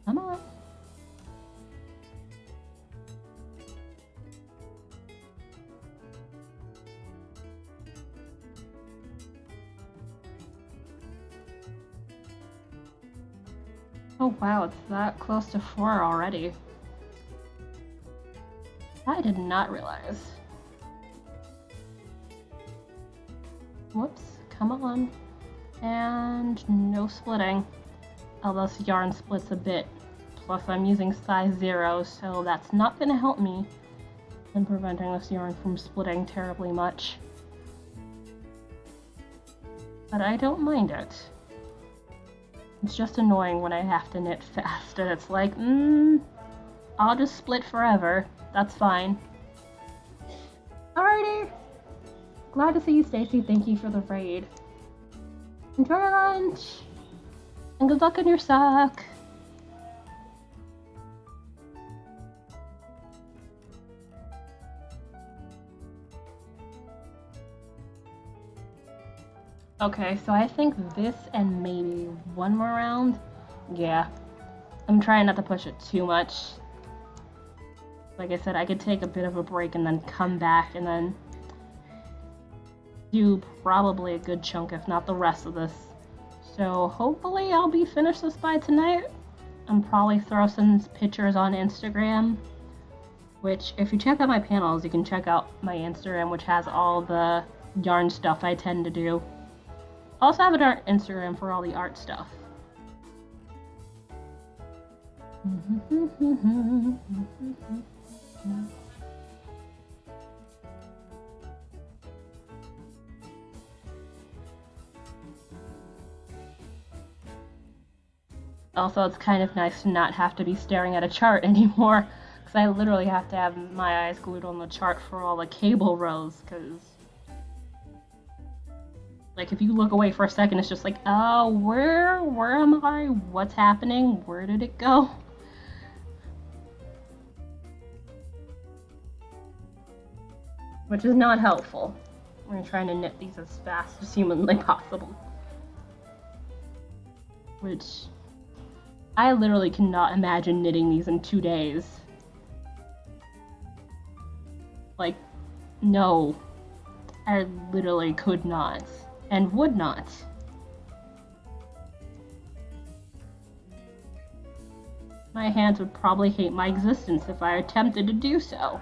Come on. Oh wow, it's that close to 4 already. I did not realize. Whoops, come on. And no splitting. Although this yarn splits a bit. Plus I'm using size 0, so that's not going to help me in preventing this yarn from splitting terribly much. But I don't mind it. It's just annoying when I have to knit fast, and it's like, I'll just split forever. That's fine. Alrighty. Glad to see you, Stacy. Thank you for the raid. Enjoy your lunch. And good luck on your sock. Okay, so I think this and maybe one more round. Yeah. I'm trying not to push it too much. Like I said, I could take a bit of a break and then come back and then do probably a good chunk, if not the rest of this. So hopefully I'll be finished this by tonight. And probably throw some pictures on Instagram. Which, if you check out my panels, you can check out my Instagram, which has all the yarn stuff I tend to do. Also have an art Instagram for all the art stuff. Also, it's kind of nice to not have to be staring at a chart anymore, because I literally have to have my eyes glued on the chart for all the cable rows, because like, if you look away for a second, it's just like, oh, where am I? What's happening? Where did it go? Which is not helpful when you're trying to knit these as fast as humanly possible. Which, I literally cannot imagine knitting these in 2 days. Like, no. I literally could not. And would not. My hands would probably hate my existence if I attempted to do so.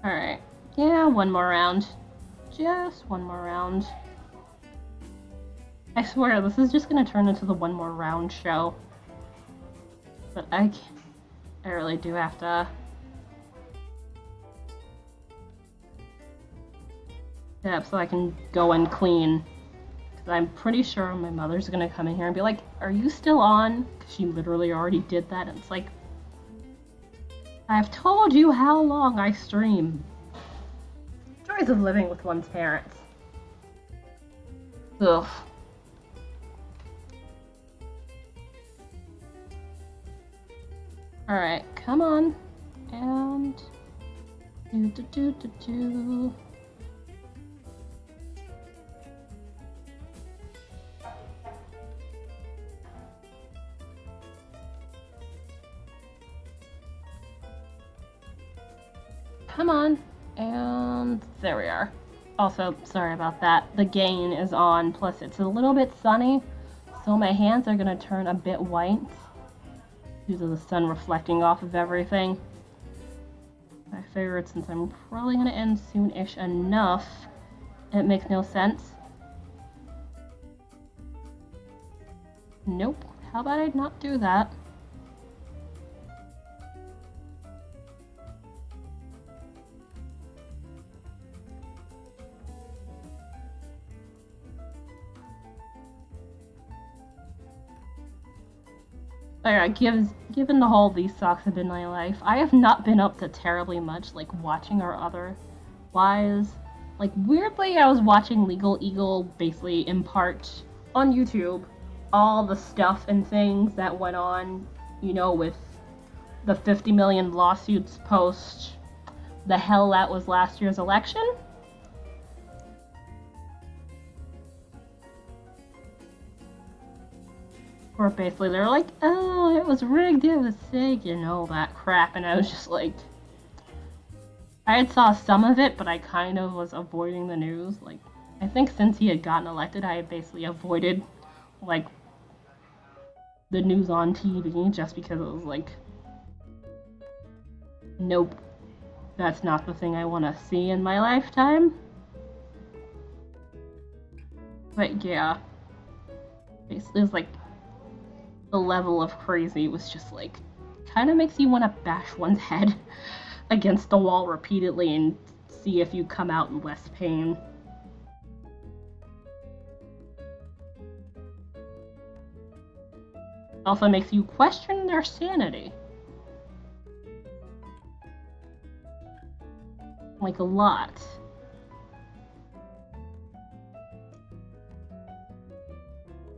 Alright. Yeah, one more round. Just one more round. I swear, this is just gonna turn into the one more round show. But I really do have to get up so I can go and clean. Because I'm pretty sure my mother's gonna come in here and be like, are you still on? Because she literally already did that. And it's like, I've told you how long I stream. Joys of living with one's parents. Ugh. Alright, come on. And do. Come on. And there we are. Also, sorry about that. The gain is on, plus it's a little bit sunny, so my hands are gonna turn a bit white due to the sun reflecting off of everything. I figured since I'm probably gonna end soon-ish enough, it makes no sense. Nope. How about I not do that? Alright, given the whole these socks have been my life, I have not been up to terribly much, like watching our other wives Like, weirdly, I was watching Legal Eagle basically impart on YouTube all the stuff and things that went on, you know, with the 50 million lawsuits post the hell that was last year's election. Where basically they're like, oh, it was rigged, it was fake, and all that crap, and I was just like, I had saw some of it, but I kind of was avoiding the news. Like, I think since he had gotten elected, I had basically avoided, like, the news on TV just because it was like, nope, that's not the thing I want to see in my lifetime. But yeah, basically it was like, the level of crazy was just like, kind of makes you want to bash one's head against the wall repeatedly and see if you come out in less pain. Also makes you question their sanity. Like, a lot.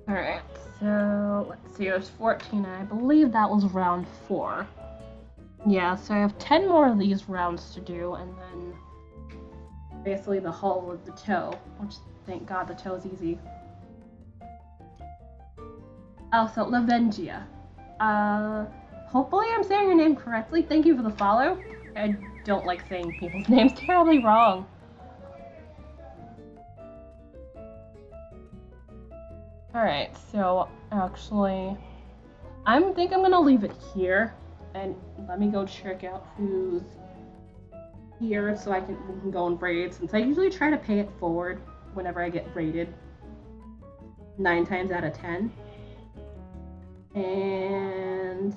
Alright, so let's see, there's 14, and I believe that was round 4. Yeah, so I have 10 more of these rounds to do, and then basically the hull with the toe, which, thank God, the toe's easy. Also, Lavengia. Hopefully I'm saying your name correctly. Thank you for the follow. I don't like saying people's names terribly wrong. Alright, so actually, I think I'm gonna leave it here, and let me go check out who's here so we can go and raid, since I usually try to pay it forward whenever I get raided 9 times out of 10. And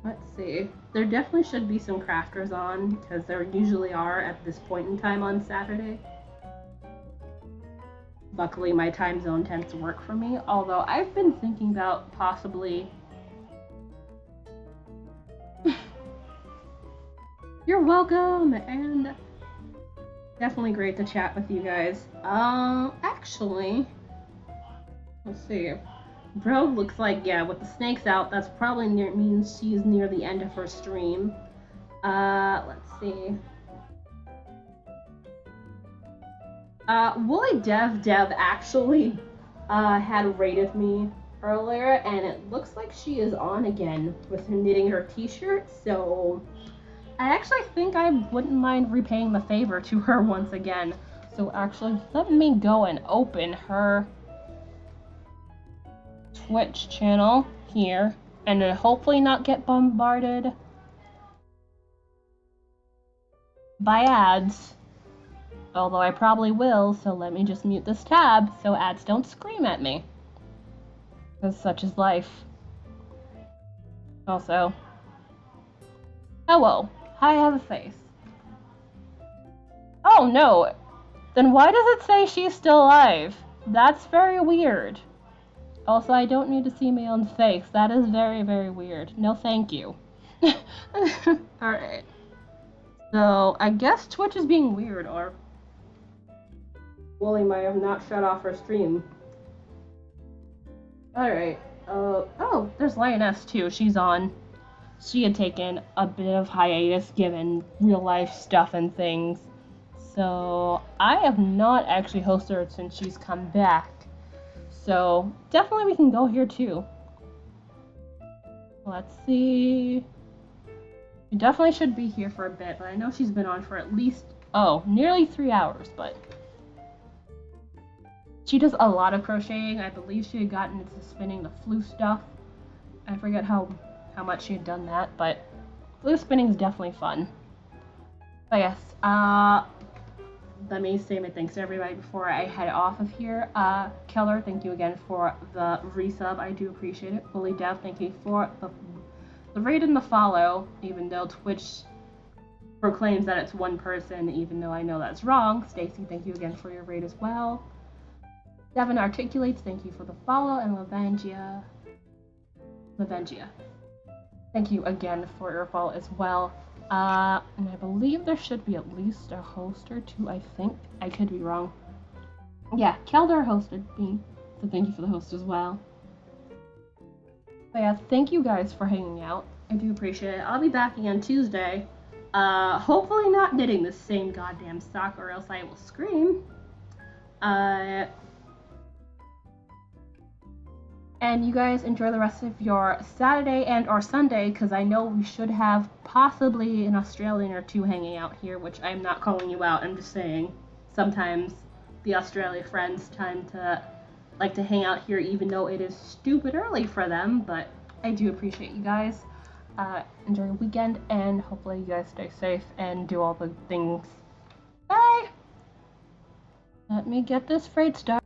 let's see, there definitely should be some crafters on, because there usually are at this point in time on Saturday. Luckily, my time zone tends to work for me, although I've been thinking about possibly... You're welcome, and definitely great to chat with you guys. Actually, let's see. Bro looks like, yeah, with the snakes out, that's probably means she's near the end of her stream. Let's see. Woolly Dev actually had raided me earlier, and it looks like she is on again with her knitting her t-shirt, so I actually think I wouldn't mind repaying the favor to her once again. So actually, let me go and open her Twitch channel here, and then hopefully not get bombarded by ads. Although I probably will, so let me just mute this tab so ads don't scream at me. Because such is life. Also, hello, I have a face. Oh no, then why does it say she's still alive? That's very weird. Also, I don't need to see my own face. That is very, very weird. No thank you. Alright. So, I guess Twitch is being weird, or Wooly might have not shut off her stream. Alright. Oh, there's Lioness too. She's on. She had taken a bit of hiatus given real life stuff and things. So, I have not actually hosted her since she's come back. So, definitely we can go here too. Let's see. We definitely should be here for a bit, but I know she's been on for at least, nearly 3 hours, but she does a lot of crocheting. I believe she had gotten into spinning the flue stuff. I forget how much she had done that, but flue spinning is definitely fun. But yes, let me say my thanks to everybody before I head off of here. Keller, thank you again for the resub. I do appreciate it. Bully Dev, thank you for the raid and the follow, even though Twitch proclaims that it's one person, even though I know that's wrong. Stacy, thank you again for your raid as well. Devin Articulates, thank you for the follow, and Lavengia, thank you again for your follow as well. And I believe there should be at least a host or two, I think. I could be wrong. Yeah, Keldar hosted me, so thank you for the host as well. But yeah, thank you guys for hanging out. I do appreciate it. I'll be back again Tuesday. Hopefully not knitting the same goddamn sock or else I will scream. And you guys enjoy the rest of your Saturday and or Sunday, because I know we should have possibly an Australian or two hanging out here, which I'm not calling you out, I'm just saying sometimes the Australia friends tend to like to hang out here even though it is stupid early for them, but I do appreciate you guys. Enjoy your weekend, and hopefully you guys stay safe and do all the things. Bye! Let me get this freight started.